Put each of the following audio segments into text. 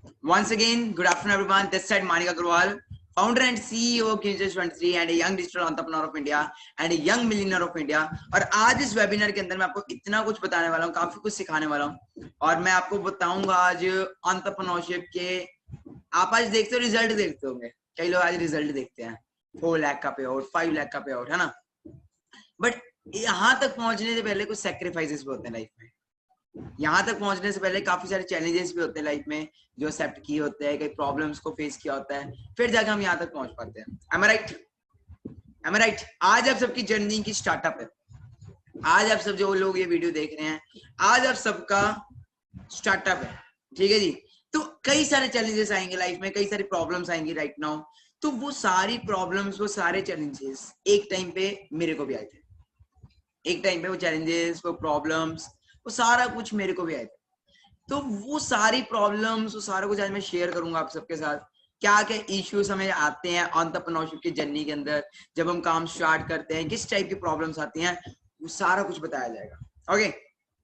Once again, good afternoon everyone. This side Manik Agarwal, founder and CEO of Kinjaz 23 and a young digital entrepreneur of India and a young millionaire of India. और आज इस webinar के अंदर मैं आपको इतना कुछ बताने वाला हूँ, काफी कुछ सिखाने वाला हूँ और मैं आपको बताऊंगा आज एंटरप्रेन्योरशिप के। आप आज देखते हो, रिजल्ट देखते होंगे, कई लोग आज रिजल्ट देखते हैं, 4 लाख का पे आउट, 5 लाख का पे आउट, है ना। बट यहाँ तक पहुंचने से पहले कुछ सैक्रिफाइसेस भी होते हैं लाइफ में। यहाँ तक पहुंचने से पहले काफी सारे चैलेंजेस भी होते हैं लाइफ में, जो एक्सेप्ट किए होते हैं, कई प्रॉब्लम्स को फेस किया होता है, फिर जाकर हम यहाँ तक पहुंच पाते हैं। am I right? am I right? आज आप सबकी जर्नी की स्टार्टअप है। आज आप सब जो लोग ये वीडियो देख रहे हैं, आज आप सबका स्टार्टअप है, ठीक है जी। तो कई सारे चैलेंजेस आएंगे लाइफ में, कई सारी प्रॉब्लम्स आएंगी राइट नाउ। तो वो सारी प्रॉब्लम्स, वो सारे चैलेंजेस एक टाइम पे मेरे को भी आए थे। एक टाइम पे वो चैलेंजेस, वो प्रॉब्लम्स, वो सारा कुछ मेरे को भी आए थे। तो वो सारी प्रॉब्लम्स, वो सारा कुछ आज मैं शेयर करूंगा आप सबके साथ। क्या क्या इश्यूज हमें आते हैं एंटरप्रेन्योरशिप की जर्नी के अंदर, जब हम काम स्टार्ट करते हैं, किस टाइप की प्रॉब्लम्स आती हैं, वो सारा कुछ बताया जाएगा। Okay,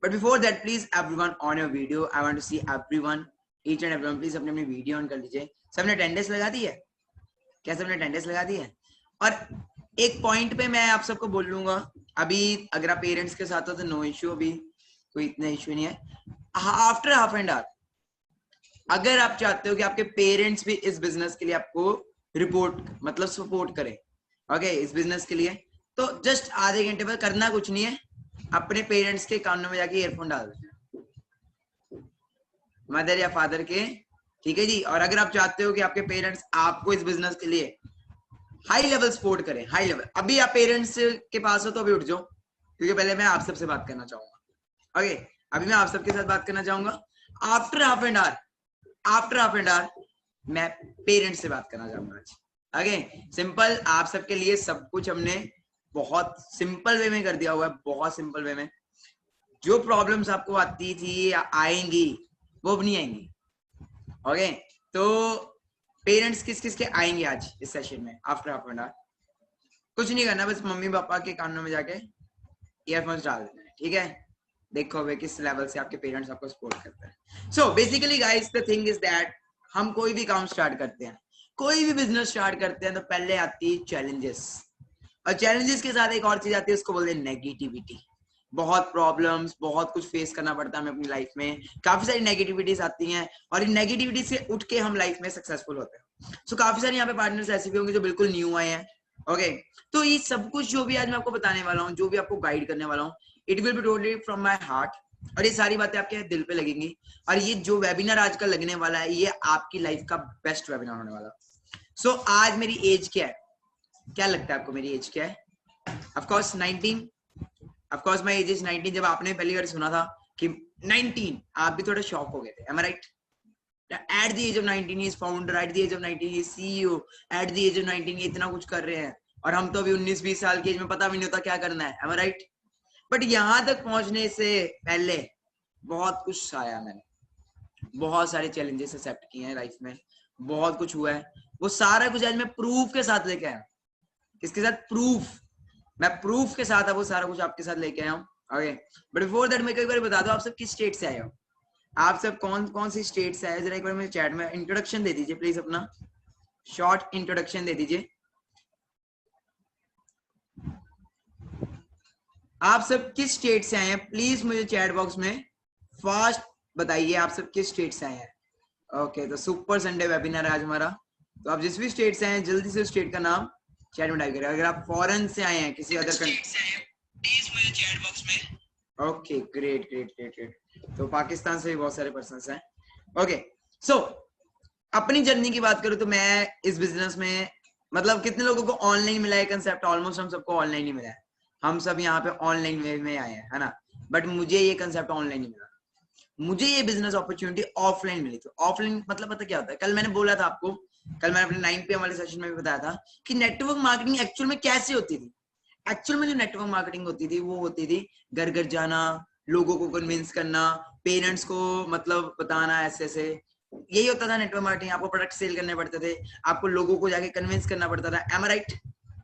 but before that please everyone on your video, I want to see everyone, each and everyone, please अपनी अपनी वीडियो ऑन कर लीजिए। सबने अटेंडेंस लगा दी है? क्या सबने अटेंडेंस लगा दी है? और एक पॉइंट पे मैं आप सबको बोल लूंगा, अभी अगर आप पेरेंट्स के साथ हो तो नो इश्यू, अभी कोई इतना इश्यू नहीं है। आफ्टर हाफ एन आवर, अगर आप चाहते हो कि आपके पेरेंट्स भी इस बिजनेस के लिए आपको रिपोर्ट मतलब सपोर्ट करें, ओके, इस बिजनेस के लिए, तो जस्ट आधे घंटे बाद करना कुछ नहीं है, अपने पेरेंट्स के कानों में जाके ईयरफोन डाल देना, मदर या फादर के, ठीक है जी। और अगर आप चाहते हो कि आपके पेरेंट्स आपको इस बिजनेस के लिए हाई लेवल सपोर्ट करें, हाई लेवल, अभी आप पेरेंट्स के पास हो तो अभी उठ जाओ, क्योंकि पहले मैं आप सबसे बात करना चाहूंगा। ओके, अभी मैं आप सबके साथ बात करना चाहूंगा। आफ्टर हाफ एन आवर मैं पेरेंट्स से बात करना चाहूंगा आज। ओके, सिंपल, आप सबके लिए सब कुछ हमने बहुत सिंपल वे में कर दिया हुआ है, बहुत सिंपल वे में। जो प्रॉब्लम्स आपको आती थी या आएंगी, वो अब नहीं आएंगी। ओके, तो पेरेंट्स किस किस के आएंगे आज इस सेशन में आफ्टर हाफ एन आवर? कुछ नहीं करना, बस मम्मी पापा के कानों में जाके ईयरफोन्स डाल देना है, ठीक है। देखो भाई किस लेवल से आपके पेरेंट्स आपको सपोर्ट करते हैं। So basically guys, the thing is that हम कोई भी काम स्टार्ट करते हैं, कोई भी बिजनेस स्टार्ट करते हैं, तो पहले आती है चैलेंजेस, और चैलेंजेस के साथ एक और चीज आती है, उसको बोलते हैं नेगेटिविटी। बहुत प्रॉब्लम्स, बहुत कुछ फेस करना पड़ता है हमें अपनी लाइफ में, काफी सारी नेगेटिविटीज आती हैं, और इन नेगेटिविटी से उठ के हम लाइफ में सक्सेसफुल होते हैं। सो काफी सारे यहाँ पे पार्टनर्स ऐसे भी होंगे जो बिल्कुल न्यू आए हैं। ओके, तो ये सब कुछ जो भी आज मैं आपको बताने वाला हूँ, जो भी आपको गाइड करने वाला हूँ, it will be totally from my heart, और ये सारी बातें आपके दिल पे लगेंगी। और ये जो वेबिनार आज का लगने वाला है, ये आपकी लाइफ का बेस्ट वेबिनार होने वाला है। सो आज मेरी एज क्या है? क्या लगता है आपको मेरी एज क्या है? Of course 19, of course my age is 19। जब आपने पहली बार सुना था कि 19, आप भी थोड़ा शॉक हो गए थे, am I right? At the age of 19 he is founder, at the age of 19 he is CEO, at the age of 19 ये इतना कुछ कर रहे हैं, और हम तो अभी 19-20 साल की एज में पता भी नहीं होता क्या करना है, am I right? बट यहाँ तक पहुंचने से पहले बहुत कुछ आया, मैंने बहुत सारे चैलेंजेस एक्सेप्ट किए हैं लाइफ में, बहुत कुछ हुआ है, वो सारा कुछ आज मैं प्रूफ के साथ लेके आया। किसके साथ? प्रूफ। मैं प्रूफ के साथ वो सारा कुछ आपके साथ लेके आया हूँ। ओके, बट बिफोर दैट मैं एक बार बता दो, आप सब किस स्टेट से आए हो? आप सब कौन कौन सी स्टेट से आए? जरा एक बार मेरे चैट में इंट्रोडक्शन दे दीजिए प्लीज, अपना शॉर्ट इंट्रोडक्शन दे दीजिए। आप सब किस स्टेट से आए हैं प्लीज मुझे चैट बॉक्स में फास्ट बताइए, आप सब किस स्टेट से आए हैं। ओके, तो सुपर संडे वेबिनार है आज हमारा, तो आप जिस भी स्टेट से आए हैं जल्दी से स्टेट का नाम चैट में टाइप करें। अगर आप फॉरेन से आए हैं, किसी अदर कंट्री से आए हैं, प्लीज मुझे चैट बॉक्स में। Okay, great great great great, तो पाकिस्तान से भी बहुत सारे पर्सन्स हैं। ओके, सो अपनी जर्नी की बात करूं तो मैं इस बिजनेस में, मतलब कितने लोगों को ऑनलाइन मिला है कंसेप्ट? ऑलमोस्ट हम सबको ऑनलाइन ही मिला है, हम सब यहाँ पे ऑनलाइन वे में आए हैं, है ना। बट मुझे ये कंसेप्ट ऑनलाइन ही मिला, मुझे ये बिजनेस अपॉर्चुनिटी ऑफलाइन मिली थी। ऑफलाइन मतलब पता क्या होता है? कल मैंने बोला था आपको, कल मैंने अपने 9 PM वाले सेशन में भी बताया था कि नेटवर्क मार्केटिंग एक्चुअल में कैसे होती थी। एक्चुअल में जो नेटवर्क मार्केटिंग होती थी, वो होती थी घर घर जाना, लोगों को कन्विंस करना, पेरेंट्स को मतलब बताना, ऐसे ऐसे यही होता था नेटवर्क मार्केटिंग। आपको प्रोडक्ट सेल करने पड़ते थे, आपको लोगों को जाके कन्विंस करना पड़ता था, एम आई राइट?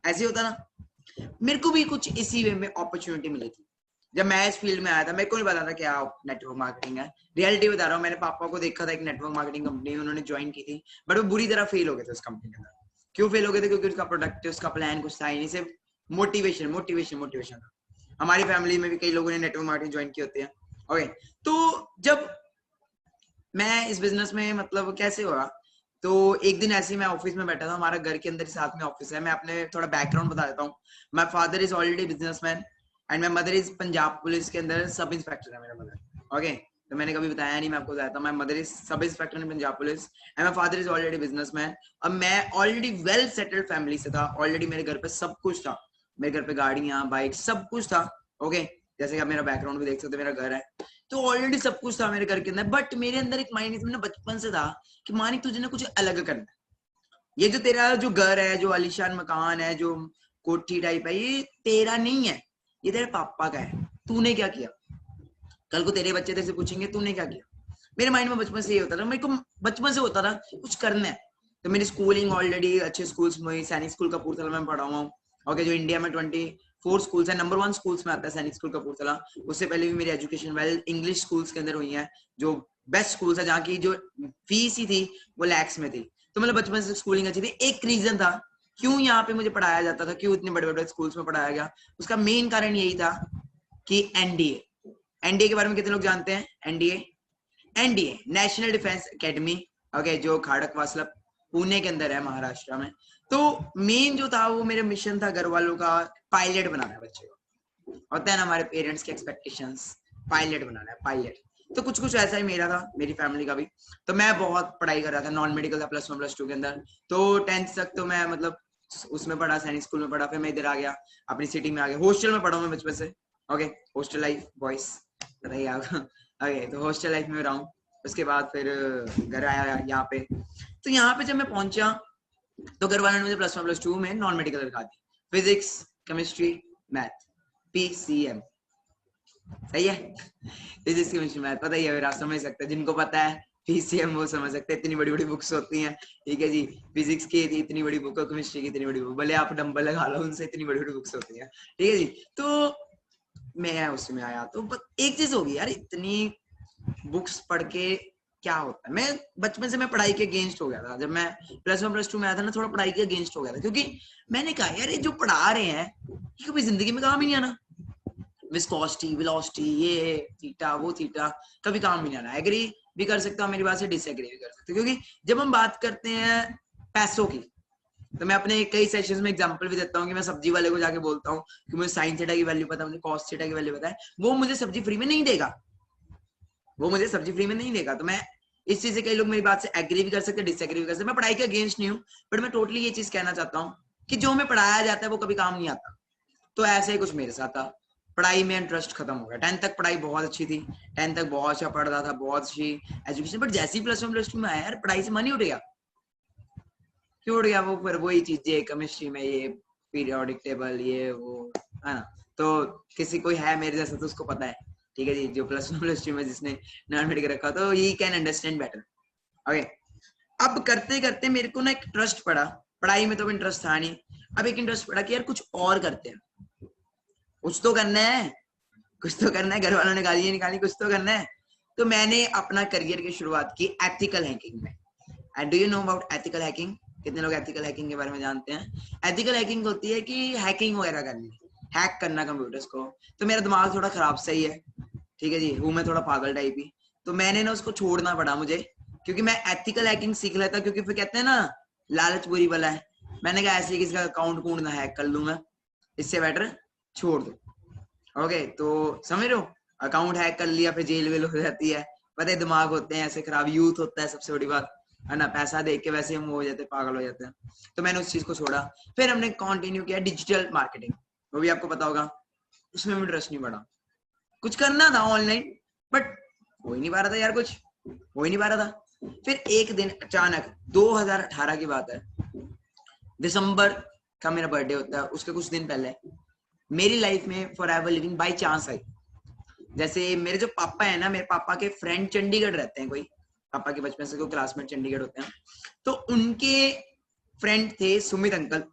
ऐसे होता ना। मेरे को भी कुछ इसी वे में अपॉर्चुनिटी मिली थी, जब मैं इस फील्ड में आया था मेरे को नहीं पता था क्या नेटवर्क मार्केटिंग है। रियलिटी बता रहा हूँ, मैंने पापा को देखा था एक नेटवर्क मार्केटिंग कंपनी उन्होंने ज्वाइन की थी, बट वो बुरी तरह फेल हो गए थे उस कंपनी के अंदर। क्यों फेल हो गए थे? क्योंकि उसका प्रोडक्ट, उसका प्लान कुछ था ही नहीं, सिर्फ मोटिवेशन मोटिवेशन मोटिवेशन था। हमारी फैमिली में भी कई लोगों ने नेटवर्क मार्केटिंग ज्वाइन की होती है। ओके, तो जब मैं इस बिजनेस में मतलब कैसे हुआ, तो एक दिन ऐसे ही मैं ऑफिस में बैठा था, हमारा घर के अंदर ही साथ में ऑफिस है। मैं अपने थोड़ा बैकग्राउंड बता देता हूँ। My father is already businessman and my mother is Punjab police के अंदर सब इंस्पेक्टर है मेरा मदर। ओके, तो मैंने कभी बताया नहीं, मैं आपको बताता हूँ। My mother is sub inspector in Punjab police and my father is already businessman. अब मैं ऑलरेडी वेल सेटल्ड फैमिली से था, ऑलरेडी मेरे घर पे सब कुछ था, मेरे घर पे गाड़ियां बाइक सब कुछ था। ओके, जैसे कि आप मेरा बैकग्राउंड भी देख सकते हो, मेरा घर है तो ऑलरेडी सब कुछ था मेरे घर के अंदर। बट मेरे अंदर एक माइंड में बचपन से था कि मानिक तुझे ना कुछ अलग करना है। ये जो तेरा जो घर है, जो आलीशान मकान है, जो कोठी टाइप है, ये तेरा नहीं है, ये तेरे पापा का है। तूने क्या किया? कल को तेरे बच्चे तेरे से पूछेंगे तूने क्या किया। मेरे माइंड में बचपन से ये होता था, मेरे को बचपन से होता था कुछ करना है। तो मेरी स्कूलिंग ऑलरेडी अच्छे स्कूल्स में, सैनिक स्कूल कपूरथला में पढ़ा हुआ हूँ। ओके, जो इंडिया में 24 स्कूल्स है, नंबर 1 स्कूल्स में आता है सैनिक स्कूल कपूरथला। उससे पहले भी मेरी एजुकेशन वेल इंग्लिश स्कूल्स के अंदर हुई है, जो बेस्ट स्कूल्स है, जहाँ की जो फीस ही थी वो लैक्स में थी। तो मतलब बचपन से स्कूलिंग अच्छी थी। एक रीजन था क्यों यहाँ पे मुझे पढ़ाया जाता था, क्यों इतने बड़े बड़े स्कूल्स में पढ़ाया गया, उसका मेन कारण यही था कि एनडीए। एनडीए के बारे में कितने लोग जानते हैं? NDA, NDA national defence academy, okay, जो खड़कवासला पुणे के अंदर है, महाराष्ट्र में। तो मेन जो था वो मेरा मिशन था घर वालों का, पायलट बनाना है बच्चे को। होता है ना हमारे पेरेंट्स के एक्सपेक्टेशंस, पायलट बनाना है, पायलट। तो कुछ कुछ ऐसा ही मेरा था, मेरी फैमिली का भी। तो मैं बहुत पढ़ाई कर रहा था, नॉन मेडिकल था +1 +2 के अंदर। तो 10th तक तो मैं मतलब उसमें पढ़ा, सैनिक स्कूल में पढ़ा। फिर मैं इधर आ गया, अपनी सिटी में आ गया। हॉस्टल में पढ़ा हूँ मैं बचपन से। ओके, हॉस्टल लाइफ बॉयज बताइए आप। ओके, तो हॉस्टल लाइफ में रहा हूँ। उसके बाद फिर घर आया यहाँ पे। तो यहाँ पे जब मैं पहुंचा तो घर वालों ने मुझे +1 +2 में नॉन मेडिकल रखा दी, फिजिक्स केमिस्ट्री मैथ, PCM। सही है, फिजिक्स केमिस्ट्री मैथ, पता ही है, आप समझ सकते हैं। जिनको पता है PCM वो समझ सकते हैं, इतनी बड़ी बड़ी बुक्स होती हैं। ठीक है जी, फिजिक्स की इतनी बड़ी बुक और केमिस्ट्री की इतनी बड़ी बुक, भले आप डंबल लगा लो, उनसे इतनी बड़ी बड़ी बुक्स होती हैं। ठीक है जी, तो मैं उसमें आया तो एक चीज होगी यार, इतनी बुक्स पढ़ के क्या होता है। मैं बचपन से मैं पढ़ाई के अगेंस्ट हो गया था। जब मैं +1 +2 में आया था ना, थोड़ा पढ़ाई के अगेंस्ट हो गया था, क्योंकि मैंने कहा यार ये जो पढ़ा रहे हैं ये कभी जिंदगी में काम ही नहीं आना। विस्कोसिटी, वेलोसिटी, ये थीटा वो थीटा, कभी काम नहीं आना। एग्री भी कर सकता हूँ मेरी बात से, डिसएग्री भी कर सकते हो, क्योंकि जब हम बात करते हैं पैसों की, तो मैं अपने कई सेशंस में एग्जांपल भी देता हूँ कि मैं सब्जी वाले को जाके बोलता हूँ कि मुझे साइन थीटा की वैल्यू पता है, मुझे कॉस थीटा की वैल्यू पता है, वो मुझे सब्जी फ्री में नहीं देगा, वो मुझे सब्जी फ्री में नहीं देगा। तो मैं इस चीज से, कई लोग मेरी बात से एग्री भी कर सकते हैं, डिसएग्री भी कर सकते हैं। मैं पढ़ाई के अगेंस्ट नहीं हूँ, बट मैं टोटली ये चीज कहना चाहता हूँ कि जो हमें पढ़ाया जाता है वो कभी काम नहीं आता। तो ऐसे ही कुछ मेरे साथ था, पढ़ाई में इंटरेस्ट खत्म हो गया। 10th तक पढ़ाई बहुत अच्छी थी, 10th तक बहुत अच्छा पढ़ रहा था, बहुत अच्छी एजुकेशन, बट जैसे ही +1 +2 में आया यार, पढ़ाई से मन ही उठ गया। क्यों उठ गया? वो फिर वही चीजें केमिस्ट्री में, ये पीरियोडिक टेबल, ये वो, है ना। तो किसी कोई है मेरे जैसा तो उसको पता है, ठीक है जी, जो +1 +2 में जिसने नॉन मेडिकल रखा, तो he can understand better. Okay, अब करते करते मेरे को ना एक इंटरेस्ट पड़ा, पढ़ाई में तो इंटरेस्ट था नहीं, अब एक इंटरेस्ट पड़ा कि यार कुछ और करते हैं, कुछ तो करना है, कुछ तो करना है। घर वालों ने गालियां निकाली, कुछ तो करना है। तो मैंने अपना करियर की शुरुआत की एथिकल हैकिंग में। And do you know about ethical hacking? कितने लोग एथिकल हैकिंग के बारे में जानते हैं? एथिकल हैकिंग होती है कि हैकिंग वगैरह करनी, हैक करना कंप्यूटर्स को। तो मेरा दिमाग थोड़ा खराब सही है, ठीक है जी, हूँ मैं थोड़ा पागल टाइप ही। तो मैंने ना उसको छोड़ना पड़ा मुझे, क्योंकि मैं एथिकल हैकिंग सीख लेता, क्योंकि फिर कहते हैं ना लालच बुरी बला है। मैंने कहा ऐसे किसी का अकाउंट कूड़ ना हैक कर लूंगा, इससे बेटर छोड़ दो। ओके, तो समझ रहे हो, अकाउंट हैक कर लिया फिर जेल वेल हो जाती है, पता है दिमाग होते हैं ऐसे खराब, यूथ होता है सबसे बड़ी बात, है ना, पैसा देख के वैसे हम हो जाते हैं, पागल हो जाते हैं। तो मैंने उस चीज को छोड़ा, फिर हमने कंटिन्यू किया डिजिटल मार्केटिंग, वो भी आपको पता होगा। उसमें इंटरेस्ट नहीं पड़ा, कुछ करना था ऑनलाइन, बट हो ही नहीं पा रहा था यार, कुछ हो ही नहीं पा रहा था। फिर एक दिन अचानक 2018 की बात है, दिसंबर का मेरा बर्थडे होता है, उसके कुछ दिन पहले मेरी लाइफ में for ever living by chance I. जैसे मेरे जो पापा है ना, मेरे पापा के फ्रेंड चंडीगढ़ रहते हैं, कोई पापा के बचपन से कोई क्लासमेट चंडीगढ़ होते हैं, तो उनके फ्रेंड थे Sumit uncle,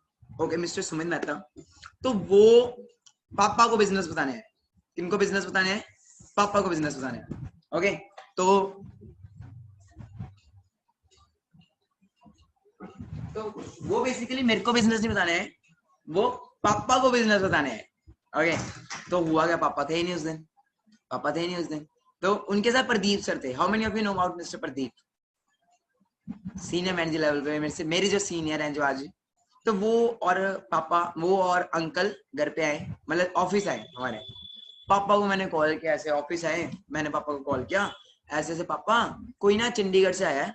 okay, mister Sumit Mehta. तो वो पापा को बिजनेस बताने आए, किनको बिजनेस बताने हैं? पापा को बिजनेस बताने हैं। ओके, तो वो बेसिकली मेरे को बिजनेस नहीं बताने हैं, वो पापा को बिजनेस बताने हैं। ओके, तो हुआ क्या, पापा थे ही नहीं उस दिन, पापा थे ही नहीं उस दिन। तो उनके साथ प्रदीप सर थे। How many of you know about mister Pradeep? Senior manager level पे मेरे से, मेरे जो सीनियर हैं जो आज, तो वो और पापा, वो और अंकल घर पे आए, मतलब ऑफिस आए हमारे। पापा को मैंने कॉल किया, ऐसे ऑफिस आए, मैंने पापा को कॉल किया, ऐसे ऐसे पापा कोई ना चंडीगढ़ से आया है,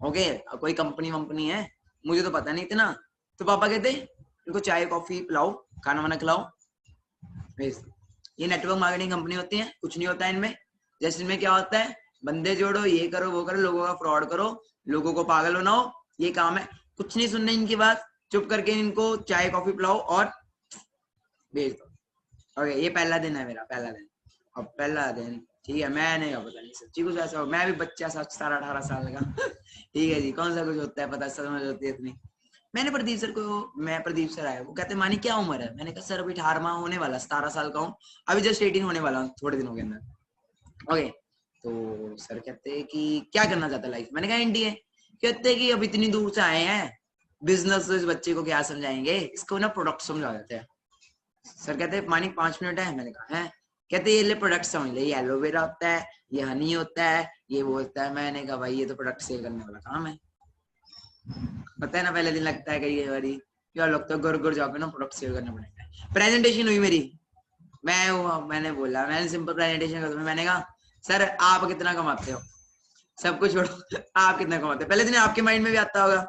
ओके, कोई कंपनी वंपनी है, मुझे तो पता नहीं इतना। तो पापा कहते इनको चाय कॉफी पिलाओ, खाना वाना खिलाओ, भेज। ये नेटवर्क मार्केटिंग कंपनी होती है, कुछ नहीं होता है इनमें। जैसे इनमें क्या होता है, बंदे जोड़ो, ये करो वो करो, लोगों का फ्रॉड करो, लोगों को पागल बनाओ, ये काम है। कुछ नहीं सुनने इनकी बात, चुप करके इनको चाय कॉफी पिलाओ और भेज दो। ओके, ये पहला दिन है मेरा, पहला दिन। अब पहला दिन ठीक है, मैंने क्या पता नहीं सच्ची कुछ ऐसा हो, मैं भी बच्चा 17-18 साल का ठीक है जी, कौन सा कुछ होता है पता, समझ होती है इतनी। मैंने प्रदीप सर को, मैं प्रदीप सर आया, वो कहते मानी क्या उम्र है? मैंने कहा सर अभी 18वां होने वाला, 17 साल का हूँ, अभी जस्ट 18 होने वाला हूँ थोड़े दिनों के अंदर। ओके, तो सर कहते कि क्या करना चाहता है लाइफ? मैंने कहा एनडीए। कहते कि अब इतनी दूर से आए हैं, बिजनेस तो इस बच्चे को क्या समझाएंगे, इसको ना प्रोडक्ट समझा देते हैं। सर कहते मानी 5 मिनट है? मैंने कहा है। कहते ये ले प्रोडक्ट समझ ले, ये एलोवेरा होता है, ये हनी होता है, ये वो होता है। मैंने कहा भाई ये तो प्रोडक्ट सेल करने वाला काम है। पता है ना, पहले दिन लगता है कई बारी, क्या लगता है, गुर गुर जाके ना प्रोडक्ट सेल करना पड़ेगा। प्रेजेंटेशन हुई मेरी, मैंने बोला, मैंने सिंपल प्रेजेंटेशन कर, मैंने कहा सर आप कितना कमाते हो? सब कुछ छोड़ो आप कितना कमाते हो? पहले दिन आपके माइंड में भी आता होगा,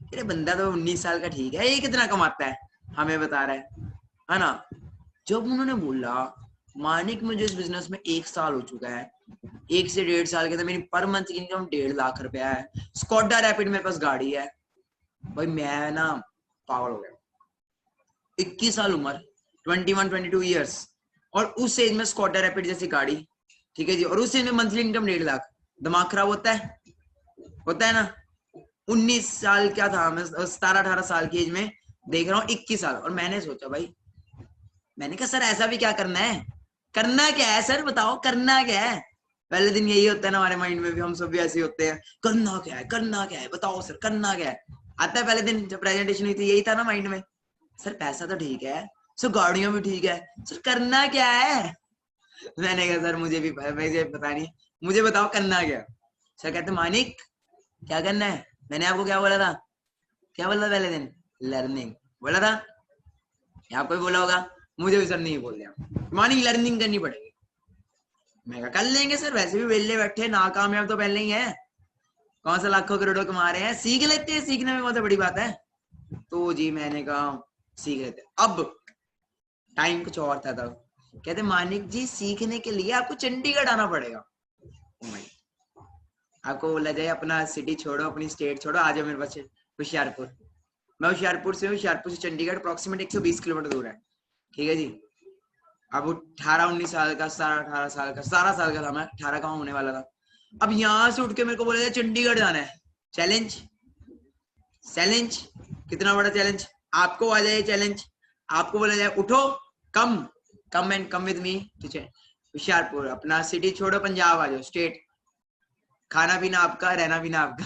अरे बंदा तो 19 साल का ठीक है, ये कितना कमाता है, हमें बता रहा है ना। जब उन्होंने बोला मानिक मुझे इस बिजनेस में 1 साल हो चुका है, 1 से 1.5 साल के अंदर मेरी पर मंथ की इनकम 1.5 लाख रुपया है, स्कॉडा रैपिड मेरे पास गाड़ी है, भाई मैं ना पागल हो गया। 21 साल उम्र, 21-22 ईयर्स, और उस एज में स्कॉडा रैपिड जैसी गाड़ी, ठीक है जी, और उस एज में मंथली इनकम 1.5 लाख। दिमाग खराब होता है ना। 19 साल क्या था मैं, 17-18 साल की एज में देख रहा हूँ 21 साल, और मैंने सोचा भाई, मैंने कहा सर ऐसा भी क्या करना है, करना क्या है सर बताओ, करना क्या है? पहले दिन यही होता है ना हमारे माइंड में भी, हम सब भी ऐसे होते हैं, करना क्या है, करना क्या है बताओ सर, करना क्या है? आता है पहले दिन जब प्रेजेंटेशन हुई थी, यही था ना माइंड में, सर पैसा तो ठीक है, सर गाड़ियां भी ठीक है, सर करना क्या है? मैंने कहा सर मुझे पता नहीं, मुझे बताओ करना क्या। सर कहते मानिक क्या करना है? मैंने आपको क्या बोला था, क्या बोला था पहले दिन? लर्निंग बोला था, आपको भी बोला होगा, मुझे भी सर नहीं बोल दिया, मॉर्निंग लर्निंग करनी पड़ेगी। मैं कहा कर लेंगे सर, वैसे भी वेले बैठे, नाकामयाब तो पहले ही है, कौन सा लाखों करोड़ों कमा रहे हैं, सीख लेते हैं, सीखने में कौन सा बड़ी बात है। तो जी मैंने कहा सीख लेते। अब टाइम कुछ और था तब, कहते मानिक जी सीखने के लिए आपको चंडीगढ़ आना पड़ेगा। आपको बोला जाए अपना सिटी छोड़ो, अपनी स्टेट छोड़ो, आ जाओ मेरे पास होशियारपुर। मैं होशियारपुर से हूँ, होशियारपुर से चंडीगढ़ अप्रोक्सीमेट 120 किलोमीटर दूर है, ठीक है जी। अब 18-19 साल का, 17-18 साल का, 17 साल का था मैं, 18 का होने वाला था। अब यहाँ से उठ के मेरे को बोला जाए चंडीगढ़ जाना है, चैलेंज, चैलेंज, कितना बड़ा चैलेंज। आपको आ जाए चैलेंज, आपको बोला जाए उठो, come and come with me, ठीक है, होशियारपुर, अपना सिटी छोड़ो, पंजाब आ जाओ, स्टेट, खाना पीना आपका, रहना पीना आपका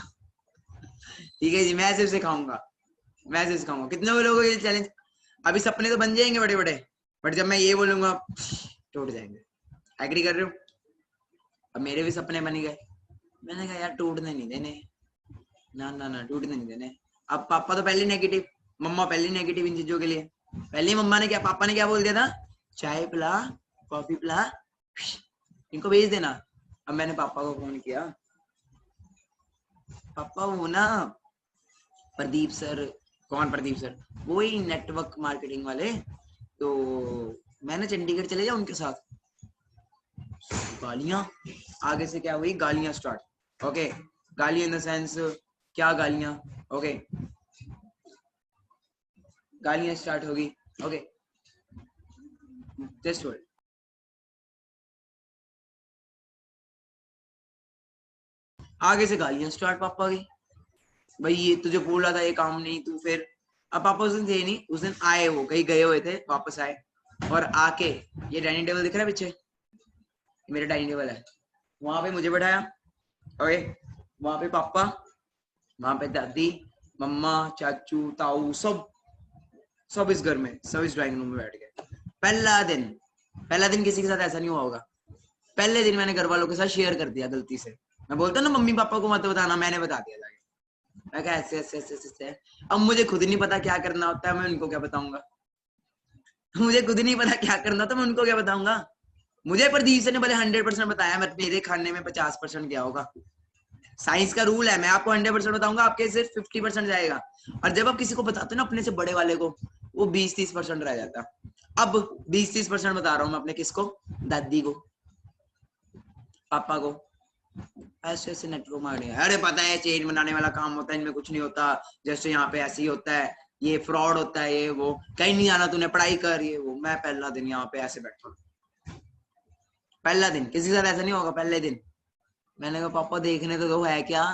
ठीक है जी, मैं सिर्फ सिखाऊंगा, मैं सिर्फ सिखाऊंगा। कितने लोगों को ये चैलेंज, अभी सपने तो बन जाएंगे बड़े बड़े, बट जब मैं ये बोलूंगा टूट जाएंगे। एग्री कर रहे हो? अब मेरे भी सपने बन गए, मैंने कहा यार टूटने नहीं देने, ना ना ना टूटने नहीं देने। अब पापा तो पहले नेगेटिव, मम्मा पहले नेगेटिव इन चीजों के लिए, पहले मम्मा ने क्या, पापा ने क्या बोल दिया था, चाय पिला, कॉफी पिला, इनको भेज देना। अब मैंने पापा को फोन किया, पापा वो ना प्रदीप सर, कौन प्रदीप सर? वो ही नेटवर्क मार्केटिंग वाले, तो मैंने चंडीगढ़ चले जाऊं उनके साथ। गालियां, आगे से क्या हुई, गालियां स्टार्ट। ओके, गालियां इन द सेंस, क्या गालियां? ओके, गालियां स्टार्ट होगी। Okay, just hold. आगे से गालियां स्टार्ट पापा की, भाई ये तुझे बोला था ये काम नहीं, तू फिर। अब पापा उस दिन थे नहीं, उस दिन आए, वो कहीं गए हुए थे, वापस आए, और आके ये डाइनिंग टेबल दिख रहा है पीछे, मेरा डाइनिंग टेबल है, वहां पे मुझे बैठाया, ओके, वहां पे पापा, वहां पे दादी, मम्मा, चाचू, ताऊ, सब इस घर में, सब इस ड्राइंग रूम में बैठ गए। पहला दिन किसी के साथ ऐसा नहीं हुआ होगा। पहले दिन मैंने घर वालों के साथ शेयर कर दिया गलती से। मैं बोलता ना मम्मी पापा को मत बताना, मैंने बता दिया जाके। मैं कहा ऐसे ऐसे ऐसे ऐसे। अब मुझे खुद नहीं पता क्या करना होता है, मैं उनको क्या बताऊंगा। मुझे खुद नहीं पता क्या करना होता, मैं उनको क्या बताऊंगा। मुझे प्रदीप सर ने भले 100% बताया, मेरे खाने में 50% क्या होगा। साइंस का रूल है, मैं आपको 100% बताऊंगा, आपके सिर्फ 50% जाएगा। और जब आप किसी को बताते हो ना अपने से बड़े वाले को, वो 20-30% रह जाता। अब 20-30% बता रहा हूँ मैं अपने किसको, दादी को, पापा को। ऐसे ऐसे नेटवर्क मारे, अरे पता है चेन बनाने वाला काम होता है, इनमें कुछ नहीं होता, जैसे यहाँ पे ऐसे ही होता है, ये फ्रॉड होता है, ये वो, कहीं नहीं आना तूने, पढ़ाई कर, ये वो। मैं पहला दिन यहाँ पे ऐसे बैठा, पहला दिन किसी के साथ ऐसा नहीं होगा। पहले दिन मैंने कहा पापा देखने तो दो है क्या।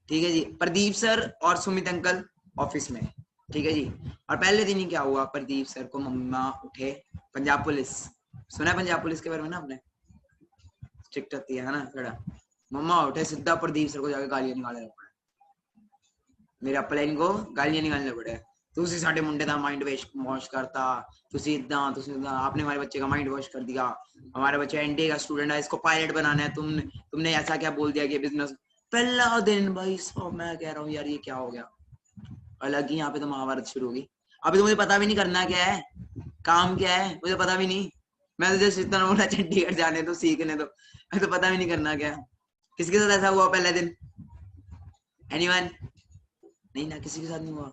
ठीक है जी, प्रदीप सर और सुमित अंकल ऑफिस में, ठीक है जी। और पहले दिन ही क्या हुआ, प्रदीप सर को मम्मा उठे, पंजाब पुलिस, सुना है पंजाब पुलिस के बारे में ना आपने, स्ट्रिक्ट होती है ना थोड़ा। मम्मा उठे, सीधा प्रदीप सर को जाके गालियां निकालने पड़े, मेरे अपलाइन को गालियां निकालने पड़े। ਤੁਸੀਂ ਸਾਡੇ मुंडे का माइंड वॉश करता, ਤੁਸੀਂ आपने हमारे बच्चे का माइंड वॉश कर दिया, हमारा बच्चा एनडीए का स्टूडेंट है, इसको पायलट बनाना है, तुमने ऐसा क्या बोल दिया कि बिजनेस। पहला दिन भाई साहब मैं कह रहा हूँ यार ये क्या हो गया, अलग ही यहाँ पे तो महाभारत शुरू होगी। अभी तो मुझे पता भी नहीं करना क्या है, काम क्या है, मुझे पता भी नहीं। मैं तो जस्ट इतना बोला चंडीगढ़ जाने तो सीखने तो, मैं तो पता भी नहीं करना क्या। किसके साथ ऐसा हुआ पहले दिन, एनीवन? नहीं ना, किसी के साथ नहीं हुआ,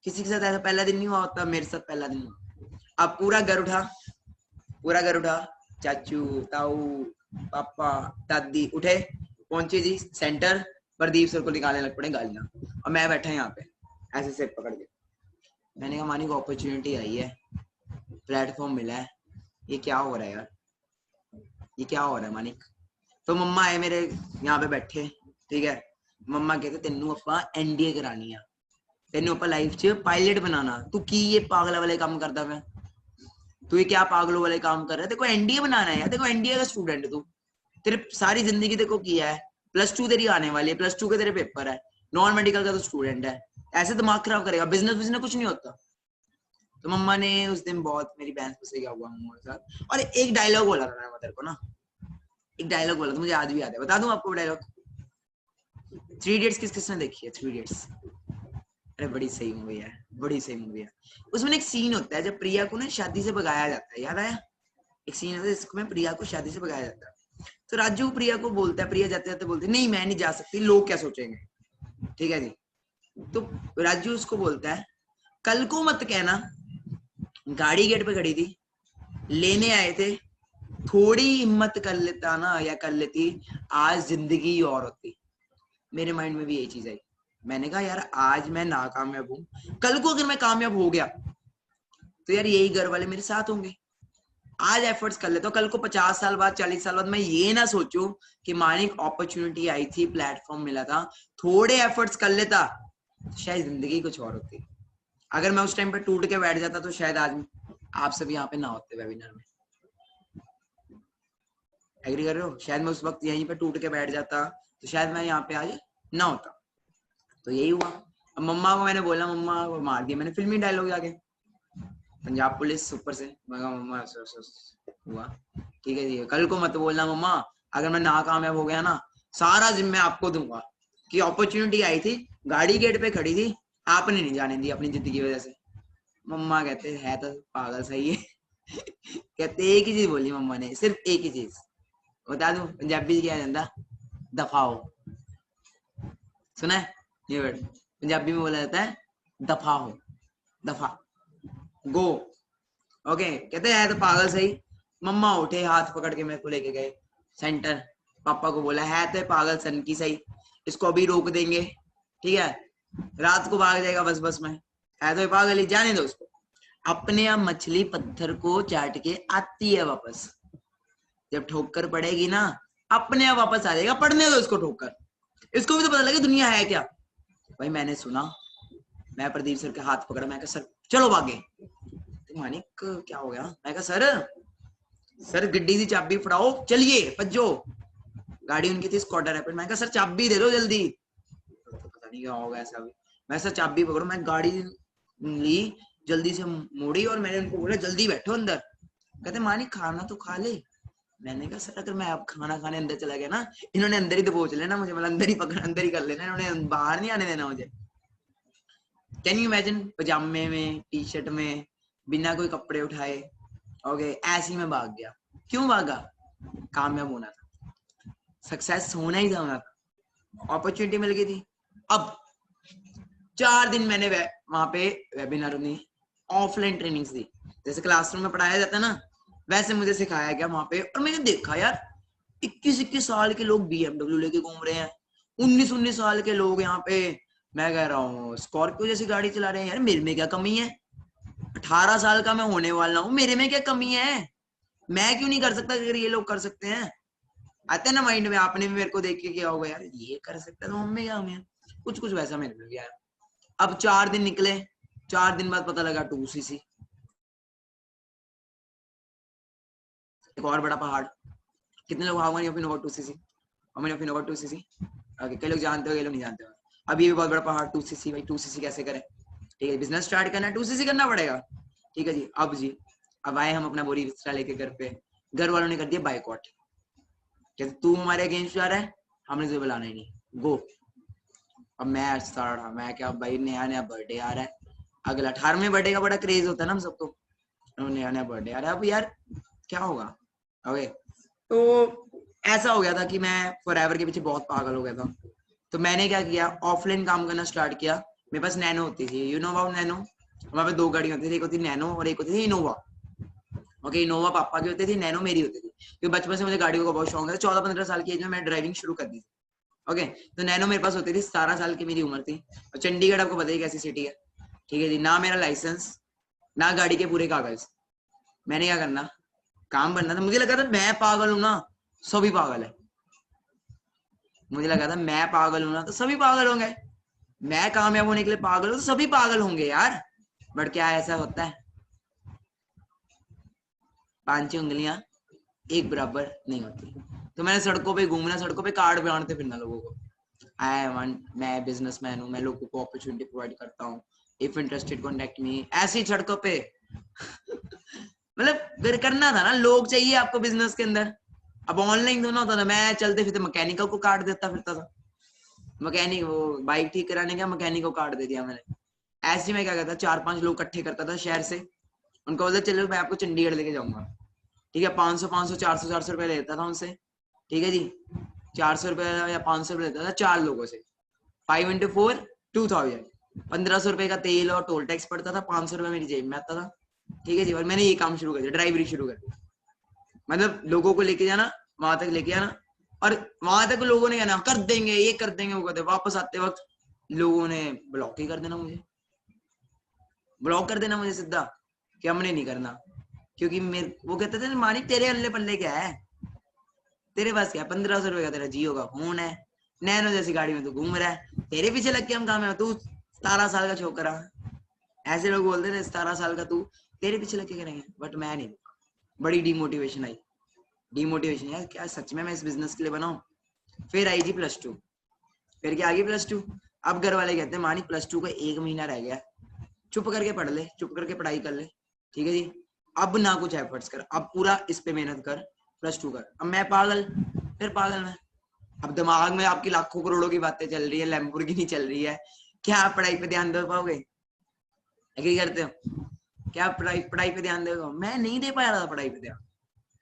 किसी के साथ ऐसा पहला दिन नहीं हुआ होता, मेरे साथ पहला दिन हुआ। अब पूरा घर उठा, पूरा घर उठा, चाचू, ताऊ, पापा, दादी उठे, पहुंचे जी सेंटर, प्रदीप सर को निकालने लग पड़े गालियां, और मैं बैठा यहाँ पे ऐसे सिर पकड़ के। मैंने कहा मानिक अपॉर्चुनिटी आई है, प्लेटफॉर्म मिला है, ये क्या हो रहा है यार, ये क्या हो रहा है मानिक। तो मम्मा आए मेरे यहाँ पे बैठे, ठीक है, मम्मा कहते तेनू अपा एनडीए करानी है, तेनू अपा लाइफ च पायलट बनाना, तू की ये पागल वाले काम करता मैं, तू ये क्या पागलों वाले काम कर रहा है, देखो एनडीए बनाना है यार, देखो एनडीए का स्टूडेंट है तू, तेरे सारी जिंदगी देखो किया है, +2 तेरी आने वाली है, +2 के तेरे पेपर है, नॉन मेडिकल का तो स्टूडेंट है, ऐसे दिमाग खराब करेगा, बिजनेस कुछ नहीं होता। तो मम्मा ने उस दिन बहुत मेरी बहन से क्या हुआ मम्मा के साथ, और एक डायलॉग बोला था मैं तेरे को ना, एक डायलॉग बोला था, मुझे आज भी याद है, बता दूं आपको डायलॉग। 3 इडियट्स किसने देखी है 3 इडियट्स? अरे बड़ी सही मूवी है, बड़ी सही मूवी है। उसमें एक सीन होता है जब प्रिया को ना शादी से भगाया जाता है, याद आया? एक सीन होता है जिसमें प्रिया को शादी से भगाया जाता है, तो राजू प्रिया को बोलता है, प्रिया जाते जाते बोलती है नहीं मैं नहीं जा सकती, लोग क्या सोचेंगे, ठीक है जी। तो राजू उसको बोलता है कल को मत कहना, गाड़ी गेट पे खड़ी थी, लेने आए थे, थोड़ी हिम्मत कर लेता ना या कर लेती, आज जिंदगी और होती। मेरे माइंड में भी यही चीज आई, मैंने कहा यार आज मैं नाकामयाब हूं, कल को अगर मैं कामयाब हो गया तो यार यही घर वाले मेरे साथ होंगे। आज एफर्ट्स कर लेता हूँ, कल को 50 साल बाद 40 साल बाद मैं ये ना सोचूं कि मानिक अपॉर्चुनिटी आई थी, प्लेटफॉर्म मिला था, थोड़े एफर्ट्स कर लेता तो शायद जिंदगी कुछ और होती। अगर मैं उस टाइम पे टूट के बैठ जाता तो शायद आज आप सब यहाँ पे ना होते वेबिनार में। एग्री कर रहे हो? शायद मैं उस वक्त यहीं पे टूट के बैठ जाता तो शायद मैं यहाँ पे आज ना होता। तो यही हुआ। अब मम्मा को मैंने बोला, मम्मा को मार दिया मैंने फिल्मी डायलॉग जाके, पंजाब पुलिस ऊपर से, मैं कहा मम्मा हुआ ठीक है जी, कल को मत बोलना मम्मा, अगर मैं नाकामयाब हो गया ना सारा जिम्मे आपको दूंगा, कि अपॉर्चुनिटी आई थी, गाड़ी गेट पे खड़ी थी, आपने नहीं जाने दी अपनी जिद्द की वजह से। मम्मा कहते है तो पागल सही है कहते एक ही चीज बोली मम्मा ने, सिर्फ एक ही चीज बता दूं, पंजाबी क्या कहता, दफा हो। सुना है ये वर्ड? पंजाबी में बोला जाता है दफा हो, दफा, गो। ओके, कहते हैं तो पागल सही। मम्मा उठे, हाथ पकड़ के मेरे को लेके गए सेंटर, पापा को बोला है तो पागल सन की सही, इसको अभी रोक देंगे, ठीक है, रात को भाग जाएगा बस बस में, है तो पागल ही, जाने दो उसको। अपने आप मछली पत्थर को चाट के आती है वापस, जब ठोकर पड़ेगी ना अपने आप वापस आ जाएगा, पड़ने दो इसको ठोकर, इसको भी तो पता लगे दुनिया है क्या। भाई मैंने सुना, मैं प्रदीप सर के हाथ पकड़ा, मैं कहा सर चलो भागे, मानिक क्या हो गया? मैं कहा सर गड्डी की चाबी फड़ाओ, चलिए भज्जो। गाड़ी उनकी थी स्कॉटर रैपिड। मैं कहा सर चाबी दे दो जल्दी। तो पता नहीं क्या होगा ऐसा भी। मैं सर चाबी पकड़ो, मैं गाड़ी ली, जल्दी से मोड़ी और मैंने उनको बोला जल्दी बैठो अंदर। कहते मानिक खाना तो खा ले। मैंने कहा सर अगर मैं अब खाना खाने अंदर चला गया ना, इन्होंने अंदर ही दबोच लेना मुझे, मतलब अंदर ही पकड़, अंदर ही कर लेना, इन्होंने बाहर नहीं आने देना मुझे। कैन यू इमेजिन, पजामे में, टी शर्ट में, बिना कोई कपड़े उठाए, ओके, ऐसे ही मैं भाग गया। क्यों भागा? कामयाब होना था, सक्सेस होना ही था, अपॉर्चुनिटी मिल गई थी। अब 4 दिन मैंने वहां पे वेबिनार में ऑफलाइन ट्रेनिंग्स दी, जैसे क्लासरूम में पढ़ाया जाता है ना, वैसे मुझे सिखाया गया वहां पे। और मैंने देखा यार 21-21 साल के लोग BMW लेके घूम रहे हैं, 19-19 साल के लोग यहाँ पे, मैं कह रहा हूँ स्कॉर्पियो जैसी गाड़ी चला रहे हैं। यार मेरे में क्या कमी है? 18 साल का मैं होने वाला हूँ, मेरे में क्या कमी है? मैं क्यों नहीं कर सकता अगर ये लोग कर सकते हैं? आता है ना माइंड में, आपने भी मेरे को देख के क्या होगा यार, ये कर सकता है तो हम में क्या हमें, कुछ वैसा मेरे में भी आया। अब 4 दिन निकले, 4 दिन बाद पता लगा 2cc, एक और बड़ा पहाड़। कितने लोग how many of you know about 2cc? How many of you know about 2cc? Okay, कई लोग जानते हो, कई लोग नहीं जानते हो। अब ये भी बहुत बड़ा पहाड़ 2cc। भाई 2cc कैसे करें? ठीक है, बिजनेस स्टार्ट करना है 2cc करना पड़ेगा। ठीक है जी, अब आए हम अपना बोरी बिस्तरा लेके घर पे। घर वालों ने कर दिया बाइकआउट, कहते तू हमारे अगेंस्ट जा रहा है, हमने तुझे बुलाना ही नहीं, गो। अब मैं स्टार्ट, मैं क्या भाई, नया नया बर्थडे आ रहा है, अगला 18वें बर्थडे का बड़ा क्रेज होता है ना हम सबको, नया नया बर्थडे आ रहा है, अब यार क्या होगा? ओके, तो ऐसा हो गया था कि मैं फॉरएवर के पीछे बहुत पागल हो गया था। तो मैंने क्या किया, ऑफलाइन काम करना स्टार्ट किया। मेरे पास नैनो होती थी, यू नो अबाउट नैनो? हमारे पास 2 गाड़ियां होती थी, एक होती नैनो और एक होती थी इनोवा। ओके, इनोवा पापा की होती थी, नैनो मेरी होती थी, क्योंकि बचपन से मुझे गाड़ियों का बहुत शौक है। 14-15 साल की एज में मैं ड्राइविंग शुरू कर दी थी। ओके, तो नैनो मेरे पास होती थी, 17 साल की मेरी उम्र थी। और चंडीगढ़ आपको पता ही कैसी सिटी है। ठीक है जी, ना मेरा लाइसेंस, ना गाड़ी के पूरे कागज। मैंने क्या करना, काम बनना था। मुझे लगा था मैं पागल हूं ना, सभी पागल है। मुझे लगा था मैं पागल हूं ना तो सभी पागल होंगे, मैं कामयाब होने के लिए पागल हूं तो सभी पागल होंगे यार। बट क्या ऐसा होता है? 5 उंगलियां एक बराबर नहीं होती। तो मैंने सड़कों पे घूमना, सड़कों पे कार्ड बांटते फिरना लोगों को, आई वांट, मैं बिजनेसमैन हूँ, मैं लोगों को अपॉर्चुनिटी प्रोवाइड करता हूँ, इफ इंटरेस्टेड कॉन्टेक्ट मी, ऐसी सड़कों पे। मतलब करना था ना, लोग चाहिए आपको बिजनेस के अंदर। अब ऑनलाइन तो ना होता था, मैं चलते फिरते मैकेनिकल को कार्ड देता फिरता था। मैकेनिक, वो बाइक ठीक कराने का मैकेनिक को कार्ड दे दिया मैंने। ऐसे में क्या करता, 4-5 लोग इकट्ठे करता था शहर से, उनको बोलता चलो मैं आपको चंडीगढ़ लेके जाऊंगा। ठीक है, 500 400 रुपए लेता था उनसे। ठीक है जी, 400 रुपए या 500 रुपए लेता था 4 लोगों से। 5 into 4 2000, 1500 रुपए का तेल और टोल टैक्स पड़ता था, 500 रुपए मेरी जेब में आता था। ठीक है जी, और मैंने ये काम शुरू कर दिया, ड्राइवरी शुरू कर दी। मतलब लोगों को लेके जाना, वहां तक लेके आना, और वहां तक लोगों ने कहना कर देंगे, ये कर देंगे, वो करते, वापस आते वक्त लोगों ने ब्लॉक ही कर देना मुझे, ब्लॉक कर देना मुझे सीधा, कि हमने नहीं करना। क्योंकि मेरे वो कहते थे मानिक तेरे अल्ले पल्ले क्या है, तेरे पास क्या 1500 रुपए का तेरा जियो का फोन है, नैनो जैसी गाड़ी में तू घूम रहा है, तेरे पीछे लग के हम काम है, तू 17 साल का छोकरा। ऐसे लोग बोलते थे 17 साल का तू, तेरे पीछे लग के करेंगे। बट मैं नहीं, बड़ी डिमोटिवेशन आई, डिमोटिवेशन यार, क्या सच में मैं इस बिजनेस के लिए बनाऊं? फिर आई जी +2, फिर क्या आ गई +2। अब घर वाले कहते हैं मानिक +2 का 1 महीना रह गया, चुप करके पढ़ ले, चुप करके पढ़ाई कर ले। ठीक है जी, अब ना कुछ एफर्ट्स कर, अब पूरा इस पे मेहनत कर, +2 कर। अब मैं पागल, फिर पागल मैं, अब दिमाग में आपकी लाखों करोड़ों की बातें चल रही है, लैम्बोर्गिनी चल रही है, क्या आप पढ़ाई पे ध्यान दे पाओगे? एग्री करते हो? क्या आप पढ़ाई पढ़ाई पे ध्यान देगा? मैं नहीं दे पा रहा था पढ़ाई पे ध्यान,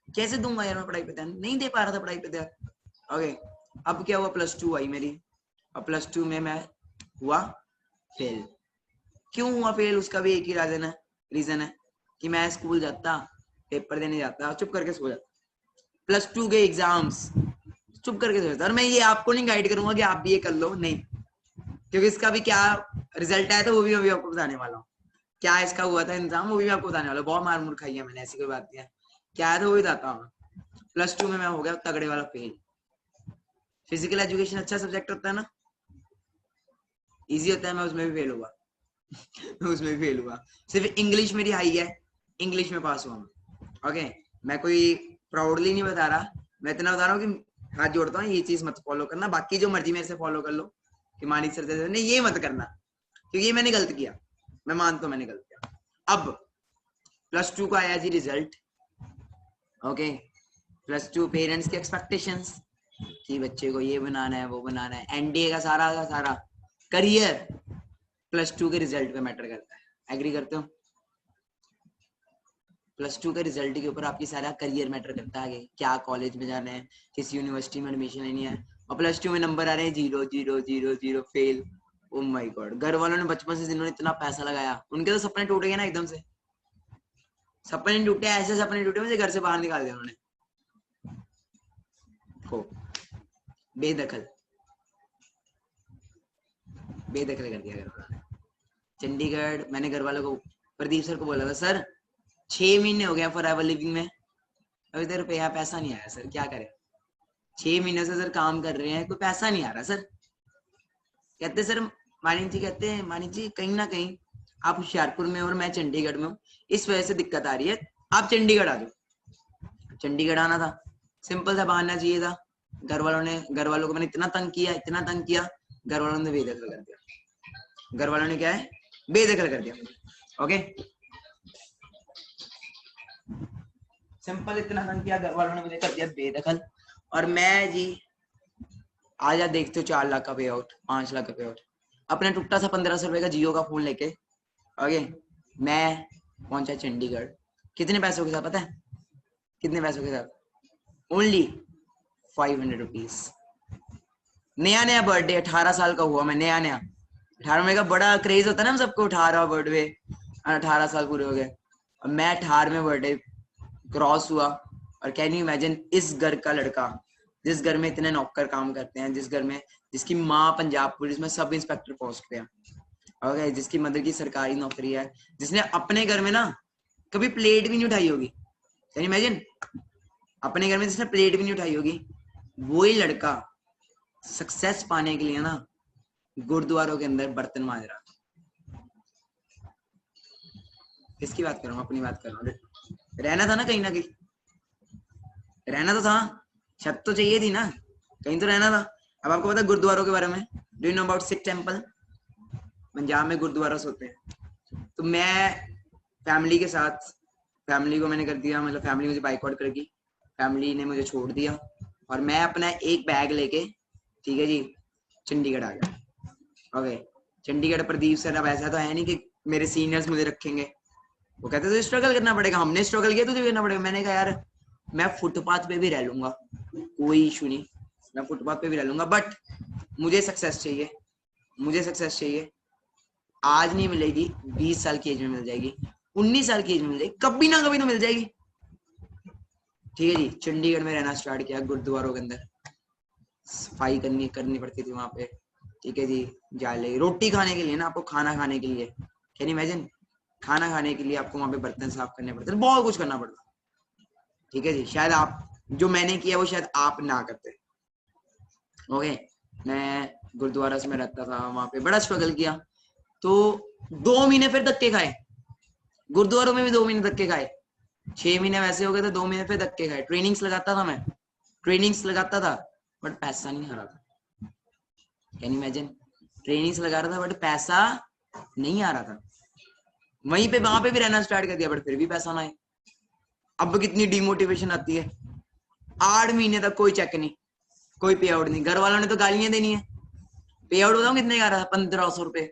कैसे दूंगा यार मैं पढ़ाई पे ध्यान, नहीं दे पा रहा था पढ़ाई पे ध्यान। ओके, अब क्या हुआ, +2 आई मेरी, और +2 में मैं हुआ फेल। क्यों हुआ फेल? उसका भी एक ही रीजन है कि मैं स्कूल जाता, पेपर देने जाता, चुप करके सो जाता। +2 के एग्जाम्स चुप करके सो जाता। और मैं ये आपको नहीं गाइड करूंगा कि आप भी ये कर लो, नहीं, क्योंकि इसका भी क्या रिजल्ट आया था वो भी अभी आपको बताने वाला हूँ। क्या इसका हुआ था इंतजाम, वो भी आपको बताने वाला हूँ। बहुत मार मुर खाई है मैंने, ऐसी कोई बात नहीं है। क्या आया था वो भी बताता हूँ। +2 में मैं हो गया तगड़े वाला फेल। फिजिकल एजुकेशन अच्छा सब्जेक्ट होता है ना, इजी होता है, मैं उसमें भी फेल हुआ। मैं उसमें भी फेल हुआ। सिर्फ इंग्लिश मेरी हाई है, इंग्लिश में पास हुआ हूँ। ओके, मैं कोई प्राउडली नहीं बता रहा, मैं इतना बता रहा हूँ कि हाथ जोड़ता हूँ, ये चीज मत फॉलो करना, बाकी जो मर्जी मेरे से फॉलो कर लो कि मानिक सर से नहीं, ये मत करना, क्योंकि ये मैंने गलत किया, मैं मानता हूँ मैंने गलत किया। अब +2 का आया जी रिजल्ट। ओके, +2 पेरेंट्स के एक्सपेक्टेशंस कि बच्चे को ये बनाना है वो बनाना है, एनडीए का सारा करियर +2 के रिजल्ट पे मैटर करता है। एग्री करते हो? +2 के रिजल्ट के ऊपर आपकी सारा करियर मैटर करता है, क्या कॉलेज में जाना है, किस यूनिवर्सिटी में एडमिशन लेनी है, और +2 में नंबर आ रहे हैं 0 0 0 0 फेल। ओ माय गॉड, घर वालों ने बचपन से जिन्होंने इतना पैसा लगाया, उनके तो सपने टूट गए ना एकदम से। सपने टूटे, ऐसे सपने टूटे मुझे घर से बाहर निकाल दिया उन्होंने। हो बेदखल बेदखल कर दिया घर वालों ने। चंडीगढ़, मैंने घर वालों को, प्रदीप सर को बोला था, सर 6 महीने हो गया फॉरएवर लिविंग में, अभी तक रुपया पैसा नहीं आया सर, क्या करें? 6 महीने से सर काम कर रहे हैं, कोई पैसा नहीं आ रहा सर। कहते सर, मानिक जी कहते हैं, मानिक जी कहीं ना कहीं आप होशियारपुर में और मैं चंडीगढ़ में हूँ, इस वजह से दिक्कत आ रही है, आप चंडीगढ़ आ जाओ। चंडीगढ़ आना था, सिंपल सा बहाना चाहिए था। घर वालों को मैंने इतना तंग किया, घर वालों ने बेदखल कर दिया। घर वालों ने क्या है, बेदखल कर दिया। ओके, सिंपल इतना तंग किया, घर वालों ने मुझे कर दिया बेदखल। और मैं जी आज आप देखते हो 4 लाख का पे आउट, 5 लाख का पे आउट, अपने टुकटा सा 1500 रुपए का जियो का फोन लेके, ओके, मैं पहुंचा चंडीगढ़। कितने पैसों के साथ पता है? कितने पैसों के साथ? Only 500 rupees. नया बर्थडे, 18 साल का हुआ मैं, नया 18 में का बड़ा क्रेज होता है ना हम सबको, 18 बर्थडे, 18 साल पूरे हो गए, और मैं 18वें बर्थडे क्रॉस हुआ। और कैन यू इमेजिन, इस घर का लड़का, जिस घर में इतने नौकर काम करते हैं, जिस घर में जिसकी माँ पंजाब पुलिस में सब इंस्पेक्टर पोस्ट पे है, ओके, जिसकी मदर की सरकारी नौकरी है, जिसने अपने घर में ना कभी प्लेट भी नहीं उठाई होगी, कैन यू इमेजिन, अपने घर में जिसने प्लेट भी नहीं उठाई होगी, वही लड़का सक्सेस पाने के लिए ना गुरुद्वारों के अंदर बर्तन मांज रहा। किसकी बात कर रहा हूँ? अपनी बात कर रहा हूँ। रहना था ना कहीं ना कहीं, रहना तो था, छत तो चाहिए थी ना, कहीं तो रहना था। अब आपको पता है गुरुद्वारों के बारे में? Do you know about Sikh temple? Punjab में गुरुद्वारा होते हैं। तो मैं फैमिली के साथ, फैमिली को मैंने कर दिया, मतलब फैमिली मुझे बाइकआउट कर दी, फैमिली ने मुझे छोड़ दिया, और मैं अपना एक बैग लेके, ठीक है जी, चंडीगढ़ आ गया। ओके, चंडीगढ़ प्रदीप सर अब ऐसा तो है नहीं कि मेरे सीनियर्स मुझे रखेंगे, वो कहते थे स्ट्रगल करना पड़ेगा, हमने स्ट्रगल किया, तुझे करना पड़ेगा। मैंने कहा यार मैं फुटपाथ पे भी रह लूंगा, कोई इशू नहीं, मैं फुटपाथ पे भी रह लूंगा, बट मुझे सक्सेस चाहिए, मुझे सक्सेस चाहिए। आज नहीं मिलेगी, 20 साल की एज में मिल जाएगी, 19 साल की एज में मिल जाएगी, कभी ना कभी तो मिल जाएगी। ठीक है जी, चंडीगढ़ में रहना स्टार्ट किया, गुरुद्वारों के अंदर सफाई करनी पड़ती थी वहां पे, ठीक है जी, जाले रोटी खाने के लिए ना, आपको खाना खाने के लिए, कैन यू इमेजिन, खाना खाने के लिए आपको वहां पे बर्तन साफ करने पड़ते, बहुत कुछ करना पड़ता। ठीक है जी, शायद आप, जो मैंने किया वो शायद आप ना करते। ओके, मैं गुरुद्वारा से मैं रहता था, वहां पे बड़ा स्ट्रगल किया, तो 2 महीने फिर धक्के खाए, गुरुद्वारों में भी 2 महीने धक्के खाए, 6 महीने वैसे हो गए थे, 2 महीने फिर धक्के खाए। ट्रेनिंग्स लगाता था मैं, ट्रेनिंग्स लगाता था, बट पैसा नहीं आ रहा था। कैन यू इमेजिन, ट्रेनिंग्स लगा रहा था बट पैसा नहीं आ रहा था। वहीं पे वहां पे भी रहना स्टार्ट कर दिया, बट फिर भी पैसा ना आए। अब कितनी डिमोटिवेशन आती है। 8 महीने तक कोई चेक नहीं, कोई पे आउट नहीं, घर वालों ने तो गालियां देनी है। पे आउट बताऊं कितने का आ रहा था? 1500 रुपए,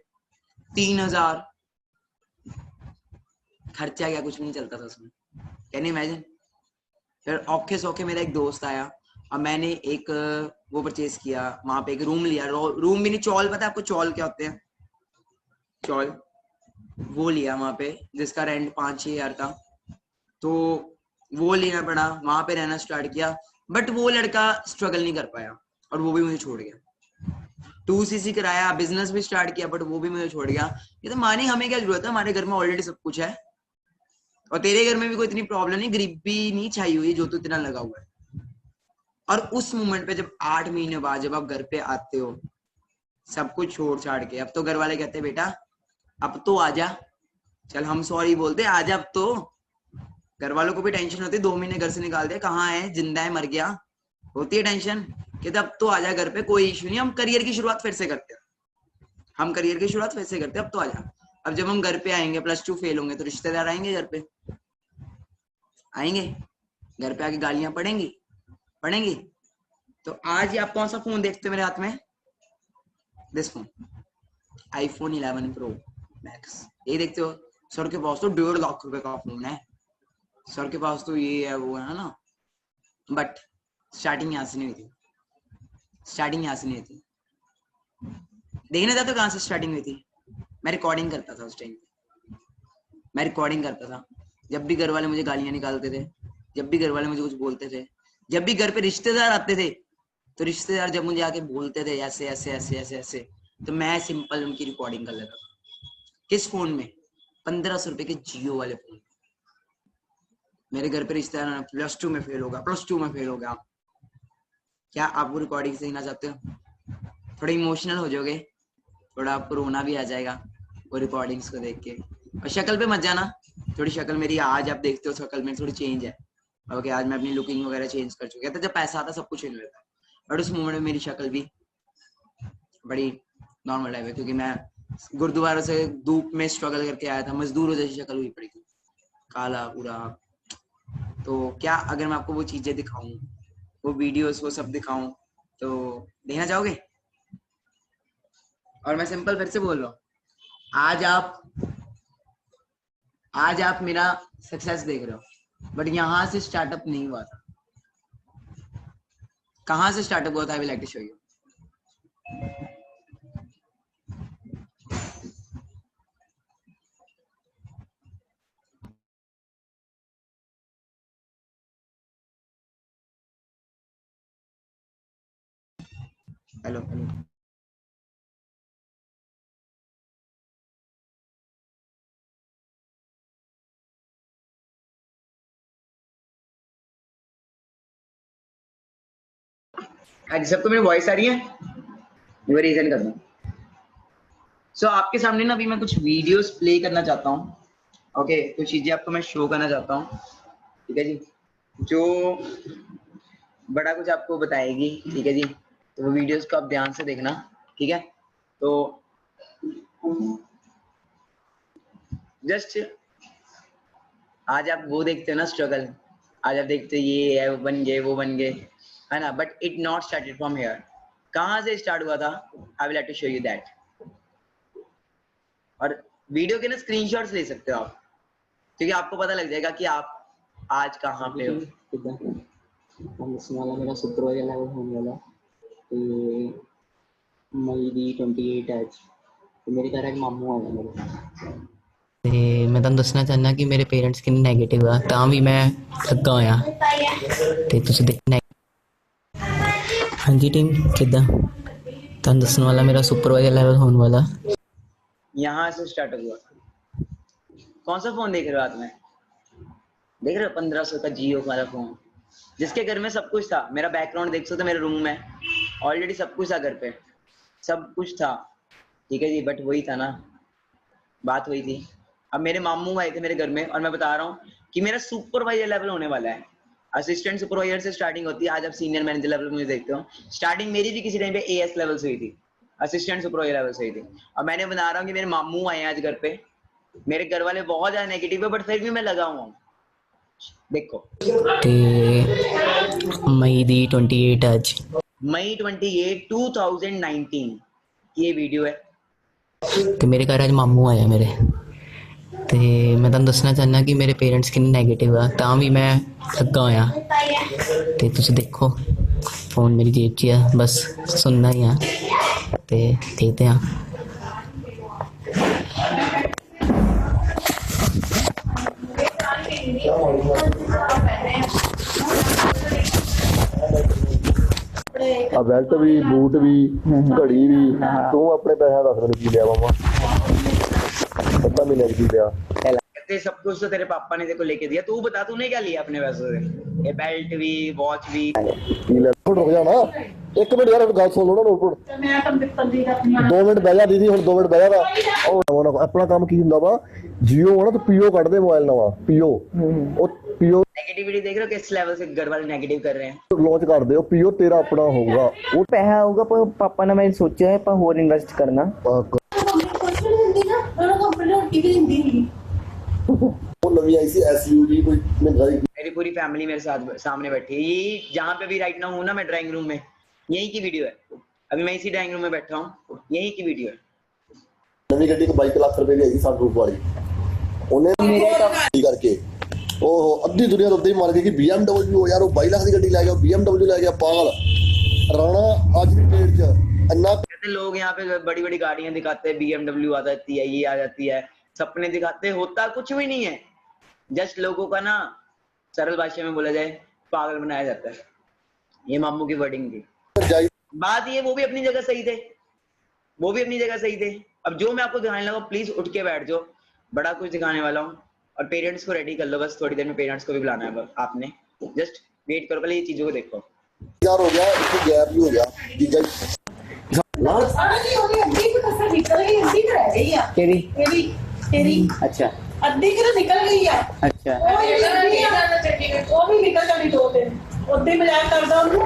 3000, खर्चा क्या, कुछ भी नहीं चलता था उसमें। Can you imagine. फिर औखे सौखे मेरा एक दोस्त आया, अब मैंने एक वो परचेज किया, वहां पे एक रूम लिया, रूम भी नहीं, चौल, पता है आपको चौल क्या होते हैं? चौल, वो लिया वहां पे, जिसका रेंट 5-6 हजार था, तो वो लेना पड़ा, वहां पे रहना स्टार्ट किया, बट वो लड़का स्ट्रगल नहीं कर पाया, और वो भी मुझे छोड़ गया। 2cc कराया, बिजनेस भी स्टार्ट किया, बट वो भी मुझे छोड़ गया। ये तो माने, हमें क्या जरूरत है, हमारे घर में ऑलरेडी सब कुछ है, और तेरे घर में भी कोई इतनी प्रॉब्लम नहीं, गरीबी नहीं छाई हुई जो तू इतना लगा हुआ है। और उस मोमेंट पे जब 8 महीने बाद जब आप घर पे आते हो, सब कुछ छोड़ छाड़ के, अब तो घर वाले कहते बेटा अब तो आजा, चल हम सॉरी बोलते, आजा अब तो, घर वालों को भी टेंशन होती है, 2 महीने घर से निकाल दिया, कहाँ है, जिंदा है, मर गया, होती है टेंशन। कहते अब तो आ जा घर पे, कोई इशू नहीं, हम करियर की शुरुआत फिर से करते हैं, हम करियर की शुरुआत फिर से करते हैं, अब तो आ जा। अब जब हम घर पे आएंगे, +2 फेल होंगे, तो रिश्तेदार आएंगे घर पे, आएंगे घर पे, आके गालियां पड़ेंगी। तो आज ही आप कौन सा फोन देखते हो मेरे हाथ में? This phone, iPhone 11 Pro Max, ये देखते हो। सर के पास तो 1.5 लाख रुपए का फोन है, सर के पास तो ये है, वो है ना। बट स्टार्टिंग यहाँ से नहीं हुई थी, स्टार्टिंग यहाँ से नहीं हुई थी। देखने जाते कहाँ से स्टार्टिंग हुई थी? मैं रिकॉर्डिंग करता था उस टाइम पे, मैं रिकॉर्डिंग करता था। जब भी घर वाले मुझे गालियां निकालते थे, जब भी घर वाले मुझे कुछ बोलते थे, जब भी घर पे रिश्तेदार आते थे, तो रिश्तेदार जब मुझे आके बोलते थे ऐसे ऐसे ऐसे ऐसे ऐसे, तो मैं सिंपल उनकी रिकॉर्डिंग कर लेता था। किस फोन में? 1500 रुपए के जियो वाले फोन। मेरे घर पे रिश्तेदार +2 में फेल होगा, +2 में फेल होगा। क्या आप वो रिकॉर्डिंग सीखना चाहते हो? थोड़ा इमोशनल हो जाओगे, थोड़ा आपको रोना भी आ जाएगा वो रिकॉर्डिंग्स को देख के। और शक्ल पे मत जाना, थोड़ी शक्ल मेरी आज आप देखते हो, शक्ल में थोड़ी चेंज है। ओके, आज मैं अपनी लुकिंग वगैरह चेंज कर चुकी है। जब पैसा आता सब कुछ चेंज होता है, बट उस मोमेंट में मेरी शक्ल भी बड़ी नॉर्मल टाइप है, क्योंकि मैं गुरुद्वारा से धूप में स्ट्रगल करके आया था, मजदूरों जैसी शक्ल हुई पड़ी थी, काला पूरा। तो क्या अगर मैं आपको वो चीजें दिखाऊं, वो वीडियोस, वो सब दिखाऊं, तो देखना चाहोगे? और मैं सिंपल फिर से बोल रहा हूँ, आज आप मेरा सक्सेस देख रहे हो, बट यहाँ से स्टार्टअप नहीं हुआ था। कहाँ से स्टार्टअप हुआ था? I will like to show you. Hello, आज सबको मेरी वॉइस आ रही है? वो रीजन कर दूं। सो आपके सामने ना अभी मैं कुछ वीडियोस प्ले करना चाहता हूँ। ओके, कुछ चीजें आपको मैं शो करना चाहता हूँ, ठीक है जी, जो बड़ा कुछ आपको बताएगी, ठीक है जी। तो वो वीडियोस को आप ध्यान से देखना, ठीक है। तो जस्ट आज आप वो देखते हो ना स्ट्रगल, आज आप देखते हो ये है, वो बन गए, वो बन गए, है ना। But it not started from here. कहाँ से स्टार्ट हुआ था? I will have to show you that. और वीडियो के ना स्क्रीनशॉट्स ले सकते हो आप, क्योंकि आपको पता लग जाएगा कि आप आज कहाँ पे हो। मेरा शुक्रवार लेवल होने वाला ਤੇ ਮਈ ਦੀ 28 ਅੱਜ ਤੇ ਮੇਰੇ ਘਰ ਇੱਕ ਮਾਮੂ ਆਇਆ ਮੇਰੇ ਤੇ ਮੈਂ ਤੁਹਾਨੂੰ ਦੱਸਣਾ ਚਾਹੁੰਦਾ ਕਿ ਮੇਰੇ ਪੇਰੈਂਟਸ ਕਿੰਨੇ ਨੈਗੇਟਿਵ ਆ ਤਾਂ ਵੀ ਮੈਂ ਲੱਗਾ ਹੋਇਆ ਤੇ ਤੁਸੀਂ ਦੇਖਣਾ। ਹਾਂਜੀ ਟੀਮ ਕਿੱਦਾਂ ਤੁਹਾਨੂੰ ਦੱਸਣ ਵਾਲਾ ਮੇਰਾ ਸੁਪਰਵਾਈਜ਼ਰ ਲੈਵਲ ਹੋਣ वाला। यहाँ से स्टार्ट हुआ। कौन सा फोन देख रहे हो हाथ में? देख रहे हो 1500 का जियो वाला फोन, जिसके घर में सब कुछ था। मेरा बैकग्राउंड देख सकते हो, मेरे रूम में ऑलरेडी सब कुछ था, घर पे सब कुछ था, ठीक है जी। बट वही था ना, बात वही थी। अब मेरे मामू आए थे मेरे घर में, और मैं बता रहा हूँ कि मेरा सुपरवाइजर लेवल होने वाला है। असिस्टेंट सुपरवाइजर से स्टार्टिंग होती है, आज आप सीनियर मैनेजर लेवल मुझे देखते हो। स्टार्टिंग मेरी भी किसी टाइम पे AS लेवल से हुई थी, असिस्टेंट सुपरवाइजर लेवल से हुई थी। और मैंने बना रहा हूँ कि मेरे मामू आए आज घर पे, मेरे घर वाले बहुत ज्यादा नेगेटिव है, बट फिर भी मैं लगा हुआ हूँ। देखो ਤੇ ਮਈ ਦੀ 28 ਅੱਜ मई 28 2019 ये वीडियो है। ਤੇ ਮੇਰੇ ਘਰ ਅੱਜ ਮਾਮੂ ਆਇਆ ਮੇਰੇ ਤੇ ਮੈਂ ਤੁਹਾਨੂੰ ਦੱਸਣਾ ਚਾਹੁੰਦਾ ਕਿ ਮੇਰੇ ਪੇਰੈਂਟਸ ਕਿੰਨੇ ਨੈਗੇਟਿਵ ਆ ਤਾਂ ਵੀ ਮੈਂ ਲੱਗਾ ਹੋਇਆ ਤੇ ਤੁਸੀਂ ਦੇਖੋ ਫੋਨ ਮੇਰੀ ਜੇਬ 'ਚ ਆ, ਬਸ ਸੁਣਨਾ ਹੀ ਆ ਤੇ ਦੇਖਦੇ ਆ। ਆ ਬੈਲਟ ਵੀ, ਬੂਟ ਵੀ, ਘੜੀ ਵੀ, ਤੂੰ ਆਪਣੇ ਪੈਸਿਆਂ ਦੱਸ ਮੈਨੂੰ ਕੀ ਲਿਆ ਮਾਮਾ? ਪਤਾ ਮਹੀਨੇ ਕੀ ਲਿਆ? कहते सब कुछ तो तेरे पापा ने तेरे को लेके दिया, तू बता तूने क्या लिया अपने पैसों से? ये बेल्ट भी, वॉच भी। ਕੀ ਲੈ? ਰੁਕ ਜਾ ਨਾ, ਇੱਕ ਮਿੰਟ ਯਾਰ ਗੱਲ ਸੁਣ ਲਓ ਨਾ। ਨੋਟ 2 ਮਿੰਟ ਬਹਿ ਜਾ ਦੀਦੀ, ਹੁਣ 2 ਮਿੰਟ ਬਹਿ ਜਾ। ਉਹ ਆਪਣਾ ਕੰਮ ਕੀ ਹੁੰਦਾ ਵਾ, ਜੀਓ ਨਾ ਤਾਂ ਪੀਓ ਕੱਢਦੇ ਮੋਬਾਈਲ ਨਵਾਂ, ਪੀਓ ਉਹ पीओ नेगेटिविटी देख रहे हो किस लेवल से घर वाले नेगेटिव कर रहे हैं। लॉन्च कर दो, पीओ तेरा अपना होगा वो ਪੈਸਾ ਆਊਗਾ ਪਰ ਪਾਪਾ ਨੇ ਮੈਂ ਸੋਚਿਆ ਹੈ ਆਪਾਂ ਹੋਰ ਇਨਵੈਸਟ ਕਰਨਾ। वो नवी आई सी एसयूवी कोई महंगाई। मेरी पूरी फैमिली मेरे साथ सामने बैठी है। ये जहाँ पे भी राइट नाउ हूँ ना मैं ड्राइंग रूम में, यही की वीडियो है। अभी मैं इसी ड्राइंग रूम में बैठा हूँ, यही की वीडियो है। नवी गड्डी को 22 लाख रुपए की आई सनरूफ वाली, उन्हें करके ओहो अद्धी दुनिया तो ही मान गई कि BMW यार वो 22 लाख की गड्डी ले गया, BMW ले गया पागल। राणा आज की डेट च अन्ना कहते लोग यहाँ पे बड़ी बड़ी गाड़ियां दिखाते हैं, BMW आ जाती है, ये आ जाती है, सपने दिखाते हैं, होता कुछ भी नहीं है। जस्ट लोगों का ना सरल भाषा में बोला जाए पागल बनाया जाता है। ये मामू की वर्डिंग थी। बात ये वो भी अपनी जगह सही थे, वो भी अपनी जगह सही थे। अब जो मैं आपको दिखाने लगा प्लीज उठ के बैठ जाओ, बड़ा कुछ दिखाने वाला हूँ। और पेरेंट्स को रेडी कर लो, बस थोड़ी देर में पेरेंट्स को भी बुलाना है आपने। जस्ट वेट करो, पहले ये चीजों को देखो। यार हो गया इसको गैप भी हो गया जीजा तेरी तेरी अच्छा अद्धी की तो निकल गई है। अच्छा वो भी निकल जानी 2 दिन उद्दी मजाक करदा ਉਹਨੂੰ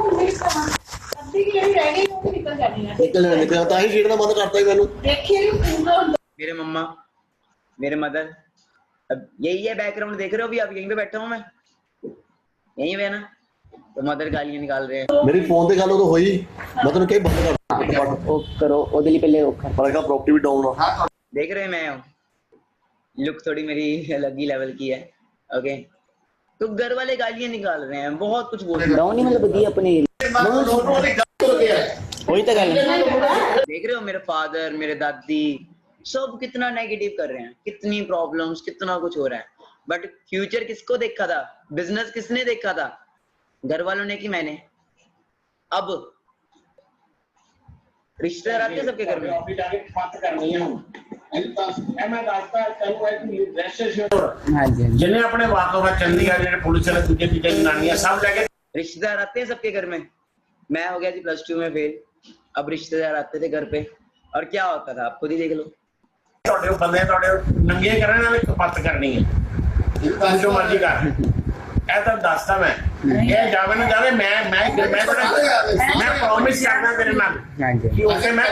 अद्धी की ਜਿਹੜੀ ਰਹਿ ਗਈ ਉਹ भी निकल जानी है। निकल ਤਾਂ ਹੀ ਛੇੜਨਾ ਬੰਦ ਕਰਤਾ ਹੀ ਮੈਨੂੰ। देखिए पूरा मेरे मम्मा, मेरे मदर, अब यही है बैकग्राउंड देख रहे हो। अभी आप यहीं पे बैठा हूँ मैं, यहीं पे है ना, तो मदर गालियां निकाल रहे हैं। मेरी फोन ਤੇ ਗੱਲ ਉਦੋਂ ਹੋਈ ਮੈਂ ਤੈਨੂੰ ਕਹੀ ਬੰਦ ਕਰ ਉਹ ਕਰੋ ਉਹਦੇ ਲਈ ਪਹਿਲੇ ਉਹ ਕਰ। ਪਰ ਇਹਦਾ ਪ੍ਰॉपर्टी भी डाउन ਆ। देख रहे हैं मैं हूँ, लुक थोड़ी मेरी अलग ही लेवल की है। ओके तो घर वाले गालियां निकाल रहे हैं, बहुत कुछ बोल रहे हैं। ਡਾਊਨ ਨਹੀਂ ਮਤਲਬ ਵਧੀਆ ਆਪਣੇ वही तो गल है। देख रहे हो मेरे फादर, मेरे दादी सब कितना नेगेटिव कर रहे हैं, कितनी प्रॉब्लम्स, कितना कुछ हो रहा है। बट फ्यूचर किसको देखा था, बिजनेस किसने देखा था, घर वालों ने कि मैंने। अब रिश्तेदार आते हैं सबके घर में। हाँ जी जिन्हें अपने वाकों में चंडीगढ़ जिन्हें पुलिस ने तुझे पीछे जनानियां सब लेके रिश्तेदार आते हैं सबके घर में। मैं हो गया जी +2 में फेल, अब रिश्तेदार आते थे घर पे और क्या होता था आप खुद ही देख लो। ਤੁਹਾਡੇ ਬੰਦੇ ਤੁਹਾਡੇ ਨੰਗੇ ਕਰਨ ਨਾਲ ਕਪੱਤ ਕਰਨੀ ਹੈ ਜੋ ਮਰਜ਼ੀ ਕਰ। ਇਹ ਤਾਂ ਦੱਸਦਾ ਮੈਂ ਇਹ ਜਾਵੇ ਨਾ ਜਾਵੇ ਮੈਂ ਪ੍ਰੋਮਿਸ ਕਰਦਾ ਤੇਰੇ ਨਾਲ हाँ जी ਕਿ ਉਸੇ ਮੈਂ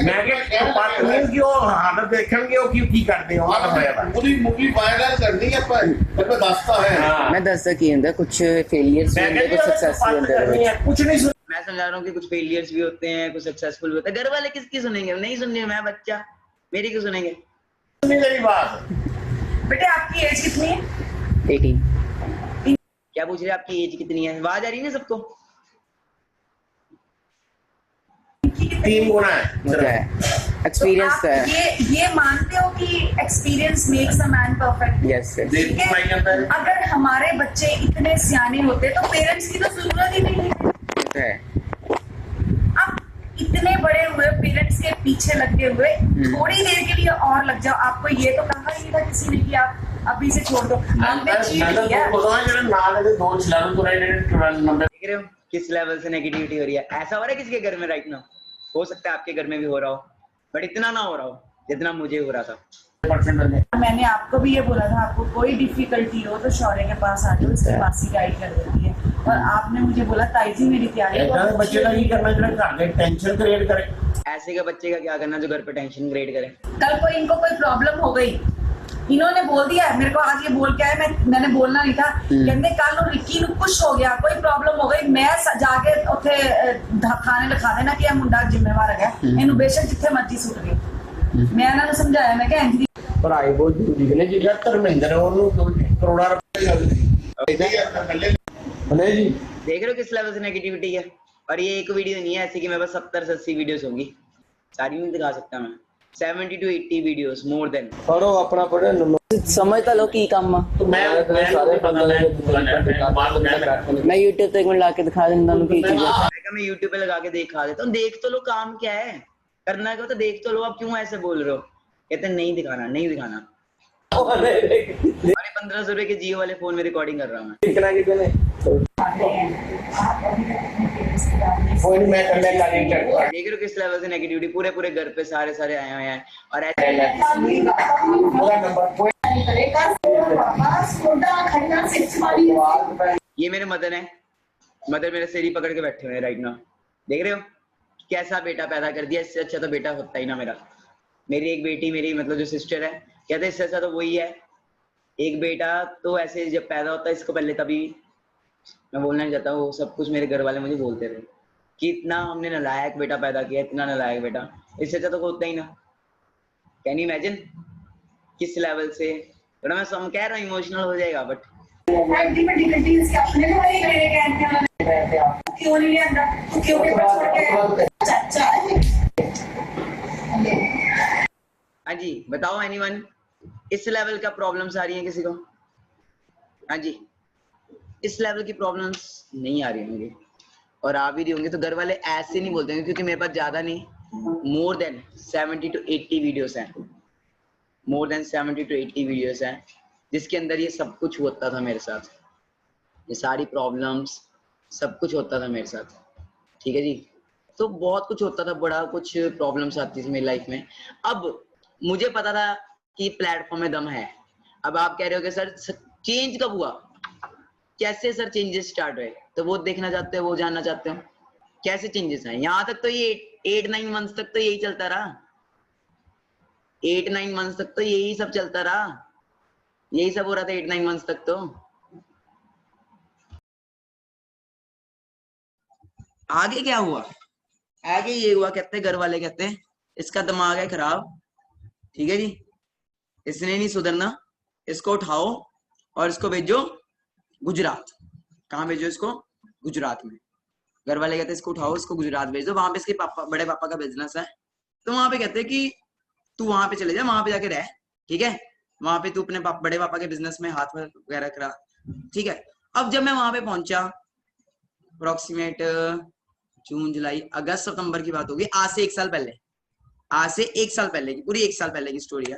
ਮੈਂ ਕਿ ਕਪੱਤ ਨਹੀਂ ਕਿ ਉਹ ਹਾਲਤ ਦੇਖਣਗੇ ਉਹ ਕੀ ਕਰਦੇ ਹੋ ਆ ਹੋਇਆ ਵਾ ਪੂਰੀ ਮੂਵੀ ਵਾਇਰਲ ਕਰਨੀ ਹੈ ਪਰ ਮੈਂ ਦੱਸਦਾ ਹੈ। मैं दसदा की होंदा कुछ फेलियर्स भी होंदे कुछ सक्सेस भी होंदे कुछ नहीं मैं समझा रहा हूँ कि कुछ फेलियर्स भी होते हैं, कुछ सक्सेसफुल भी होते हैं। घर वाले किसकी सुनेंगे, नहीं सुनने, मैं बच्चा, मेरी क्यों सुनेंगे। सुनी मेरी बात। बेटे आपकी एज कितनी है? 18 क्या पूछ रहे हैं, आपकी एज कितनी है, आवाज आ रही है ना सबको। 3 गुना है होता है एक्सपीरियंस आप है। ये मानते हो कि experience makes a man perfect? Yes yes देख भाई जाता है अगर हमारे बच्चे इतने सियाने होते तो पेरेंट्स की तो जरूरत ही नहीं है। होता है अब इतने बड़े हुए पेरेंट्स के पीछे लगे हुए थोड़ी देर के लिए और लग जाओ। आपको ये तो कहा ही नहीं था किसी ने कि आप अभी से छोड़ दो। हमने चीट किया। देख रहे हो किस लेवल से नेगेटिविटी हो रही है। ऐसा हो रहा है किसी के घर में राइट नाउ, हो सकता है आपके घर में भी हो रहा हो, बट इतना ना हो रहा हो जितना मुझे हो रहा था। मैंने आपको भी ये बोला था आपको कोई डिफिकल्टी हो तो शौर्य के पास आ जाओ, इसकी मासी गाइड कर देती है। और आपने मुझे बोला ताई जी मेरी तैयारी बच्चे का करना टेंशन क्रिएट करे। ऐसे का बच्चे का क्या करना जो घर पे टेंशन क्रिएट करे। कल को इनको कोई प्रॉब्लम हो गई, इन्होंने बोल दिया है मेरे को आज ये बोल के आए, मैंने बोलना नहीं था। कहते कल रिक्की ਨੂੰ कुछ हो गया, कोई प्रॉब्लम हो गई, मैं जाके ਉੱਥੇ ਖਾਣੇ ਲਿਖਾ ਦੇਣਾ ਕਿ ਇਹ ਮੁੰਡਾ ਜ਼ਿੰਮੇਵਾਰ ਹੈਗਾ, ਇਹਨੂੰ ਬੇਸ਼ੱਕ ਜਿੱਥੇ ਮਰਜ਼ੀ ਸੁੱਟ ਦੇ। ਮੈਂ ਇਹਨਾਂ ਨੂੰ ਸਮਝਾਇਆ, ਮੈਂ ਕਿਹਾ ਇੰਜ ਪੜਾਈ ਬਹੁਤ ਜ਼ਰੂਰੀ ਹੈ ਜੀ। ਧਰਮਿੰਦਰ ਉਹਨੂੰ ਕਰੋੜਾਂ ਰੁਪਏ नहीं जी देख रहे हो किस लेवल से नेगेटिविटी है। और ये एक वीडियो नहीं है ऐसी कि मेरे पास 70 से 80 वीडियोस होंगी, सारी नहीं दिखा सकता मैं। 70 to 80 वीडियोस मोर देन। पढ़ो अपना पढ़े समझ तो लो की काम मैं सारे बंदा मैं YouTube पे एक मिनट लाके दिखा देना उनको की चीज है। मैं YouTube पे लगा के दिखा देता हूँ, देख तो लो काम क्या है, करना क्या तो देख तो लो। आप क्यों ऐसे बोल रहे हो, कहते नहीं दिखाना नहीं दिखाना। अरे 1500 रुपए के जियो वाले फोन में रिकॉर्डिंग कर रहा हूँ मैं। देख रहे हो किस लेवल से नेगेटिविटी, पूरे घर पे सारे आए हुए हैं। और ऐसे ये मेरे मदर है, मदर मेरे सिर ही पकड़ के बैठे हुए हैं राइट नाउ। देख रहे हो कैसा बेटा पैदा कर दिया, इससे अच्छा तो बेटा होता ही ना मेरा। मेरी एक बेटी, मेरी मतलब जो सिस्टर है, कहते इससे अच्छा तो वही है। एक बेटा तो ऐसे जब पैदा होता है, इसको पहले तभी मैं बोलना नहीं चाहता, वो सब कुछ मेरे घर वाले मुझे बोलते थे कि इतना हमने नालायक बेटा पैदा किया, इतना नालायक बेटा, इससे अच्छा तो होता ही ना। कैन यू इमेजिन किस लेवल से, थोड़ा मैं सम कह रहा हूँ इमोशनल हो जाएगा, बट हाँ जी बताओ एनीवन, इस लेवल का प्रॉब्लम्स आ रही हैं किसी को? हाँ जी, इस लेवल की प्रॉब्लम्स नहीं आ रही होंगी, और आ भी रही होंगी तो घर वाले ऐसे नहीं बोलते हैं, क्योंकि मेरे पास ज्यादा नहीं, मोर देन 70 to 80 वीडियोस हैं, मोर देन 70 to 80 वीडियोस हैं, जिसके अंदर ये सब कुछ होता था मेरे साथ, ये सारी प्रॉब्लम्स सब कुछ होता था मेरे साथ। ठीक है जी, तो बहुत कुछ होता था, बड़ा कुछ प्रॉब्लम्स आती थी मेरी लाइफ में। अब मुझे पता था कि प्लेटफॉर्म में दम है। अब आप कह रहे हो कि सर चेंज कब हुआ, कैसे सर चेंजेस स्टार्ट हुए, तो वो देखना चाहते हो, वो जानना चाहते हो कैसे चेंजेस हैं। यहाँ तक तो ये 8-9 मंथ्स तक तो यही चलता रहा, 8-9 मंथ्स तक तो यही सब चलता रहा, यही सब हो रहा था 8-9 मंथ्स तक। तो आगे क्या हुआ, आगे ये हुआ, कहते घर वाले कहते हैं इसका दिमाग है खराब, ठीक है जी, इसने नहीं सुधरना, इसको उठाओ और इसको भेजो गुजरात। कहाँ भेजो इसको? गुजरात में। घर वाले कहते हैं इसको उठाओ, इसको गुजरात भेज दो, वहां पे इसके पापा, बड़े पापा का बिजनेस है, तो वहां पे कहते हैं कि तू वहां पे चले जा, वहां पे जाके रह, ठीक है, वहां पे तू अपने बड़े पापा के बिजनेस में हाथ वगैरह करा, ठीक है। अब जब मैं वहां पे पहुंचा, अप्रोक्सीमेट जून जुलाई अगस्त सितंबर की बात होगी, आज से 1 साल पहले, आज से 1 साल पहले की, पूरी 1 साल पहले की स्टोरी है।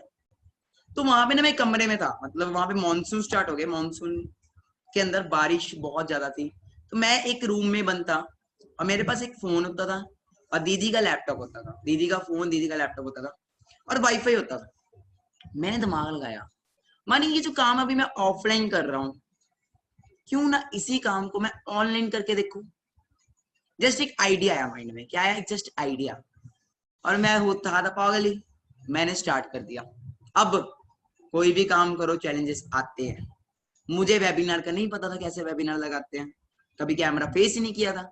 तो वहां पे ना मैं कमरे में था, मतलब वहां पे मानसून स्टार्ट हो गया, मानसून के अंदर बारिश बहुत ज्यादा थी, तो मैं एक रूम में बंद था, और मेरे पास एक फोन होता था और दीदी का लैपटॉप होता था, दीदी का फोन, दीदी का लैपटॉप होता था, और वाईफाई होता था। मैंने दिमाग लगाया, मानी ये जो काम अभी मैं ऑफलाइन कर रहा हूँ, क्यों ना इसी काम को मैं ऑनलाइन करके देखूं। जस्ट एक आइडिया आया माइंड में, क्या आया, जस्ट आइडिया, और मैं होता था पागल ही, मैंने स्टार्ट कर दिया। अब कोई भी काम करो चैलेंजेस आते हैं, मुझे वेबिनार का नहीं पता था कैसे वेबिनार लगाते हैं, कभी कैमरा फेस ही नहीं किया था,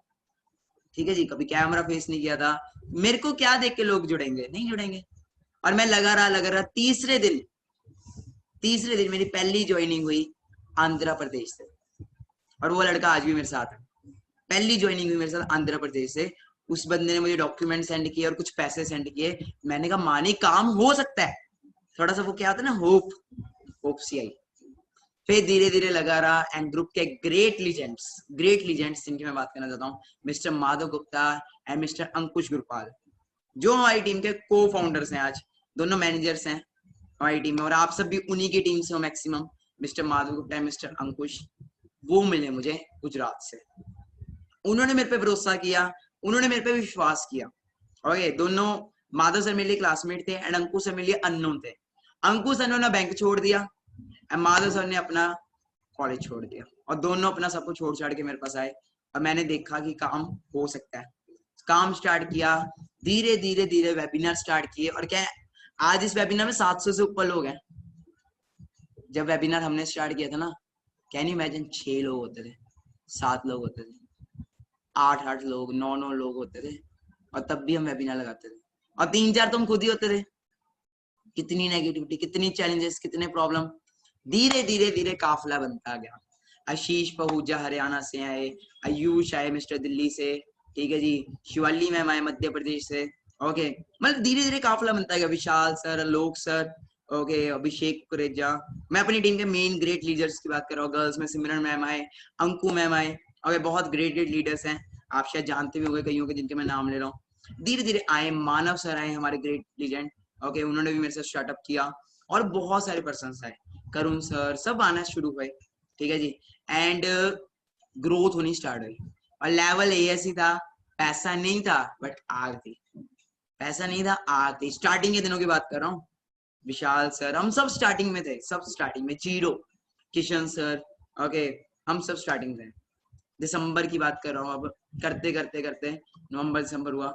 ठीक है जी, कभी कैमरा फेस नहीं किया था, मेरे को क्या देख के लोग जुड़ेंगे, नहीं जुड़ेंगे, और मैं लगा रहा। तीसरे दिन मेरी पहली ज्वाइनिंग हुई आंध्र प्रदेश से, और वो लड़का आज भी मेरे साथ है, पहली ज्वाइनिंग हुई मेरे साथ आंध्र प्रदेश से। उस बंदे ने मुझे डॉक्यूमेंट सेंड किए और कुछ पैसे सेंड किए, मैंने कहा मानी काम हो सकता है, थोड़ा सा वो क्या होता है ना, होप सी आई। फिर धीरे धीरे लगा रहा, एंड ग्रुप के ग्रेट लीजेंड्स जिनकी मैं बात करना चाहता हूँ, mister Madhav Gupta and mister Ankush Gurpal, जो हमारी टीम के को फाउंडर्स हैं, आज दोनों मैनेजर्स हैं हमारी टीम में, और आप सब भी उन्हीं की टीम से हो maximum, mister Madhav Gupta and mister Ankush, वो मिले मुझे गुजरात से। उन्होंने मेरे पे भरोसा किया, उन्होंने मेरे पे विश्वास किया। ओके, दोनों माधव सर मेरे लिए क्लासमेट थे एंड अंकुश सर मेरे लिए अननोन थे। अंकुश सर ने बैंक छोड़ दिया एंड माधव सर ने अपना कॉलेज छोड़ दिया, और दोनों अपना सब कुछ छोड़ छाड़ के मेरे पास आए, और मैंने देखा कि काम हो सकता है, काम स्टार्ट किया, धीरे धीरे वेबिनार स्टार्ट किए, और क्या आज इस वेबिनार में 700 से ऊपर लोग हैं। जब वेबिनार हमने स्टार्ट किया था ना, कैन यू इमेजिन, 6 लोग होते थे, 7 लोग होते थे, 8 लोग, 9 लोग होते थे, और तब भी हम वेबिनार लगाते थे, और 3-4 तो हम खुद ही होते थे। कितनी नेगेटिविटी, कितनी चैलेंजेस, कितने प्रॉब्लम, धीरे धीरे काफिला बनता गया। आशीष पहूजा हरियाणा से आए, आयुष आए मिस्टर दिल्ली से, ठीक है जी, शिवाली मैम आए मध्य प्रदेश से, ओके, मतलब धीरे धीरे काफिला बनता गया। विशाल सर, आलोक सर, ओके, अभिषेक कुरेजा, मैं अपनी टीम के मेन ग्रेट लीडर्स की बात कर रहा हूँ, गर्ल्स में सिमरन मैम आए, अंकु मैम आए, ओके, बहुत ग्रेट लीडर्स हैं, आप शायद जानते भी होंगे कईयों के जिनके मैं नाम ले रहा हूँ। धीरे धीरे आए, मानव सर आए हमारे ग्रेट लीजेंड, ओके, उन्होंने भी मेरे साथ स्टार्टअप किया, और बहुत सारे पर्सन आए, करुण सर, सब आना शुरू हुए, ठीक है जी, एंड ग्रोथ होनी स्टार्ट हुई। और लेवल ऐसी था, पैसा नहीं था बट आग थी, पैसा नहीं था, आग थी। स्टार्टिंग के दिनों की बात कर रहा हूँ, विशाल सर, हम सब स्टार्टिंग में थे, सब स्टार्टिंग में, जीरो, किशन सर, ओके, हम सब स्टार्टिंग थे। दिसंबर की बात कर रहा हूँ, अब करते करते करते नवंबर दिसंबर हुआ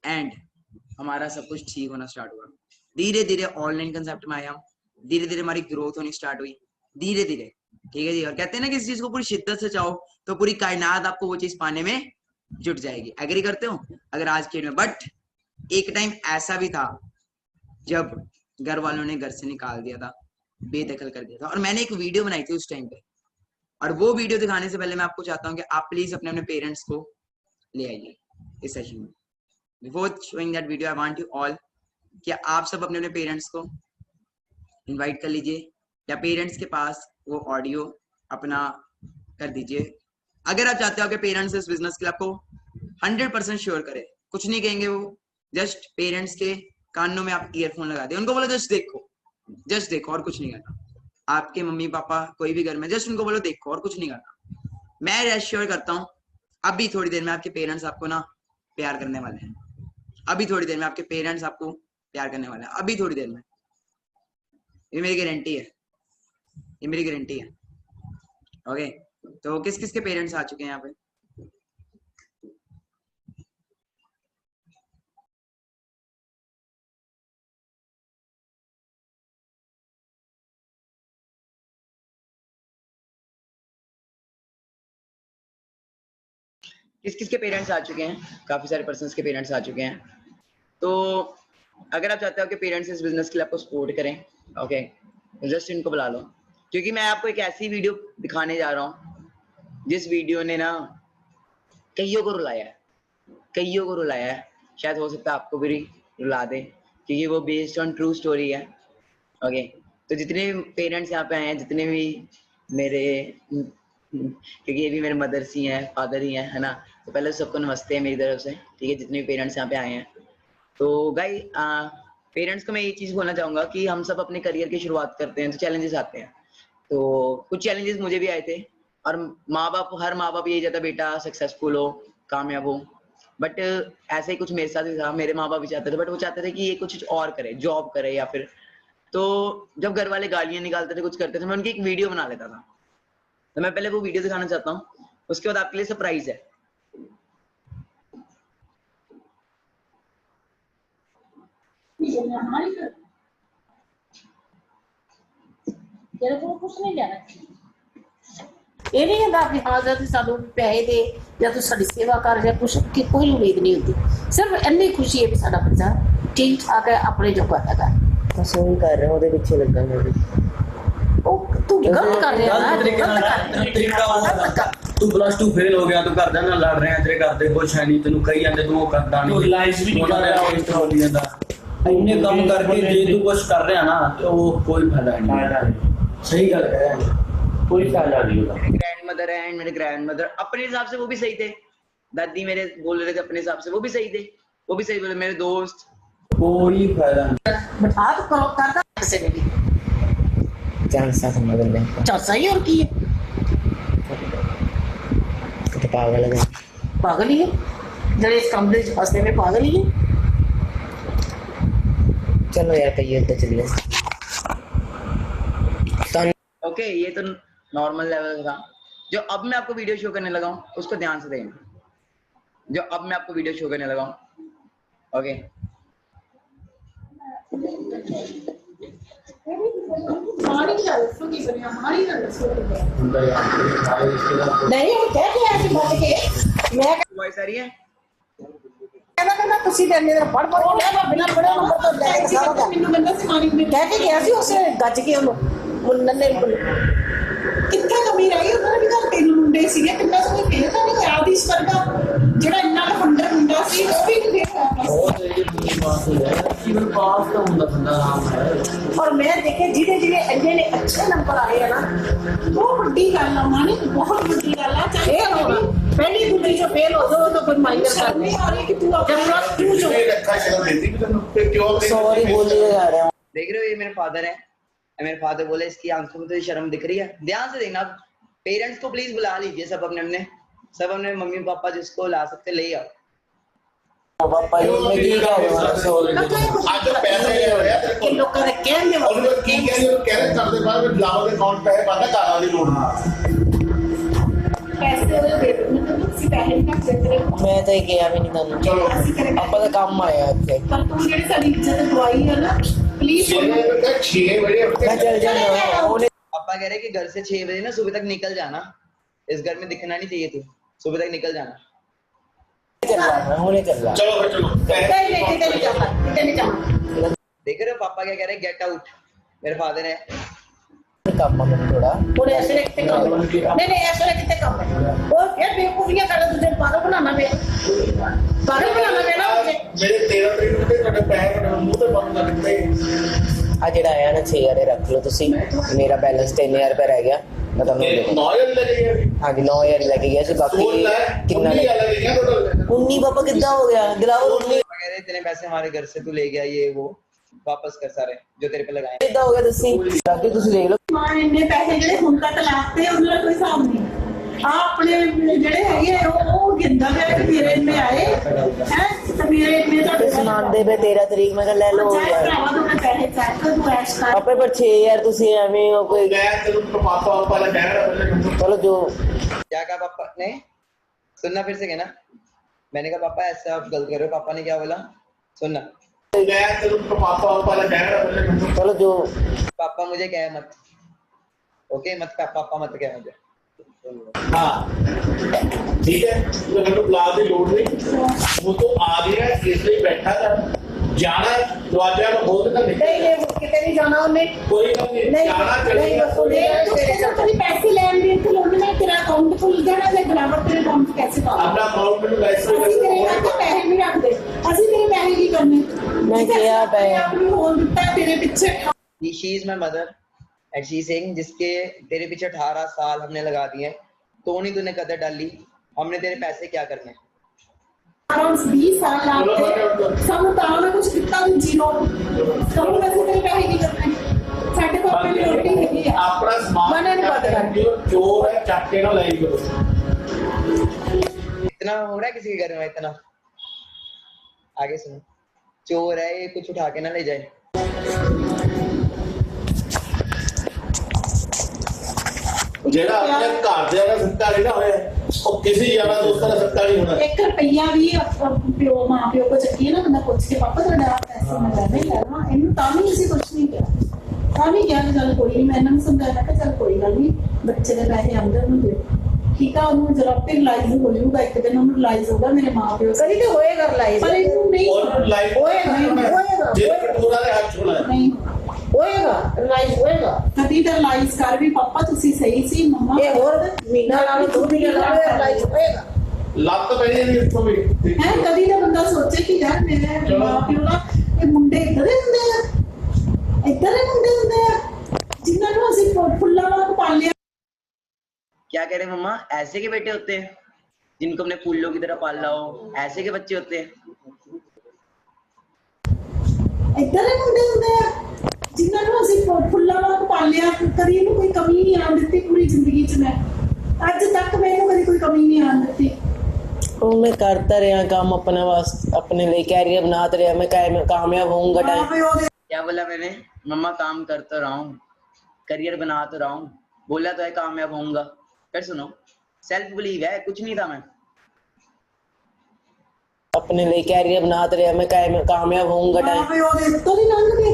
एंड हमारा सब कुछ ठीक होना स्टार्ट हुआ। धीरे धीरे ऑनलाइन कंसेप्ट में आया, धीरे धीरे हमारी ग्रोथ होनी स्टार्ट हुई, धीरे धीरे, ठीक है जी। और कहते हैं ना किसी चीज को पूरी शिद्दत से चाहो तो पूरी कायनात आपको वो चीज पाने में जुट जाएगी। एग्री करते हो अगर आज के में? बट एक टाइम ऐसा भी था जब घर वालों ने घर से निकाल दिया था, बेदखल कर दिया था, और मैंने एक वीडियो बनाई थी उस टाइम पे, और वो वीडियो दिखाने से पहले मैं आपको चाहता हूँ कि आप प्लीज अपने अपने पेरेंट्स को ले आइए इस सेशन में। Before showing that video I want you all कि आप सब अपने अपने पेरेंट्स को इनवाइट कर लीजिए या पेरेंट्स के पास वो ऑडियो अपना कर दीजिए। अगर आप चाहते हो कि पेरेंट्स इस बिजनेस के लिए आपको 100% श्योर करे, कुछ नहीं कहेंगे वो, जस्ट पेरेंट्स के कानों में आप ईयरफोन लगा दे, उनको बोलो जस्ट देखो और कुछ नहीं करना। आपके मम्मी पापा कोई भी घर में, जस्ट उनको बोलो देखो और कुछ नहीं करना। मैं रेश्योर करता हूँ अभी थोड़ी देर में आपके पेरेंट्स आपको ना प्यार करने वाले हैं, अभी थोड़ी देर में आपके पेरेंट्स आपको प्यार करने वाले हैं, अभी थोड़ी देर में। ये मेरी गारंटी है, ये मेरी गारंटी है। ओके, तो किस किस के पेरेंट्स आ चुके हैं यहाँ पे? किस किस के पेरेंट्स आ चुके हैं? काफी सारे पर्सन्स के पेरेंट्स आ चुके हैं। तो अगर आप चाहते हो कि पेरेंट्स इस बिजनेस के लिए आपको सपोर्ट करें, ओके, जस्ट इनको बुला लो, क्योंकि मैं आपको एक ऐसी वीडियो दिखाने जा रहा हूँ जिस वीडियो ने ना कईयों को रुलाया है, कईयों को रुलाया है। शायद हो सकता है आपको भी रुला दे, क्योंकि वो बेस्ड ऑन ट्रू स्टोरी है। ओके, तो जितने भी पेरेंट्स यहाँ पे आए हैं, जितने भी मेरे, क्योंकि ये भी मेरे मदर्स ही हैं, फादर ही हैं, है ना, तो पहले सबको नमस्ते है मेरी तरफ से, ठीक है, जितने भी पेरेंट्स यहाँ पे आए हैं। तो गाइस, पेरेंट्स को मैं ये चीज़ बोलना चाहूँगा कि हम सब अपने करियर की शुरुआत करते हैं तो चैलेंजेस आते हैं, तो कुछ चैलेंजेस मुझे भी आए थे, और हर माँ बाप यही चाहता बेटा सक्सेसफुल हो, कामयाब हो, बट ऐसे ही कुछ मेरे साथ भी था। मेरे माँ बाप भी चाहते थे, बट वो चाहते थे कि ये कुछ और करे, जॉब करे या फिर, तो जब घर वाले गालियाँ निकालते थे, कुछ करते थे, मैं उनकी एक वीडियो बना लेता था। तो मैं पहले वो वीडियो दिखाना चाहता हूँ, उसके बाद आपके लिए सरप्राइज है। तेरे को कुछ नहीं जाना, ये नहीं कहता कि हाँ जब सानू पैसे दे या तू साडी सेवा कर या कुछ की कोई उम्मीद नहीं होती, सिर्फ इन्नी खुशी है भी साडा बच्चा ठीक ठाक है, अपने जो करता है। बस वही कर रहे हैं, ਉਹਦੇ ਪਿੱਛੇ ਲੱਗਾ ਮੈਂ ਵੀ। ਉਹ ਤੂੰ ਗਲਤ ਕਰ ਰਿਹਾ ਨਾ, ਤਰੀਕਾ ਹੋਊਗਾ। ਤੂੰ +2 ਫੇਲ ਹੋ ਗਿਆ, ਤੂੰ ਘਰਦਿਆਂ ਨਾਲ ਲੜ ਰਿਹਾ, ਤੇਰੇ ਘਰ ਦੇ ਕੁਛ ਹੈ ਨਹੀਂ, ਤੈਨੂੰ ਕਹੀ ਜਾਂਦੇ ਤੂੰ ਉਹ ਕਰਦਾ ਨਹੀਂ, ਰਿਲਾਈਜ਼ ਵੀ ਨਹੀਂ ਕਰ ਰਿਹਾ ਹੋ ਜਾਂਦਾ। ਇੰਨੇ ਕੰਮ ਕਰਕੇ ਜੇ ਤੂੰ ਕੁਛ ਕਰ ਰਿਹਾ ਨਾ ਤੇ ਉਹ ਕੋਈ ਫਾਇਦਾ ਨਹੀਂ। ਸਹੀ ਗੱਲ ਕਹਿ ਰਿਹਾ, कोई फायदा नहीं होगा। ग्रैंडमदर है एंड मेरे ग्रैंडमदर अपने हिसाब से वो भी सही थे, दादी मेरे बोल रहे थे अपने हिसाब से, वो भी सही थे, वो भी सही बोले। मेरे दोस्त, कोई फायदा नहीं। बट आप करो करता कैसे नहीं चांसा समझ ले, अच्छा सही और की है, तो पागल है, पागल ही है, जब इस कमरे से फंसने में पागल ही है। चलो यार कहिए तो चलिए। ओके, ये तो नॉर्मल लेवल था। जो अब मैं आपको वीडियो शो करने लगा हूँ उसको ध्यान से देखें, जो अब मैं आपको वीडियो शो करने लगा हूँ, ओके। नहीं वो कह के ऐसे बोल के मैं वॉइस आ रही है? कहना कहना ਤੁਸੀਂ ਤੇ ਮੇਰੇ ਪੜ ਪੜ ਕੇ ਨਾ ਬਿਨਾ ਪੜੇ ਨੰਬਰ ਤੋਂ ਲੈ ਕੇ ਸਾਰਾ ਦਾ ਮੈਨੂੰ ਬੰਦਾ ਸਮਾਨੀ ਕਹਿ ਕੇ ਗਿਆ ਸੀ ਉਸੇ ਗੱਜ ਕੇ ਉਹਨੂੰ ਮੁੰਨਨ ਨੇ ਕਿੱਥੇ ਕਮੀ ਰਹਿ ਗਈ, ਉਹਨਾਂ ਨੇ ਵੀ ਤਾਂ ਤਿੰਨ ਮੁੰਡੇ ਸੀਗੇ, ਕਿੰਨਾ ਸੋਹਣਾ ਫੇਰ ਤਾਂ ਨਹੀਂ ਹੋਇਆ ਦੀ ਵਰਗਾ ਜਿਹੜਾ ਇੰਨਾ ਫੰਡਰ ਮੁੰਡਾ ਸੀ ਉਹ ਵੀ ਨਹੀਂ ਫੇਰ बहुत ये बात है कि वो पास का ਹੁੰਦਾ ਬੰਦਾ ਆਰਾਮ ਹੈ। और मैं देखे जिन्हें जिन्हें इंने ने अच्छे नंबर आए हैं ना, बहुत बड़ी गल है मानी, बहुत बड़ी गल है। फेल होना पहली दूसरी जो फेल हो जाओ तो कोई माइनस कर नहीं आ रही कि तू अपना +2 जो सॉरी बोलिए जा रहे हैं। देख रहे हो, ये मेरे फादर है, मेरे फादर बोले इसकी आंखों में तो ये शर्म दिख रही है। ध्यान से देखना, पेरेंट्स को प्लीज बुला लीजिए, सब अपने मम्मी पापा जिसको ला सकते ले आओ। पापा ये मैं की कह रहा हूं, आज पैसे ਲੋਕਾਂ ਦੇ ਕਹਿੰਦੇ ਉਹਨੂੰ ਕੀ ਕਹਿੰਦੇ ਉਹ ਕਹਿ ਕਰਦੇ ਬਾਅਦ ਵਿੱਚ ਲਾਵਾ ਦੇ ਅਕਾਊਂਟ ਪੈਸੇ ਪਾਤਾ ਘਰਾਂ ਦੀ ਲੋੜ ਪੈਸੇ ਉਹਦੇ ਦੇ ਦਿੰਦੇ ਨੇ ਤੁਸੀਂ ਪੈਸੇ ਨਹੀਂ ਕੱਟ ਸਕਦੇ ਮੈਂ ਤਾਂ ਇਹ ਕਿਹਾ ਵੀ ਨਹੀਂ ਤੁਹਾਨੂੰ ਚਲੋ ਅਸੀਂ ਕਰੇ ਆਪਾਂ ਦਾ ਕੰਮ ਆਇਆ ਇੱਥੇ ਪਰ ਤੂੰ ਜਿਹੜੀ ਸਾਡੀ ਇੱਜ਼ਤ ਦਵਾਈ ਹੈ ਨਾ ਪਲੀਜ਼ 6 ਵਜੇ ਉੱਠ ਮੈਂ ਚੱਲ ਜਾਣਾ ਉਹਨੇ पापा कह रहे कि घर से 6 बजे ना सुबह तक निकल जाना, इस घर में दिखना नहीं चाहिए तू, सुबह तक निकल जाना। ਚੱਲਣਾ ਹੁਣੇ ਚੱਲਣਾ ਚਲੋ ਫਿਰ ਚਲੋ ਕਿਤੇ ਨਹੀਂ ਜਾਣਾ ਕਿਤੇ ਨਹੀਂ ਜਾਣਾ देख रहे हो पापा क्या कह रहे हैं, गेट आउट। मेरे फादर है ਕੰਮ ਆ ਮੈਨੂੰ ਥੋੜਾ ਹੁਣ ਇਸ ਵੇਲੇ ਕਿਤੇ ਕੰਮ ਨਹੀਂ ਇਸ ਵੇਲੇ ਕਿਤੇ ਕੰਮ ਉਹ ਫਿਰ ਬੇਵਕੂਫੀਆਂ ਕਰ ਤੁझे ਪਾਗਲ ਬਣਾਉਣਾ ਪਿਆ ਨਾ ਮੁझे ਮੇਰੇ 13 ਤਰੀਕ ਨੂੰ ਤੇ ਤੁਹਾਡੇ ਪੈਸੇ ਤੁਹਾਡੇ ਮੂੰਹ ਤੇ ਬੰਦ ਕਰ ਦਿੱਤੇ ਆ ਜਿਹੜਾ ਆਇਆ ਨਾ 6000 ਰੱਖ ਲਓ ਤੁਸੀਂ ਮੇਰਾ ਬੈਲੈਂਸ 3000 ਰੁਪਏ ਰਹਿ ਗਿਆ ਮੈਂ ਤੁਹਾਨੂੰ ਦੇ ਦੂੰਗਾ 9000 ਲੱਗੇ ਗਏ ਹਾਂਜੀ 9000 ਲੱਗ ਗਿਆ ਸੀ ਬਾਕੀ ਕਿੰਨਾ ਕਿੰਨਾ ਲੱਗੇ ਗਿਆ ਟੋਟਲ 19 ਪਾਪਾ ਕਿੱਦਾਂ ਹੋ ਗਿਆ ਦਿਲਾਵਰ 19 पापा कह रहे इतने पैसे हमारे घर से तू ले गया, ये वो वापस कर सारे जो तेरे पे लगाए। ਕਿੱਦਾਂ ਹੋ ਗਿਆ ਦੱਸੀ ਬਾਕੀ ਤੁਸੀਂ ਦੇਖ ਲਓ ਮਾਂ ਇੰਨੇ ਪੈਸੇ ਜਿਹੜੇ ਹੁਣ ਤੱਕ ਲਾਤੇ ਉਹਨਾਂ ਦਾ ਕੋਈ ਹਿਸਾਬ ਨਹੀਂ। ਆ ਆਪਣੇ ਜਿਹੜੇ ਹੈਗੇ ਉਹ ਗਿੰਦਾ ਪਿਆ ਕਿ ਮੇਰੇ ਇੰਨੇ ਆਏ ਹੈ ਤੇ ਮੇਰੇ ਇੰਨੇ ਤੁਹਾਡੇ ਸੁਣਾਉਂਦੇ ਪਏ 13 ਤਰੀਕ ਮੈਂ ਕਿਹਾ ਲੈ ਲਓ ਯਾਰ ਭਰਾਵਾ ਤੂੰ ਪੈਸੇ ਚੱਕ ਤੂੰ ਐਸ਼ ਕਰ ਪਾਪਾ ਪਰ 6000 ਤੁਸੀਂ ਐਵੇਂ ਹੋ ਕੋਈ ਮੈਂ ਤੈਨੂੰ ਪਾਪਾ ਵਾਲਾ ਕਹਿ ਰਿਹਾ ਚਲੋ ਜੋ क्या कहा पापा ने? सुनना फिर से कहना। मैंने कहा पापा ऐसा आप गलत कर रहे हो। पापा ने क्या बोला? सुनना। ਮੈਂ ਤੈਨੂੰ ਪਾਪਾ ਵਾਲਾ ਕਹਿ ਰਿਹਾ ਚਲੋ ਜੋ पापा मुझे कहे मत, ओके मत पापा मत कहे मुझे। हाँ ठीक है तो मैं तो क्लास की लोड नहीं वो तो आ गया इसलिए बैठा था जाना दरवाजा खोल कर ਨਹੀਂ ਕਿਤੇ ਨਹੀਂ ਜਾਣਾ ਉਹਨੇ कोई गल नहीं जाना ਨਹੀਂ चलेगा ਬਸ ਉਹਨੇ ਤੇਰੇ ਪੈਸੇ ਲੈਣ ਦੇ ਤੇ ਲੋਨ ਮੈਂ ਤੇਰਾ ਅਕਾਊਂਟ ਖੁੱਲ ਜਾਣਾ ਤੇ ਬਰਾਬਰ ਤੇਰੇ ਅਕਾਊਂਟ 'ਚ ਪੈਸੇ ਪਾ अपना अकाउंट में वैसे ਅਸੀਂ ਤੇਰੇ ਕਰਕੇ ਪੈਸੇ ਨਹੀਂ ਰੱਖਦੇ, ਅਸੀਂ ਤੇਰੇ ਪੈਸੇ ਕੀ ਕਰਨੇ। ਮੈਂ ਕਿਹਾ ਪਏ ਆਪਣੀ ਹੋਣ ਦਿੱਤਾ ਤੇਰੇ ਪਿੱਛੇ She is my mother and she is saying जिसके तेरे पीछे 18 साल हमने लगा दिए तो नहीं तूने कदर डाली, हमने तेरे पैसे क्या करने। ਅਰਾਊਂਡ 20 ਸਾਲ ਲਾਤੇ ਸਾਨੂੰ ਤਾਂ ਨਾ ਕੁਝ ਦਿੱਤਾ ਨਹੀਂ ਜੀਰੋ, ਸਾਨੂੰ ਅਸੀਂ ਤੇਰੇ ਪੈਸੇ ਕੀ ਕਰਨੇ। ਸਾਡੇ ਕੋਲ ਆਪਣੀ ਰੋਟੀ ਹੈਗੀ ਆ। अपना सामान मना नहीं बात कर। जो चोर है चाके ना लाई करो इतना हो रहा है किसी के घर में इतना। आगे सुनो, चोर है ये कुछ उठा के ना ले जाए। ਜਿਹੜਾ ਆਪਣੇ ਘਰ ਦੇ ਦਾ ਸੱਤਾ ਨਹੀਂ ਨਾ ਹੋਇਆ ਉਹ ਕਿਸੇ ਯਾਰਾ ਦੋਸਤਾਂ ਦਾ ਸੱਤਾ ਨਹੀਂ ਹੋਣਾ 1 ਰੁਪਈਆ ਵੀ ਪਿਓ ਮਾਂ ਪਿਓ ਕੋ ਚੱਕੀਏ ਨਾ ਬੰਦਾ ਪੁੱਛ ਕੇ ਪਾਪਾ ਤੁਹਾਡਾ ਪੈਸੇ ਮੈਂ ਲੈਣੇ ਲੈਣਾ, ਇਹਨੂੰ ਤਾਂ ਵੀ ਅਸੀਂ ਕੁਝ ਨਹੀਂ ਕਿਹਾ, ਤਾਂ ਵੀ ਕਿਹਾ ਕਿ ਚੱਲ ਕੋਈ ਨਹੀਂ। ਮੈਂ ਇਹਨਾਂ ਨੂੰ ਸਮਝਾਇਆ ਕਿ ਚੱਲ ਕੋਈ ਗੱਲ ਨਹੀਂ ਬੱਚੇ ਦੇ ਪੈਸੇ ਆਉਂਦੇ ਉਹਨੂੰ ਦਿਓ, ਠੀਕ ਆ। ਉਹਨੂੰ ਜਰਾ ਤੇ ਰਿਲਾਈਜ਼ ਹੋ ਜਾਊਗਾ, ਇੱਕ ਦਿਨ ਉਹਨੂੰ ਰਿਲਾਈਜ਼ ਹੋਊਗਾ ਮੇਰੇ ਮਾਂ ਪਿਓ ਕਦੀ ਤੇ ਹੋਏਗਾ ਰਿਲਾਈਜ਼ ਪਰ ਇਹਨੂੰ ਨਹੀਂ और लाइफ ਹੋਏਗਾ ਜੇ ਪੂਰਾ ਦੇ ਹੱਥ ਛੋੜਾ ਨਹੀਂ ਹੋਏਗਾ ਰਿਲਾਈਜ਼ ਹੋਏਗਾ ਕਦੀ ਤਾਂ ਰਿਲਾਈਜ਼ ਕਰ ਵੀ ਪਾਪਾ ਤੁਸੀਂ ਸਹੀ ਸੀ ਮੰਮਾ ਇਹ ਹੋਰ ਮਹੀਨਾ ਨਾਲ 2 ਮਹੀਨੇ ਨਾਲ ਰਿਲਾਈਜ਼ ਹੋਏਗਾ ਲੱਤ ਪੈ ਜਾਂਦੀ ਉੱਥੋਂ ਵੀ ਹੈ। ਕਦੀ ਤਾਂ ਬੰਦਾ ਸੋਚੇ ਕਿ ਯਾਰ ਮੇਰੇ ਮਾਂ ਪਿਓ ਨਾ ਇਹ ਮੁੰਡੇ ਇੱਧਰ ਹੀ ਹੁੰਦੇ ਆ, ਇੱਧਰ ਹੀ ਮੁੰਡੇ ਹੁੰਦੇ ਆ ਜਿਨ੍ਹਾਂ ਨੂੰ ਅਸੀਂ ਫੁੱਲਾਂ ਵਾਂਗ ਪਾਲਿਆ। क्या कह रहे हैं मम्मा? ऐसे के बेटे होते हैं जिनको हमने फूलों की तरह पाला हो, ऐसे के बच्चे होते हैं। ਇੱਧਰ ਹੀ ਮੁੰਡੇ ਹੁੰਦੇ ਆ ਜਿਨ੍ਹਾਂ ਨੂੰ ਅਸੀਂ ਫੁੱਲਾਂ ਵਾਂਗ ਪਾਲਿਆ, ਕਦੀ ਇਹਨੂੰ ਕੋਈ ਕਮੀ ਨਹੀਂ ਆਉਣ ਦਿੱਤੀ ਪੂਰੀ ਜ਼ਿੰਦਗੀ 'ਚ। ਮੈਂ ਅੱਜ ਤੱਕ ਮੈਨੂੰ ਕਦੀ ਕੋਈ ਕਮੀ ਨਹੀਂ ਆਉਣ ਦਿੱਤੀ। ਉਹ ਮੈਂ ਕਰता रहा काम अपने वास्ते अपने लिए कैरियर बनाता रहा मैं कामयाब होऊंगा ਮਾਂ टाइम ਪਿਓ ਦੇ क्या बोला मैंने? मम्मा काम कर तो रहा हूँ, करियर बना तो रहा हूँ, बोला तो है कामयाब होऊंगा। फिर सुनो, सेल्फ बिलीव है, कुछ नहीं था मैं। अपने लिए कैरियर बनाता रहा मैं कामयाब होऊंगा ਮਾਂ टाइम ਪਿਓ ਦੇ ਤੋਂ ਨਹੀਂ ਲੰਘਦੇ,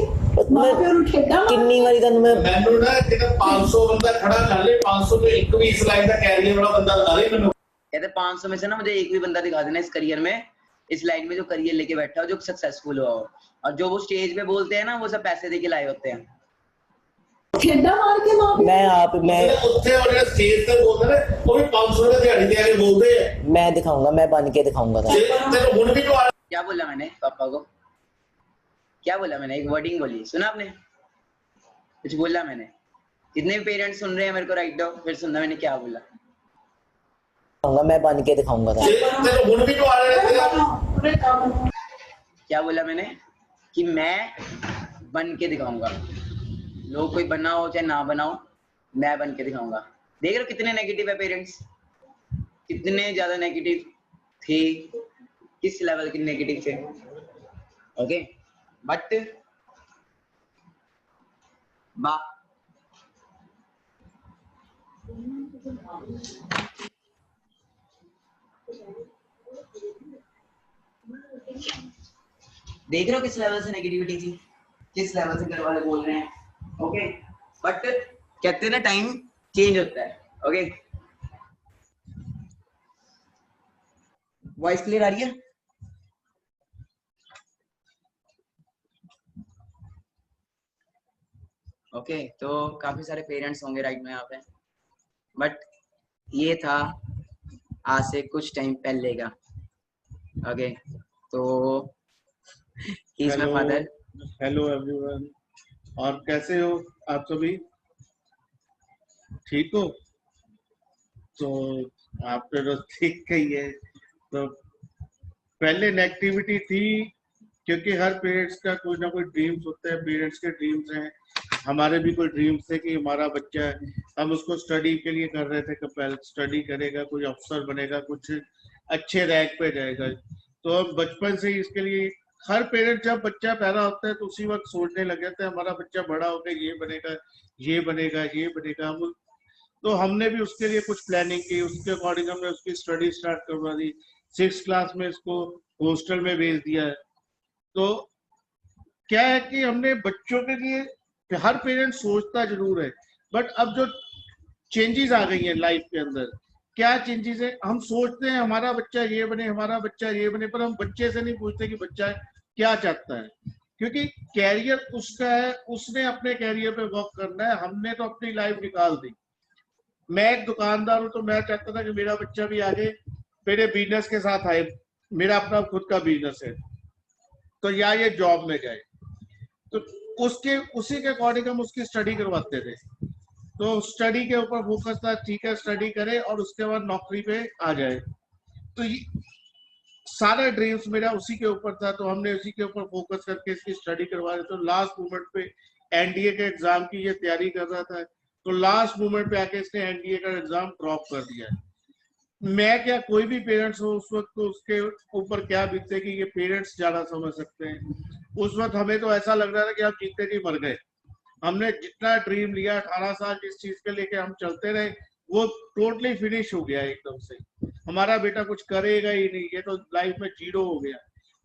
ਮਾਂ ਪਿਓ ਨੂੰ ਠੇਡਾ ਕਿੰਨੀ ਵਾਰੀ ਤੁਹਾਨੂੰ ਮੈਂ ਮੈਨੂੰ ਨਾ ਜਿਹੜਾ 500 ਬੰਦਾ ਖੜਾ ਕਰ ਲੇ 500 ਤੋਂ ਇੱਕ ਵੀ ਇਸ ਲਾਈਨ ਦਾ ਕੈਰੀਅਰ ਵਾਲਾ ਬੰਦਾ ਲਾ ਦੇ ਮੈਨੂੰ कहते 500 में से ना मुझे एक भी बंदा दिखा देना इस करियर में, इस लाइन में जो करियर लेके बैठा हो, जो सक्सेसफुल हुआ हो। और जो वो स्टेज पे बोलते हैं ना वो सब पैसे दे के लाए होते हैं। ਠੇਡਾ ਮਾਰ ਕੇ ਮਾਂ ਪਿਓ मैं आप मैं ਉੱਥੇ ਉਹ ਜਿਹੜਾ ਸਟੇਜ ਤੇ ਬੋਲਦੇ ਨੇ ਉਹ ਵੀ 500 ਦੇ ਦਿਹਾੜੀ ਦੇ ਆ ਕੇ ਬੋਲਦੇ ਆ मैं दिखाऊंगा मैं बन के दिखाऊंगा ਜੇ ਤੈਨੂੰ ਹੁਣ ਵੀ ਜਵਾਬ क्या बोला मैंने पापा को? क्या बोला मैंने? एक वर्डिंग बोली, सुना आपने? कुछ बोला मैंने? जितने भी पेरेंट्स सुन रहे हैं मेरे को राइट डाउन, फिर सुनना मैंने क्या बोला। मैं बन के दिखाऊंगा ਜੇ ਤੈਨੂੰ ਹੁਣ ਵੀ ਜਵਾਬ क्या बोला मैंने? कि मैं बन के दिखाऊंगा। लोग कोई बना हो चाहे ना बनाओ, मैं बन के दिखाऊंगा। देख रहे हो कितने नेगेटिव है पेरेंट्स, कितने ज्यादा नेगेटिव थे, किस लेवल के नेगेटिव थे। ओके बट बा देख रहे हो किस लेवल से नेगेटिविटी थी, किस लेवल से घर वाले बोल रहे हैं। ओके बट कहते हैं ना टाइम चेंज होता है। ओके वॉइस क्लियर आ रही है? ओके तो काफी सारे पेरेंट्स होंगे राइट में यहाँ पे, बट ये था आज से कुछ टाइम पहले का। ओके तो he is my father. Hello everyone, और कैसे हो आप सभी? ठीक हो? तो आपने तो ठीक कही है। तो पहले नेगेटिविटी थी क्योंकि हर पेरेंट्स का कोई ना कोई ड्रीम्स होता है, पेरेंट्स के ड्रीम्स हैं, हमारे भी कोई ड्रीम्स थे कि हमारा बच्चा, हम उसको स्टडी के लिए कर रहे थे कि पहले स्टडी करेगा, कोई अफसर बनेगा, कुछ अच्छे रैंक पे जाएगा। तो हम बचपन से ही इसके लिए, हर पेरेंट जब बच्चा पैदा होता है तो उसी वक्त सोचने लग जाते हैं हमारा बच्चा बड़ा होकर ये बनेगा, ये बनेगा, ये बनेगा। हम तो हमने भी उसके लिए कुछ प्लानिंग की, उसके अकॉर्डिंग हमने उसकी स्टडी स्टार्ट करवा दी। 6th क्लास में इसको हॉस्टल में भेज दिया है। तो क्या है कि हमने बच्चों के लिए, हर पेरेंट सोचता जरूर है, बट अब जो चेंजेस आ गई हैं लाइफ के अंदर, क्या चेंजेस है, हम सोचते हैं हमारा बच्चा ये बने, हमारा बच्चा ये बने, पर हम बच्चे से नहीं पूछते कि बच्चा क्या चाहता है, क्योंकि कैरियर उसका है, उसने अपने कैरियर पे वर्क करना है। हमने तो अपनी लाइफ निकाल दी। मैं एक दुकानदार हूँ तो मैं चाहता था कि मेरा बच्चा भी आगे मेरे बिजनेस के साथ आए, मेरा अपना खुद का बिजनेस है, तो या ये जॉब में जाए। तो उसी के अकॉर्डिंग हम उसकी स्टडी करवाते थे। तो स्टडी के ऊपर फोकस था, ठीक है स्टडी करे और उसके बाद नौकरी पे आ जाए। तो सारा ड्रीम्स मेरा उसी के ऊपर था, तो हमने उसी के ऊपर फोकस करके इसकी स्टडी करवा रहे। तो लास्ट मोमेंट पे एनडीए के एग्जाम की ये तैयारी कर रहा था, तो लास्ट मोमेंट पे आके इसने एनडीए का एग्जाम ड्रॉप कर दिया। मैं क्या, कोई भी पेरेंट्स हो उस वक्त तो उसके ऊपर क्या बीतते कि ये पेरेंट्स ज्यादा समझ सकते हैं। उस वक्त हमें तो ऐसा लग रहा था कि हम जीते जी मर गए। हमने जितना ड्रीम लिया 18 साल जिस चीज के लेके हम चलते रहे, वो टोटली फिनिश हो गया एकदम से। हमारा बेटा कुछ करेगा ही नहीं, ये तो लाइफ में जीरो हो गया।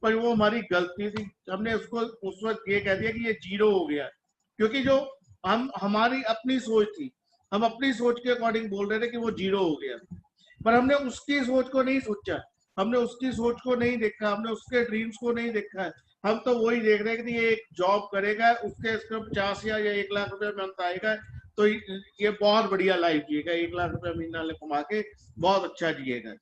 पर वो हमारी गलती थी, हमने उसको उस वक्त ये कह दिया कि ये जीरो हो गया, क्योंकि जो हमारी अपनी सोच थी, हम अपनी सोच के अकॉर्डिंग बोल रहे थे कि वो जीरो हो गया, पर हमने उसकी सोच को नहीं सोचा, हमने उसकी सोच को नहीं देखा, हमने उसके ड्रीम्स को नहीं देखा। हम तो वही देख रहे हैं कि ये एक जॉब करेगा, उसके 50 या 1 लाख रुपए मंथ आएगा, तो ये बहुत बढ़िया लाइफ जिएगा, 1 लाख रुपए महीना कमा के बहुत अच्छा जिएगा।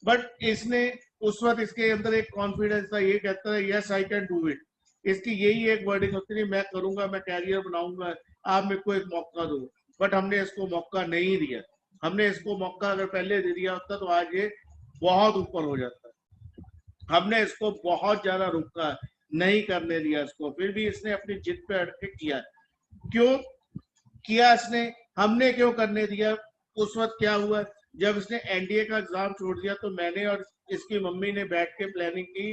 बट इसने उस वक्त इसके अंदर एक कॉन्फिडेंस था, ये कहता है yes I can do it. इसकी यही एक वर्डिंग होती है, मैं करूंगा, मैं कैरियर बनाऊंगा, आप मेरे को एक मौका दो। बट हमने इसको मौका नहीं दिया। हमने इसको मौका अगर पहले दे दिया होता तो आज ये बहुत ऊपर हो जाता। हमने इसको बहुत ज्यादा रुका, नहीं करने दिया इसको, फिर भी इसने अपनी जिद पे अड़ के किया। क्यों किया इसने, हमने क्यों करने दिया? उस वक्त क्या हुआ, जब इसने एनडीए का एग्जाम छोड़ दिया तो मैंने और इसकी मम्मी ने बैठ के प्लानिंग की,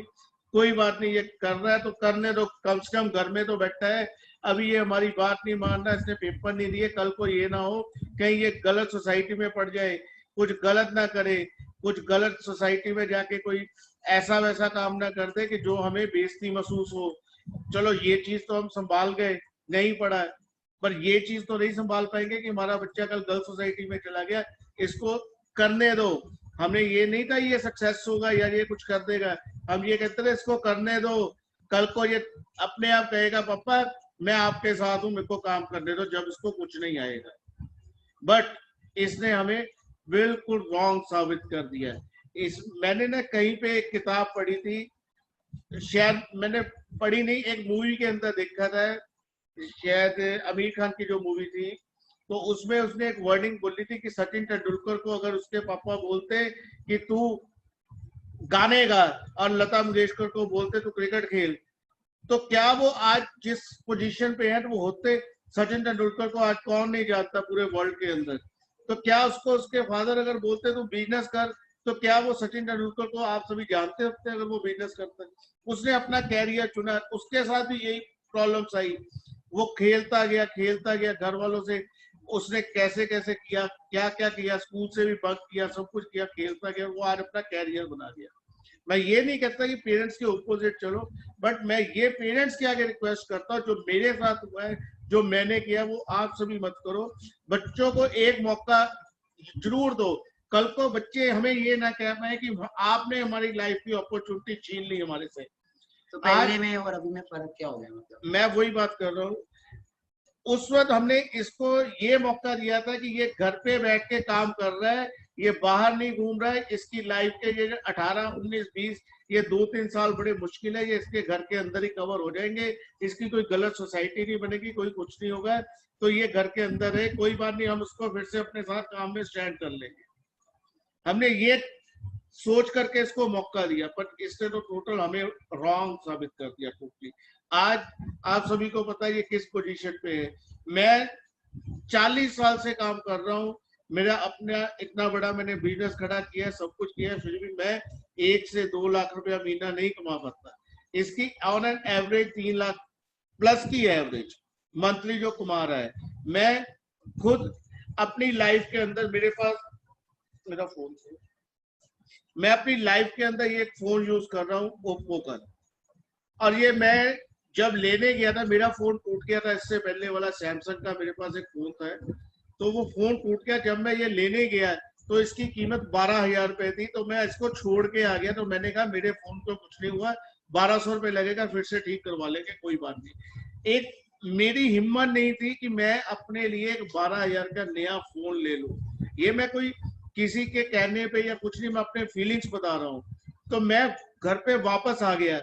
कोई बात नहीं, ये कर रहा है तो करने दो, कम से कम घर में तो बैठा है, अभी ये हमारी बात नहीं मान रहा, इसने पेपर नहीं दिए, कल को ये ना हो कहीं ये गलत सोसाइटी में पड़ जाए, कुछ गलत ना करे, कुछ गलत सोसाइटी में जाके कोई ऐसा वैसा काम ना कर दे कि जो हमें बेइज्जती महसूस हो। चलो ये चीज तो हम संभाल गए, नहीं पड़ा, पर ये चीज तो नहीं संभाल पाएंगे कि हमारा बच्चा कल गलत सोसाइटी में चला गया, इसको करने दो। हमने ये नहीं था ये सक्सेस होगा या ये कुछ कर देगा, हम ये कहते थे इसको करने दो, कल को ये अपने आप कहेगा पापा मैं आपके साथ हूं, मेरे को काम करने दो, जब इसको कुछ नहीं आएगा। बट इसने हमें बिल्कुल रॉन्ग साबित कर दिया। मैंने ना कहीं पे एक किताब पढ़ी थी, शायद मैंने पढ़ी नहीं, एक मूवी के अंदर देखा था, शायद आमिर खान की जो मूवी थी, तो उसमें उसने एक वर्डिंग बोली थी कि सचिन तेंदुलकर को अगर उसके पापा बोलते कि तू गाने गा और लता मंगेशकर को बोलते तू क्रिकेट खेल, तो क्या वो आज जिस पोजीशन पे है वो होते? सचिन तेंदुलकर को आज कौन नहीं जानता पूरे वर्ल्ड के अंदर। तो क्या उसको उसके फादर अगर बोलते तू बिजनेस कर, तो क्या वो सचिन तेंदुलकर को आप सभी जानते होते अगर वो बिजनेस करता? उसने अपना कैरियर चुना, उसके साथ भी यही प्रॉब्लम्स आई। वो खेलता गया घर वालों से, उसने कैसे कैसे किया, क्या क्या किया, स्कूल से भी बंक किया, सब कुछ किया, खेलता गया, वो आज अपना कैरियर बना गया। मैं ये नहीं कहता कि पेरेंट्स के ऑपोजिट चलो, बट मैं ये पेरेंट्स के आगे रिक्वेस्ट करता हूँ, जो मेरे साथ हुआ है, जो मैंने किया, वो आप सभी मत करो। बच्चों को एक मौका जरूर दो। कल को बच्चे हमें ये ना कह पाए कि आपने हमारी लाइफ की अपॉर्चुनिटी छीन ली हमारे से। तो पहले में और अभी में फर्क क्या हो गया? मतलब मैं वही बात कर रहा हूँ, उस वक्त हमने इसको ये मौका दिया था कि ये घर पे बैठ के काम कर रहा है, ये बाहर नहीं घूम रहा है, इसकी लाइफ के ये 18, 19, 20 ये 2-3 साल बड़े मुश्किल है, ये इसके घर के अंदर ही कवर हो जाएंगे, इसकी कोई गलत सोसाइटी नहीं बनेगी, कोई कुछ नहीं होगा, तो ये घर के अंदर है, कोई बात नहीं, हम उसको फिर से अपने साथ काम में स्टैंड कर लेंगे। हमने ये सोच करके इसको मौका दिया, पर इसने तो टोटल हमें रॉन्ग साबित कर दिया टोटली। आज आप सभी को पता है ये किस पोजीशन पे है। मैं 40 साल से काम कर रहा हूँ, मेरा अपना इतना बड़ा मैंने बिजनेस खड़ा किया है, सब कुछ किया है, फिर भी मैं 1 से 2 लाख रुपया महीना नहीं कमा पाता। इसकी on an average 3 lakh plus की एवरेज मंथली जो कमा रहा है। मैं खुद अपनी लाइफ के अंदर, मेरे पास मेरा फोन, मैं अपनी लाइफ के अंदर ये फोन यूज कर रहा हूँ ओप्पो का, और ये मैं जब लेने गया था, मेरा फोन टूट गया था, इससे पहले वाला सैमसंग का मेरे पास एक फोन था, तो वो फोन टूट गया। जब मैं ये लेने गया तो इसकी कीमत 12,000 रुपए थी, तो मैं इसको छोड़ के आ गया। तो मैंने कहा मेरे फोन को कुछ नहीं हुआ, 1200 रुपए लगेगा, फिर से ठीक करवा लेंगे, कोई बात नहीं। एक मेरी हिम्मत नहीं थी कि मैं अपने लिए एक 12,000 का नया फोन ले लूं। ये मैं कोई किसी के कहने पे या कुछ नहीं, मैं अपने फीलिंग्स बता रहा हूँ। तो मैं घर पे वापस आ गया,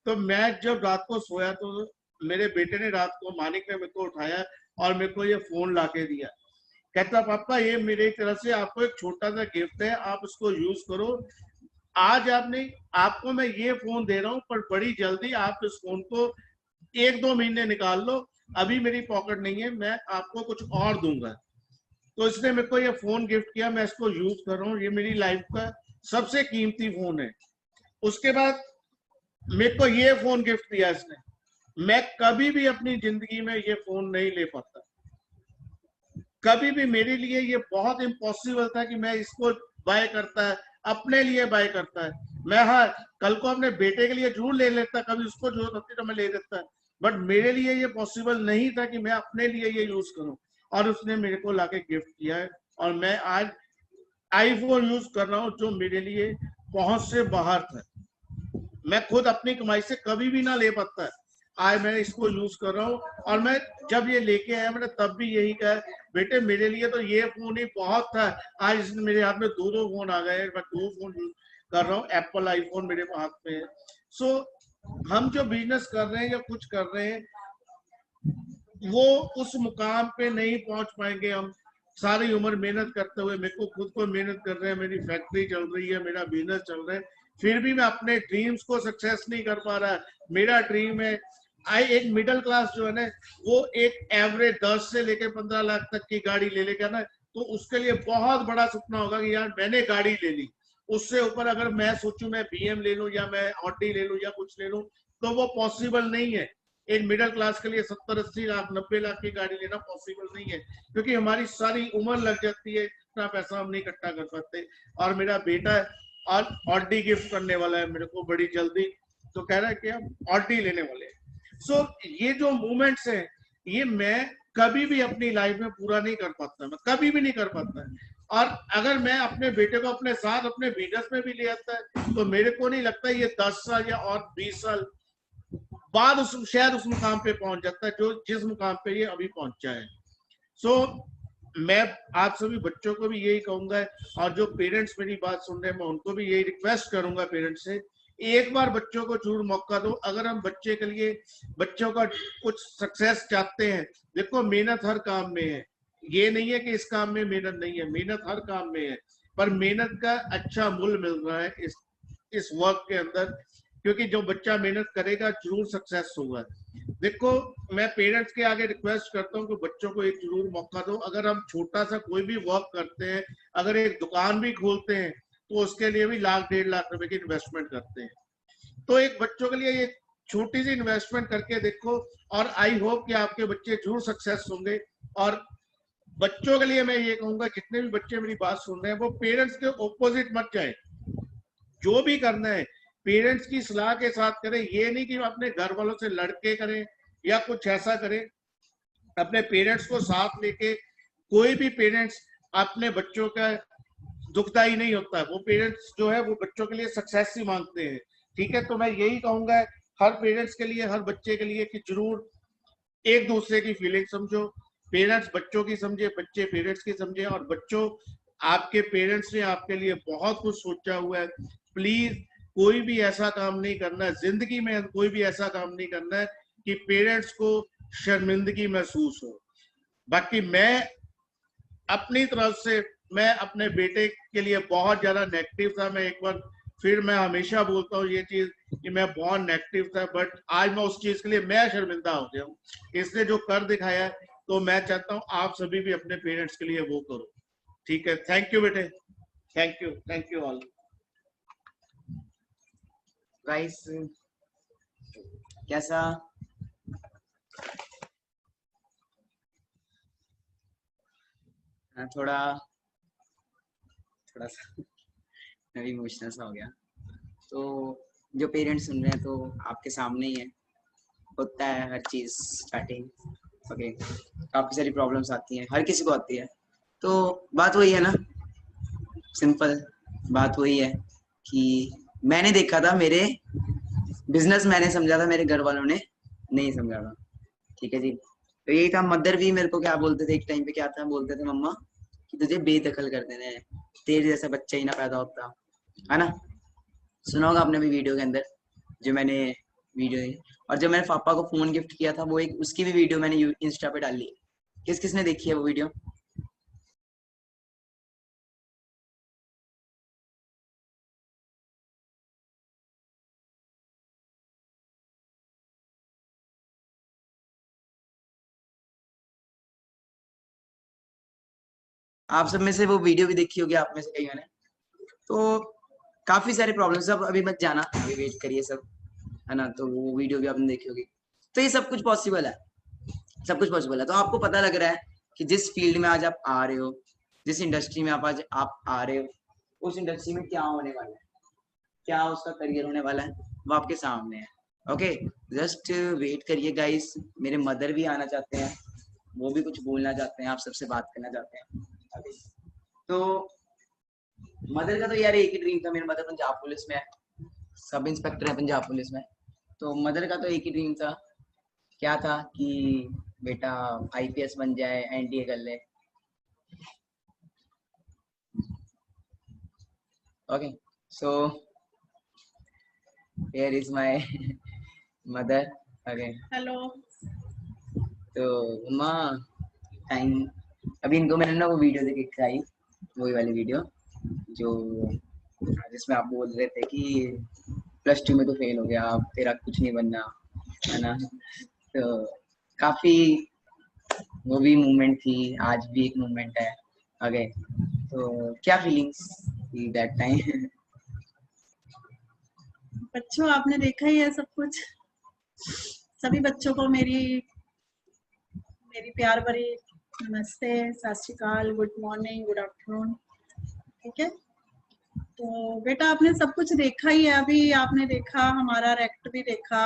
तो मैं जब रात को सोया तो मेरे बेटे ने रात को, मानिक ने मेरे को उठाया और मेरे को ये फोन लाके दिया। कहता पापा ये मेरी तरफ से आपको एक छोटा सा गिफ्ट है, आप उसको यूज करो। आज आपको मैं ये फोन दे रहा हूँ, पर बड़ी जल्दी आप इस फोन को 1-2 महीने निकाल लो, अभी मेरी पॉकेट नहीं है, मैं आपको कुछ और दूंगा। तो इसने मेरे को ये फोन गिफ्ट किया, मैं इसको यूज कर रहा हूँ, ये मेरी लाइफ का सबसे कीमती फोन है। उसके बाद मेरे को ये फोन गिफ्ट दिया इसने। मैं कभी भी अपनी जिंदगी में ये फोन नहीं ले पाता, कभी भी। मेरे लिए ये बहुत इम्पॉसिबल था कि मैं इसको बाय करता है, अपने लिए बाय करता है। मैं हाँ कल को अपने बेटे के लिए जरूर ले लेता, कभी उसको जरूरत होती तो मैं ले लेता, बट मेरे लिए ये पॉसिबल नहीं था कि मैं अपने लिए ये यूज करूं। और उसने मेरे को लाके गिफ्ट किया है, और मैं आज आईफोन यूज कर रहा हूँ, जो मेरे लिए पहुंच से बाहर था। मैं खुद अपनी कमाई से कभी भी ना ले पाता, आज मैं इसको यूज कर रहा हूँ। और मैं जब ये लेके आया, मैंने तब भी यही कहा, बेटे मेरे लिए तो ये फोन ही बहुत था, आज इसने मेरे हाथ में 2 फोन आ गए, मैं 2 फोन यूज कर रहा हूँ, एप्पल आईफोन मेरे हाथ में है। सो हम जो बिजनेस कर रहे हैं या कुछ कर रहे हैं, वो उस मुकाम पे नहीं पहुंच पाएंगे हम सारी उम्र मेहनत करते हुए। मेरे को खुद को मेहनत कर रहे हैं, मेरी फैक्ट्री चल रही है, मेरा बिजनेस चल रहा है, फिर भी मैं अपने ड्रीम्स को सक्सेस नहीं कर पा रहा। मेरा ड्रीम है एक मिडिल क्लास जो है ना, वो एक एवरेज 10 से लेकर 15 लाख तक की गाड़ी ले लेगा ना, तो उसके लिए बहुत बड़ा सपना होगा कि यार मैंने गाड़ी ले ली। उससे ऊपर अगर मैं सोचूं मैं BM ले लूं या मैं ऑडी ले लूं या कुछ ले लूं, तो वो पॉसिबल नहीं है। एक मिडिल क्लास के लिए 70-80 लाख 90 लाख की गाड़ी लेना पॉसिबल नहीं है, क्योंकि हमारी सारी उम्र लग जाती है, इतना पैसा हम नहीं इकट्ठा कर सकते। और मेरा बेटा और ऑडी गिफ्ट करने वाला है मेरे को बड़ी जल्दी, तो कह रहा है कि हम ऑडी लेने वाले हैं। सो ये जो मूवमेंट्स हैं, ये मैं कभी भी अपनी लाइफ में पूरा नहीं कर पाता, मैं कभी भी नहीं कर पाता। और अगर मैं अपने बेटे को अपने साथ अपने बिजनेस में भी ले आता है, तो मेरे को नहीं लगता ये 10 साल या और 20 साल बाद शायद उस मुकाम पे पहुंच जाता है जो जिस मुकाम पे ये अभी पहुंचा है। सो मैं आप सभी बच्चों को भी यही कहूंगा, और जो पेरेंट्स मेरी बात सुन रहे हैं, मैं उनको भी यही रिक्वेस्ट करूंगा पेरेंट्स से, एक बार बच्चों को जरूर मौका दो। अगर हम बच्चे के लिए, बच्चों का कुछ सक्सेस चाहते हैं, देखो मेहनत हर काम में है, ये नहीं है कि इस काम में मेहनत नहीं है, मेहनत हर काम में है, पर मेहनत का अच्छा मूल्य मिल रहा है इस वर्क के अंदर, क्योंकि जो बच्चा मेहनत करेगा जरूर सक्सेस होगा। देखो मैं पेरेंट्स के आगे रिक्वेस्ट करता हूँ कि बच्चों को एक जरूर मौका दो। अगर हम छोटा सा कोई भी वर्क करते हैं, अगर एक दुकान भी खोलते हैं, तो उसके लिए भी 1-1.5 लाख रुपए की इन्वेस्टमेंट करते हैं। तो एक बच्चों के लिए ये छोटी सी इन्वेस्टमेंट करके देखो, और आई होप कि आपके बच्चे जरूर सक्सेस होंगे। और बच्चों के लिए मैं ये कहूंगा, जितने भी बच्चे मेरी बात सुन रहे हैं वो पेरेंट्स के ऑपोजिट मत जाए। जो भी करना है पेरेंट्स की सलाह के साथ करें। ये नहीं कि अपने घर वालों से लड़के करें या कुछ ऐसा करें। अपने पेरेंट्स को साथ लेके, कोई भी पेरेंट्स अपने बच्चों का दुखदाई नहीं होता है। वो पेरेंट्स जो है वो बच्चों के लिए सक्सेस ही मांगते हैं। ठीक है, तो मैं यही कहूंगा हर पेरेंट्स के लिए, हर बच्चे के लिए, कि जरूर एक दूसरे की फीलिंग समझो। पेरेंट्स बच्चों की समझे, बच्चे पेरेंट्स की समझे। और बच्चों, आपके पेरेंट्स ने आपके लिए बहुत कुछ सोचा हुआ है। प्लीज कोई भी ऐसा काम नहीं करना है जिंदगी में, कोई भी ऐसा काम नहीं करना है कि पेरेंट्स को शर्मिंदगी महसूस हो। बाकी मैं अपनी तरफ से, मैं अपने बेटे के लिए बहुत ज्यादा नेगेटिव था। मैं एक बार फिर मैं हमेशा बोलता हूँ ये चीज कि मैं बहुत नेगेटिव था, बट आज मैं उस चीज के लिए मैं शर्मिंदा हो गया हूँ। इसने जो कर दिखाया है, तो मैं चाहता हूँ आप सभी भी अपने पेरेंट्स के लिए वो करो। ठीक है, थैंक यू बेटे, थैंक यू ऑल। गाइस, कैसा थोड़ा सा मैं भी इमोशनल सा हो गया। तो जो पेरेंट्स सुन रहे हैं, तो आपके सामने ही है, होता है हर चीज स्टार्टिंग। ओके, काफी सारी प्रॉब्लम्स आती हैं, हर किसी को आती है। तो बात वही है ना, सिंपल बात वही है कि मैंने देखा था, मेरे बिजनेस मैंने समझा था, मेरे घर वालों ने नहीं समझा था। ठीक है जी, तो यही था। मदर भी मेरे को क्या बोलते थे एक टाइम पे, क्या था बोलते थे मम्मा कि तुझे बेदखल कर देने हैं, तेरे जैसा बच्चा ही ना पैदा होता, है ना। सुना होगा आपने भी वीडियो के अंदर जो मैंने वीडियो, और जब मैंने पापा को फोन गिफ्ट किया था, वो एक उसकी भी वीडियो मैंने इंस्टा पे डाली है। किस किसने देखी है वो वीडियो? आप सब में से वो वीडियो भी देखी होगी, आप में से कई ने। तो काफी सारे प्रॉब्लम्स, अब अभी मत जाना, अभी वेट करिए सब, है ना। तो वो वीडियो भी आपने देखी होगी। तो ये सब कुछ पॉसिबल है, सब कुछ पॉसिबल है। तो आपको पता लग रहा है कि जिस फील्ड में आज आप आ रहे हो, जिस इंडस्ट्री में आज आप आ रहे हो, उस इंडस्ट्री में क्या होने वाला है, क्या उसका करियर होने वाला है, वो आपके सामने है। ओके, जस्ट वेट करिए गाइस। मेरे मदर भी आना चाहते हैं, वो भी कुछ बोलना चाहते हैं, आप सबसे बात करना चाहते हैं अभी। तो मदर का तो यार एक ही ड्रीम था, मेरी मदर पंजाब पुलिस में है, सब इंस्पेक्टर है पंजाब पुलिस में। तो मदर का तो एक ही ड्रीम था, क्या था कि बेटा आईपीएस बन जाए, एनडीए कर ले। Okay, so here is my mother. Okay, hello. तो माँ, टाइम अभी इनको मैंने ना वो वीडियो देख के आई, वही वाली वीडियो जो जिसमें आप बोल रहे थे कि +2 में तो फेल हो गया, अब तेरा कुछ नहीं बनना, है ना। तो काफी वो भी मूवमेंट थी, आज भी एक मूवमेंट है। ओके, तो क्या फीलिंग्स थी दैट टाइम? बच्चों, आपने देखा ही है सब कुछ। सभी बच्चों को मेरी प्यार भरी नमस्ते, सत श्री अकाल, गुड मॉर्निंग, गुड आफ्टरनून। ठीक है, तो बेटा आपने सब कुछ देखा ही है। अभी आपने देखा, हमारा रेक्ट भी देखा,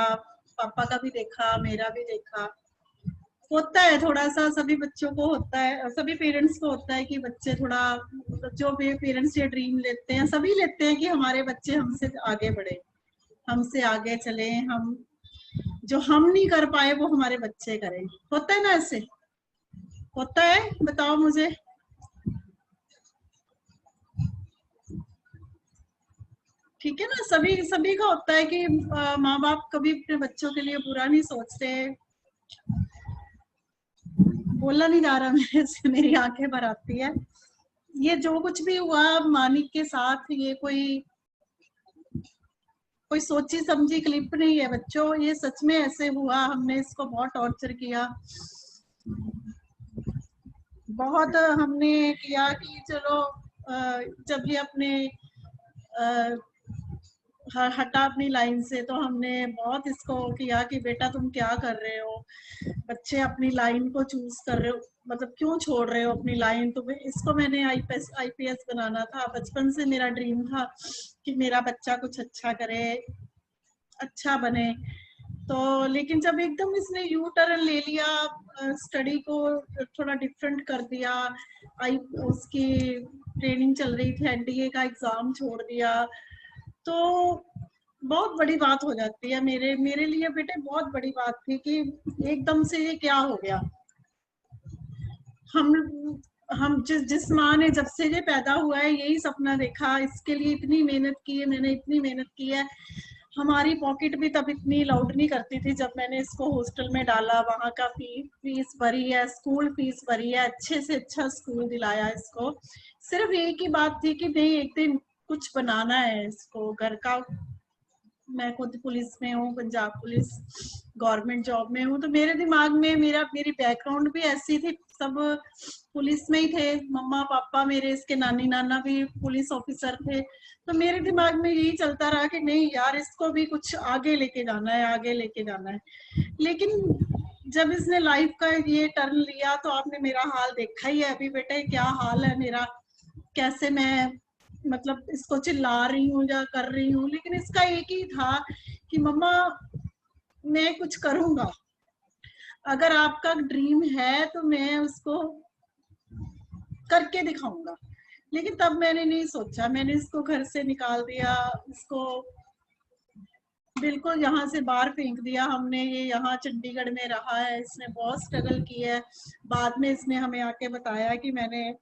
पापा का भी देखा, मेरा भी देखा। होता है थोड़ा सा, सभी बच्चों को होता है, सभी पेरेंट्स को होता है कि बच्चे थोड़ा, जो भी पेरेंट्स ये ड्रीम लेते हैं, सभी लेते हैं कि हमारे बच्चे हमसे आगे बढ़े, हमसे आगे चले, हम जो हम नहीं कर पाए वो हमारे बच्चे करें। होता है ना, ऐसे होता है? बताओ मुझे। ठीक है ना, सभी का होता है कि माँ बाप कभी अपने बच्चों के लिए बुरा नहीं सोचते। बोलना नहीं जा रहा मेरे से, मेरी आंखें भर आती है। ये जो कुछ भी हुआ मानिक के साथ, ये कोई सोची समझी क्लिप नहीं है बच्चों, ये सच में ऐसे हुआ। हमने इसको बहुत टॉर्चर किया, बहुत हमने किया कि चलो जब ये अपने हटा अपनी लाइन से, तो हमने बहुत इसको किया कि बेटा तुम क्या कर रहे हो, बच्चे अपनी लाइन को चूज कर रहे हो, मतलब क्यों छोड़ रहे हो अपनी लाइन। तो इसको मैंने आईपीएस बनाना था, बचपन से मेरा ड्रीम था कि मेरा बच्चा कुछ अच्छा करे, अच्छा बने। तो लेकिन जब एकदम इसने यू टर्न ले लिया, स्टडी को थोड़ा डिफरेंट कर दिया, उसकी ट्रेनिंग चल रही थी, एनडीए का एग्जाम छोड़ दिया, तो बहुत बड़ी बात हो जाती है। मेरे लिए बेटे बहुत बड़ी बात थी कि एकदम से ये क्या हो गया। हम जिस माँ ने जब से ये पैदा हुआ है यही सपना देखा, इसके लिए इतनी मेहनत की है, मैंने इतनी मेहनत की है। हमारी पॉकेट भी तब इतनी लाउड नहीं करती थी जब मैंने इसको हॉस्टल में डाला, वहाँ का फीस भरी है, स्कूल फीस भरी है, अच्छे से अच्छा स्कूल दिलाया इसको। सिर्फ एक ही बात थी कि नहीं एक दिन कुछ बनाना है इसको घर का। मैं खुद पुलिस में हूँ, पंजाब पुलिस गवर्नमेंट जॉब में हूँ, तो मेरे दिमाग में मेरी बैकग्राउंड भी ऐसी थी, सब पुलिस में ही थे, मम्मा पापा मेरे, इसके नानी नाना भी पुलिस ऑफिसर थे। तो मेरे दिमाग में यही चलता रहा कि नहीं यार इसको भी कुछ आगे लेके जाना है, आगे लेके जाना है। लेकिन जब इसने लाइफ का ये टर्न लिया तो आपने मेरा हाल देखा ही है अभी बेटे, क्या हाल है मेरा, कैसे मैं मतलब इसको चिल्ला रही हूँ या कर रही हूँ। लेकिन इसका एक ही था कि मम्मा मैं कुछ करूंगा, अगर आपका ड्रीम है तो मैं उसको करके दिखाऊंगा। लेकिन तब मैंने नहीं सोचा, मैंने इसको घर से निकाल दिया, इसको बिल्कुल यहाँ से बाहर फेंक दिया हमने। ये यहाँ चंडीगढ़ में रहा है, इसने बहुत स्ट्रगल की है। बाद में इसने हमें आके बताया कि मैंने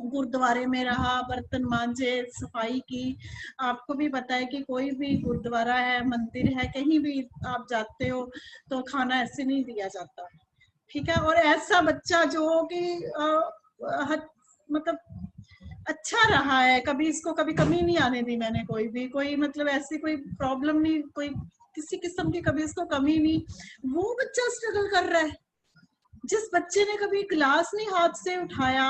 गुरुद्वारे में रहा, बर्तन मांजे, सफाई की। आपको भी पता है कि कोई भी गुरुद्वारा है, मंदिर है, कहीं भी आप जाते हो तो खाना ऐसे नहीं दिया जाता, ठीक है। और ऐसा बच्चा जो कि मतलब अच्छा रहा है, कभी इसको कभी कमी नहीं आने दी मैंने, कोई मतलब ऐसी कोई प्रॉब्लम नहीं, कोई किसी किस्म की कभी इसको कमी नहीं। वो बच्चा स्ट्रगल कर रहा है, जिस बच्चे ने कभी गिलास नहीं हाथ से उठाया,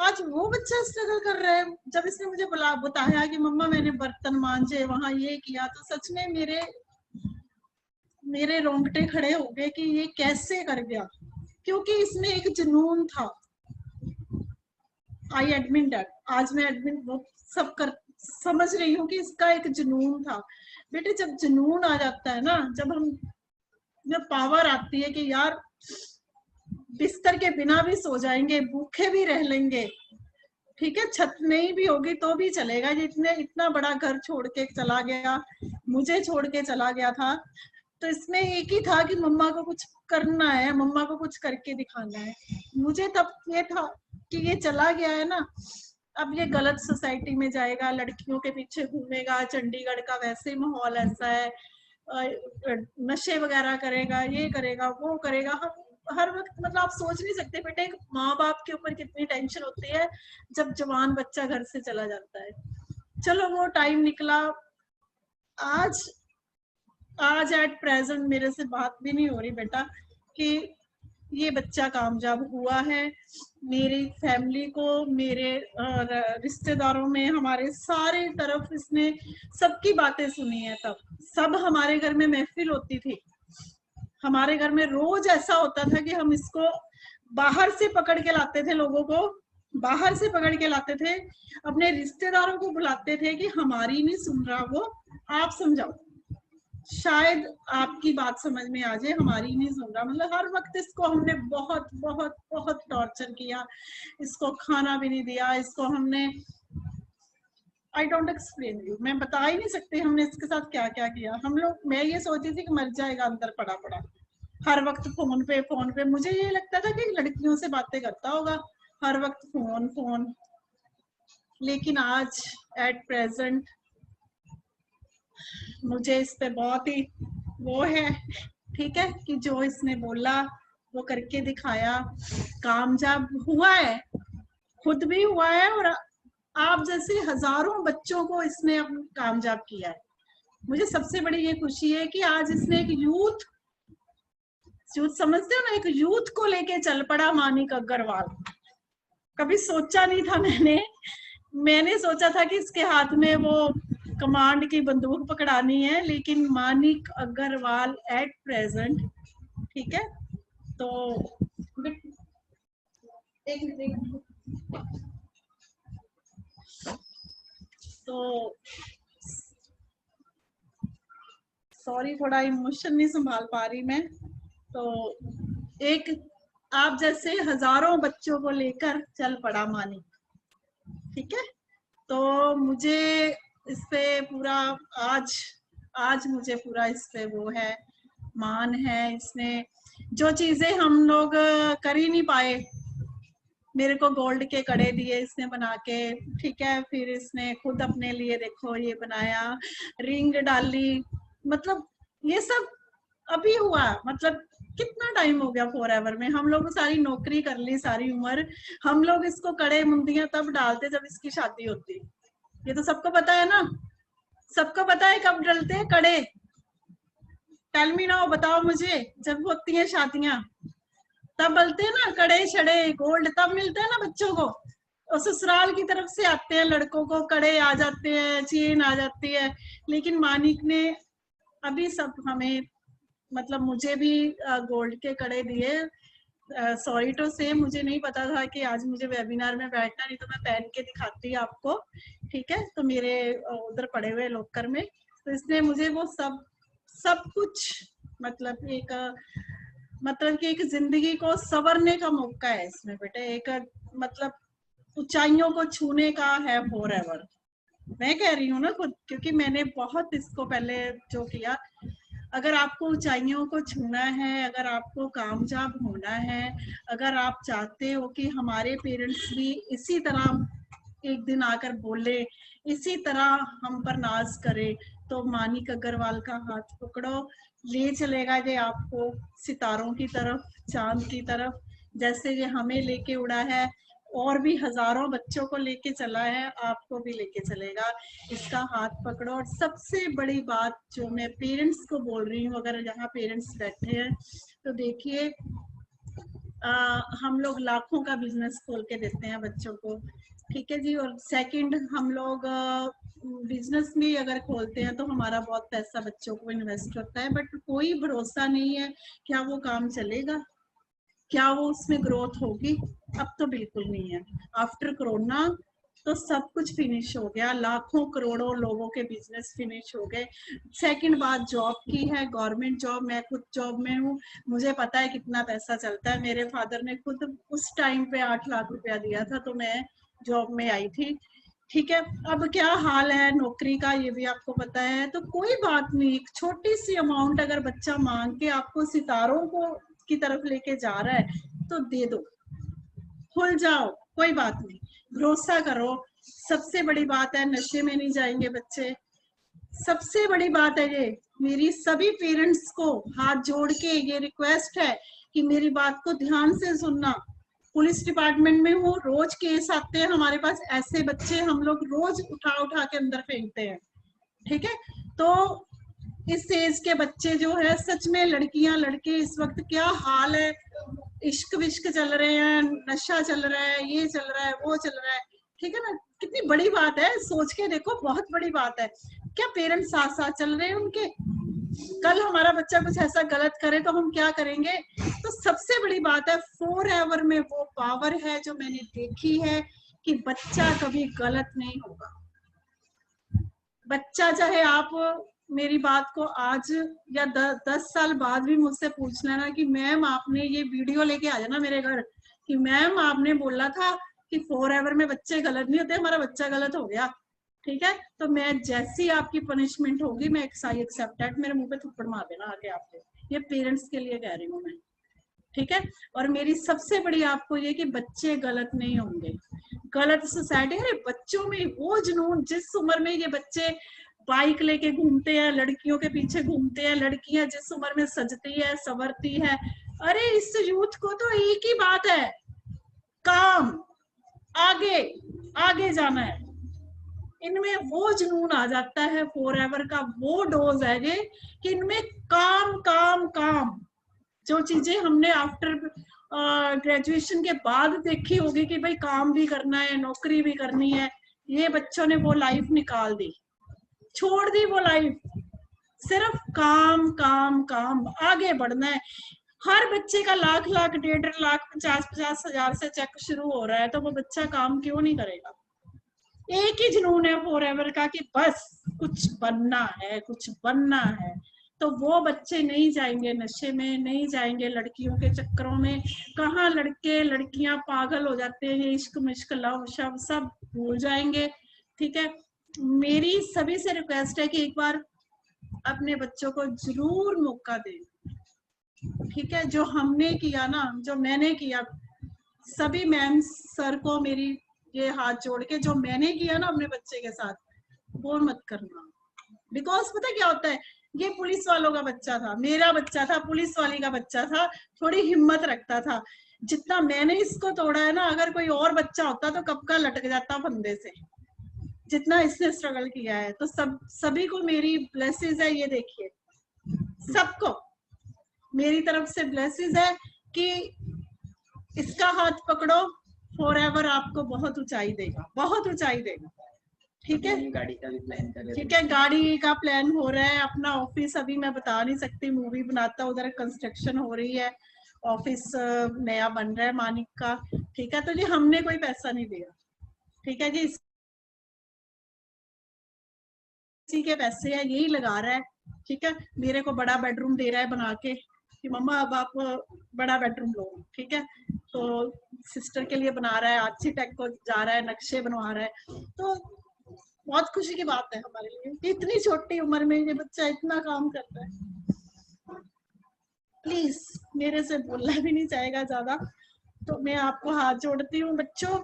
आज वो बच्चा स्ट्रगल कर रहा है। जब इसने मुझे बताया कि मम्मा मैंने बर्तन मांजे, वहां ये किया, तो सच में मेरे रोंगटे खड़े हो गए कि ये कैसे कर गया, क्योंकि इसमें एक जुनून था। आई एडमिट दैट, आज मैं एडमिट वो सब कर समझ रही हूँ कि इसका एक जुनून था। बेटे जब जुनून आ जाता है ना, जब पावर आती है कि यार बिस्तर के बिना भी सो जाएंगे, भूखे भी रह लेंगे, ठीक है, छत नहीं भी होगी तो भी चलेगा। ये इतना बड़ा घर छोड़ के चला गया, मुझे छोड़ के चला गया था, तो इसमें एक ही था कि मम्मा को कुछ करना है, मम्मा को कुछ करके दिखाना है। मुझे तब ये था कि ये चला गया है ना, अब ये गलत सोसाइटी में जाएगा, लड़कियों के पीछे घूमेगा, चंडीगढ़ का वैसे माहौल ऐसा है, नशे वगैरह करेगा, ये करेगा, वो करेगा। हर वक्त मतलब आप सोच नहीं सकते बेटे, एक माँ बाप के ऊपर कितनी टेंशन होती है जब जवान बच्चा घर से चला जाता है। चलो वो टाइम निकला, आज एट प्रेजेंट मेरे से बात भी नहीं हो रही बेटा कि ये बच्चा कामयाब हुआ है। मेरी फैमिली को, मेरे रिश्तेदारों में, हमारे सारे तरफ इसने सबकी बातें सुनी है। तब सब हमारे घर में महफिल होती थी, हमारे घर में रोज ऐसा होता था कि हम इसको बाहर से पकड़ के लाते थे, लोगों को बाहर से पकड़ के लाते थे, अपने रिश्तेदारों को बुलाते थे कि हमारी नहीं सुन रहा वो, आप समझाओ, शायद आपकी बात समझ में आ जाए, हमारी नहीं सुन रहा। मतलब हर वक्त इसको हमने बहुत बहुत बहुत टॉर्चर किया, इसको खाना भी नहीं दिया, इसको हमने आई डोंट एक्सप्लेन यू, मैं बता ही नहीं सकती हमने इसके साथ क्या क्या किया। हम लोग, मैं ये सोचती थी कि मर जाएगा अंदर पड़ा पड़ा, हर वक्त फोन पे। मुझे ये लगता था कि लड़कियों से बातें करता होगा, हर वक्त फोन। लेकिन आज एट प्रेजेंट मुझे इस पे बहुत ही वो है, ठीक है, कि जो इसने बोला वो करके दिखाया, कामयाब हुआ है, खुद भी हुआ है, और आप जैसे हजारों बच्चों को इसने कामयाब किया है। मुझे सबसे बड़ी ये खुशी है कि आज इसने एक यूथ समझते हो ना, एक यूथ को लेके चल पड़ा मानिक अग्रवाल। कभी सोचा नहीं था मैंने सोचा था कि इसके हाथ में वो कमांड की बंदूक पकड़ानी है, लेकिन मानिक अग्रवाल एट प्रेजेंट, ठीक है। तो एक मिनट, तो सॉरी थोड़ा इमोशन नहीं संभाल पा रही मैं। तो एक आप जैसे हजारों बच्चों को लेकर चल पड़ा मानिक, ठीक है। तो मुझे इस पे पूरा आज मुझे पूरा इस पे वो है, मान है। इसने जो चीजें हम लोग कर ही नहीं पाए, मेरे को गोल्ड के कड़े दिए इसने बना के, ठीक है। फिर इसने खुद अपने लिए देखो ये बनाया, रिंग डाली, मतलब ये सब अभी हुआ। मतलब कितना टाइम हो गया फॉरएवर में, हम लोग सारी नौकरी कर ली सारी उम्र, हम लोग इसको कड़े मुंदियां तब डालते जब इसकी शादी होती। ये तो सबको पता है ना, सबको पता है कब डलते हैं कड़े। टेल मी नाउ, बताओ मुझे, जब होती हैं शादियां तब बलते हैं ना कड़े छड़े, गोल्ड तब मिलते हैं ना बच्चों को। और ससुराल की तरफ से आते हैं लड़कों को, कड़े आ जाते हैं, चेन आ जाती है। लेकिन मानिक ने अभी सब हमें, मतलब मुझे भी गोल्ड के कड़े दिए। सॉरी टू से, मुझे नहीं पता था कि आज मुझे वेबिनार में बैठना, नहीं तो मैं पहन के दिखाती आपको, ठीक है। तो मेरे उधर पड़े हुए लॉकर में, तो इसने मुझे वो सब कुछ, मतलब कि एक जिंदगी को संवरने का मौका है इसमें बेटे, एक मतलब ऊंचाइयों को छूने का है फॉरएवर। मैं कह रही हूँ ना खुद, क्योंकि मैंने बहुत इसको पहले जो किया। अगर आपको ऊंचाइयों को छूना है, अगर आपको कामयाब होना है, अगर आप चाहते हो कि हमारे पेरेंट्स भी इसी तरह एक दिन आकर बोले, इसी तरह हम पर नाज करे, तो मानिक अग्रवाल का हाथ पकड़ो, ले चलेगा ये आपको सितारों की तरफ, चांद की तरफ, जैसे ये हमें लेके उड़ा है, और भी हजारों बच्चों को लेके चला है, आपको भी लेके चलेगा। इसका हाथ पकड़ो। और सबसे बड़ी बात जो मैं पेरेंट्स को बोल रही हूँ, अगर यहाँ पेरेंट्स बैठे हैं तो देखिए, हम लोग लाखों का बिजनेस खोल के देते हैं बच्चों को, ठीक है जी। और सेकंड, हम लोग बिजनेस भी अगर खोलते हैं तो हमारा बहुत पैसा बच्चों को इन्वेस्ट होता है, बट कोई भरोसा नहीं है क्या वो काम चलेगा, क्या वो उसमें ग्रोथ होगी। अब तो बिल्कुल नहीं है। आफ्टर कोरोना तो सब कुछ फिनिश हो गया, लाखों करोड़ों लोगों के बिजनेस फिनिश हो गए। सेकंड बात जॉब की है, गवर्नमेंट जॉब। मैं खुद जॉब में हूँ, मुझे पता है कितना पैसा चलता है। मेरे फादर ने खुद उस टाइम पे 8 लाख रुपया दिया था, तो मैं जॉब में आई थी, ठीक है। अब क्या हाल है नौकरी का, ये भी आपको पता है। तो कोई बात नहीं, एक छोटी सी अमाउंट अगर बच्चा मांग के आपको सितारों को की तरफ लेके जा रहा है तो दे दो, खुल जाओ, कोई बात नहीं, भरोसा करो। सबसे बड़ी बात है, नशे में नहीं जाएंगे बच्चे। सबसे बड़ी बात है ये, मेरी सभी पेरेंट्स को हाथ जोड़ के ये रिक्वेस्ट है कि मेरी बात को ध्यान से सुनना। पुलिस डिपार्टमेंट में हूँ, रोज केस आते हैं हमारे पास, ऐसे बच्चे हम लोग रोज उठा के अंदर फेंकते हैं, ठीक है। तो इस एज के बच्चे जो है, सच में लड़कियां लड़के इस वक्त क्या हाल है, इश्क विश्क चल रहे हैं, नशा चल रहा है, ये चल रहा है, वो चल रहा है, ठीक है ना। कितनी बड़ी बात है, सोच के देखो, बहुत बड़ी बात है। क्या पेरेंट्स साथ साथ चल रहे हैं उनके? कल हमारा बच्चा कुछ ऐसा गलत करे तो हम क्या करेंगे? तो सबसे बड़ी बात है, फॉरएवर में वो पावर है जो मैंने देखी है कि बच्चा कभी गलत नहीं होगा। बच्चा, चाहे आप मेरी बात को आज या 10 साल बाद भी मुझसे पूछ लेना कि मैम आपने ये वीडियो लेके आ जाना मेरे घर कि मैम आपने बोला था कि फॉरएवर में बच्चे गलत नहीं होते, हमारा बच्चा गलत हो गया, ठीक है। तो मैं जैसी आपकी पनिशमेंट होगी, मैं आई एक्सेप्ट दैट, मेरे मुंह पे थप्पड़ मार देना आके आपके। ये पेरेंट्स के लिए कह रही हूँ मैं, ठीक है। और मेरी सबसे बड़ी आपको ये कि बच्चे गलत नहीं होंगे। गलत सोसाइटी, अरे बच्चों में वो जुनून, जिस उम्र में ये बच्चे बाइक लेके घूमते हैं, लड़कियों के पीछे घूमते हैं, लड़कियां जिस उम्र में सजती है, संवरती है, अरे इस यूथ को तो एक ही बात है, काम, आगे आगे जाना है। इनमें वो जुनून आ जाता है, फॉरएवर का वो डोज है ये कि इनमें काम काम काम। जो चीजें हमने आफ्टर ग्रेजुएशन के बाद देखी होगी कि भाई काम भी करना है, नौकरी भी करनी है, ये बच्चों ने वो लाइफ निकाल दी। छोड़ दी वो लाइफ, सिर्फ काम काम काम, आगे बढ़ना है। हर बच्चे का लाख लाख 1.5 लाख 50 हजार से चेक शुरू हो रहा है, तो वो बच्चा काम क्यों नहीं करेगा? एक ही जुनून है फॉरएवर का कि बस कुछ बनना है, कुछ बनना है। तो वो बच्चे नहीं जाएंगे नशे में, नहीं जाएंगे लड़कियों के चक्करों में। कहाँ लड़के लड़कियां पागल हो जाते हैं, ये इश्क मिश्क लव शव सब भूल जाएंगे। ठीक है, मेरी सभी से रिक्वेस्ट है कि एक बार अपने बच्चों को जरूर मौका दें। ठीक है, जो हमने किया ना, जो मैंने किया, सभी मैम सर को मेरी ये हाथ जोड़ के, जो मैंने किया ना अपने बच्चे के साथ, वो मत करना। बिकॉज पता क्या होता है, ये पुलिस वालों का बच्चा था, मेरा बच्चा था, पुलिस वाली का बच्चा था, थोड़ी हिम्मत रखता था। जितना मैंने इसको तोड़ा है ना, अगर कोई और बच्चा होता तो कब का लटक जाता फंदे से, जितना इसने स्ट्रगल किया है। तो सभी को मेरी ब्लेसिंग है, ये देखिए सबको मेरी तरफ से ब्लेसिंग है कि इसका हाथ पकड़ो, फॉरएवर आपको बहुत ऊंचाई देगा, बहुत ऊंचाई देगा। ठीक है, गाड़ी का भी प्लान कर रहे ठीक है, गाड़ी का प्लान हो रहा है। अपना ऑफिस अभी मैं बता नहीं सकती, मूवी बनाता, उधर कंस्ट्रक्शन हो रही है, ऑफिस नया बन रहा है मानिक का। ठीक है, तो जी हमने कोई पैसा नहीं दिया, ठीक है जी, इसी के पैसे है, यही लगा रहा है। ठीक है, मेरे को बड़ा बेडरूम दे रहा है बना के कि मम्मा अब आप बड़ा बेडरूम लो। ठीक है, तो सिस्टर के लिए बना रहा है, आर्किटेक्ट को जा रहा है, नक्शे बनवा रहा है। तो बहुत खुशी की बात है हमारे लिए कि इतनी छोटी उम्र में ये बच्चा इतना काम करता है। प्लीज, मेरे से बोलना भी नहीं चाहेगा ज्यादा, तो मैं आपको हाथ जोड़ती हूँ। बच्चों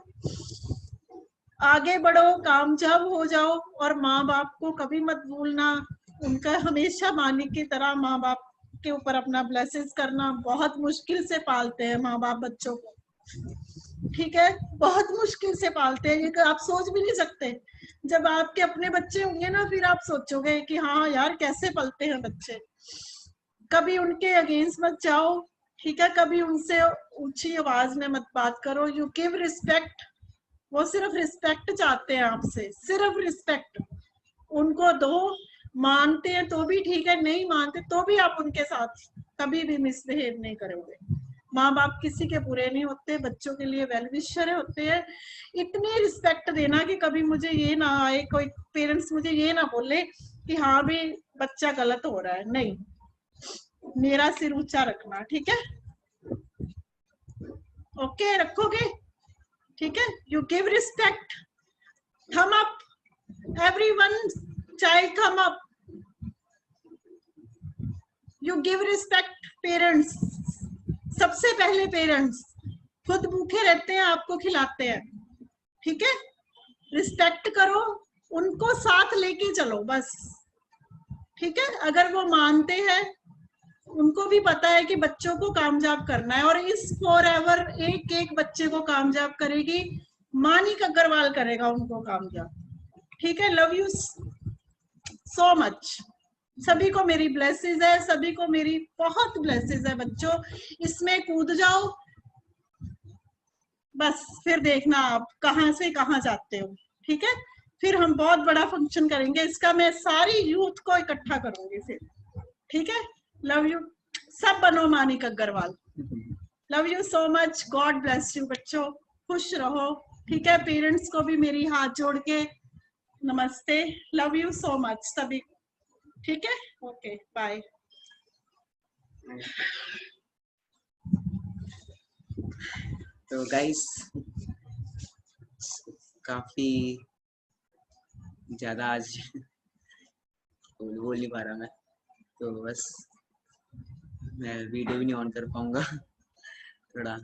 आगे बढ़ो, कामयाब हो जाओ, और माँ बाप को कभी मत भूलना। उनका हमेशा मानिक की तरह माँ बाप के ऊपर अपना ब्लेसिंग्स करना। बहुत मुश्किल से पालते हैं माँ बाप बच्चों को, ठीक है, बहुत मुश्किल से पालते हैं, ये आप सोच भी नहीं सकते। जब आपके अपने बच्चे होंगे ना, फिर आप सोचोगे कि हाँ यार कैसे पलते हैं बच्चे। कभी उनके अगेंस्ट मत जाओ, ठीक है, कभी उनसे ऊंची आवाज में मत बात करो। यू गिव रिस्पेक्ट, वो सिर्फ रिस्पेक्ट चाहते हैं आपसे, सिर्फ रिस्पेक्ट उनको दो। मानते हैं तो भी ठीक है, नहीं मानते तो भी आप उनके साथ कभी भी मिसबिहेव नहीं करोगे। माँ बाप किसी के बुरे नहीं होते, बच्चों के लिए वेल विशर होते हैं। इतनी रिस्पेक्ट देना कि कभी मुझे ये ना आए, कोई पेरेंट्स मुझे ये ना बोले कि हाँ भी बच्चा गलत हो रहा है। नहीं, मेरा सिर ऊंचा रखना, ठीक है, ओके रखोगे, ठीक है। यू गिव रिस्पेक्ट, थम अप, एवरीवन चाइल्ड थम up. You give respect parents, सबसे पहले पेरेंट्स खुद भूखे रहते हैं, आपको खिलाते हैं, ठीक है। रिस्पेक्ट करो, उनको साथ लेके चलो बस, ठीक है। अगर वो मानते हैं, उनको भी पता है कि बच्चों को कामयाब करना है, और इस फॉरएवर एक एक बच्चे को कामयाब करेगी मानिक अग्रवाल, करेगा उनको कामयाब, ठीक है। Love you so much. सभी को मेरी ब्लेसिंग है, सभी को मेरी बहुत ब्लेसिंग है बच्चों। इसमें कूद जाओ बस, फिर देखना आप कहां से कहां जाते हो, ठीक है। फिर हम बहुत बड़ा फंक्शन करेंगे, इसका मैं सारी यूथ को इकट्ठा करूंगी फिर, ठीक है। लव यू, सब बनो Manik Agarwal. Love you so much, God bless you बच्चों, खुश रहो, ठीक है। पेरेंट्स को भी मेरी हाथ जोड़ के नमस्ते। लव यू सो मच सभी, ठीक है, ओके बाय। तो गाइस काफी ज्यादा आज बोल नहीं पा रहा मैं, तो बस मैं वीडियो भी नहीं ऑन कर पाऊंगा थोड़ा।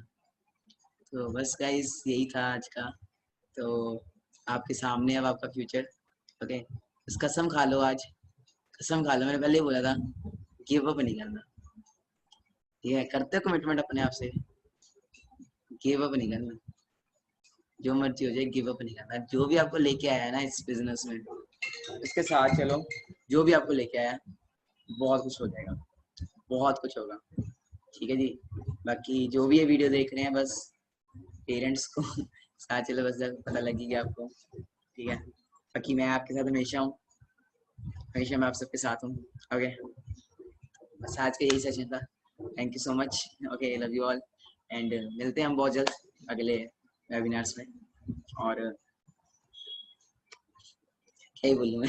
तो बस गाइस यही था आज का। तो आपके सामने अब आपका फ्यूचर, ओके। इस कसम खा लो, आज कसम खा लो, मैंने पहले ही बोला था गिव अप नहीं करना, ठीक है। करते हो कमिटमेंट अपने आप से, गिव अप नहीं करना, जो मर्जी हो जाए गिव अप नहीं करना। जो भी आपको लेके आया है ना इस बिजनेस में, इसके साथ चलो। जो भी आपको लेके आया बहुत कुछ हो जाएगा, बहुत कुछ होगा, ठीक है जी। बाकी जो भी ये वीडियो देख रहे हैं, बस पेरेंट्स को साथ चलो, बस पता लगेगा आपको, ठीक है। बाकी मैं आपके साथ हमेशा हूँ, हमेशा मैं आप सबके साथ हूँ। ओके, बस आज का यही सेशन था। Thank you so much. Okay, love you all and मिलते हैं हम बहुत जल्द अगले वेबिनार्स में। और क्या ही बोलूँ मैं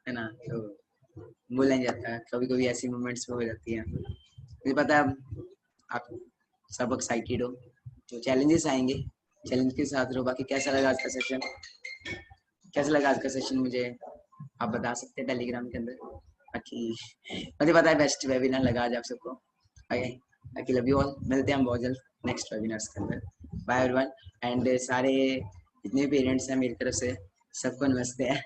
है ना, तो बोला नहीं जाता, कभी कभी ऐसी मोमेंट्स में हो जाती है। मुझे पता है आप सब एक्साइटेड हो, जो चैलेंजेस आएंगे चैलेंज के साथ रहो। बाकी कैसा लगा आज का सेशन, कैसा लगा आज का सेशन मुझे आप बता सकते हैं टेलीग्राम के अंदर। बाकी मुझे पता है बेस्ट वेबिनार लगा आज आप सबको। ओके, बाकी लव यू ऑल, मिलते हैं हम बहुत जल्द नेक्स्ट वेबिनार्स के अंदर। बाय एवरीवन एंड सारे जितने पेरेंट्स हैं मेरी तरफ से सबको नमस्ते है।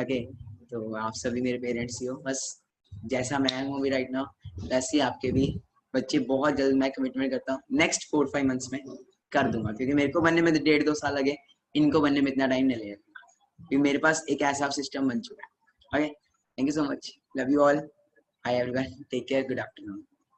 ओके, तो आप सभी मेरे पेरेंट्स ही हो, बस जैसा मैं हूँ अभी राइट नाउ वैसे ही आपके भी बच्चे बहुत जल्द मैं कमिटमेंट करता हूँ नेक्स्ट 4-5 मंथ्स में कर दूंगा, क्योंकि मेरे को बनने में 1.5-2 साल लगे, इनको बनने में इतना टाइम नहीं लगेगा, क्योंकि मेरे पास एक ऐसा सिस्टम बन चुका है। Okay, thank you so much, love you all, bye everyone, take care, good afternoon.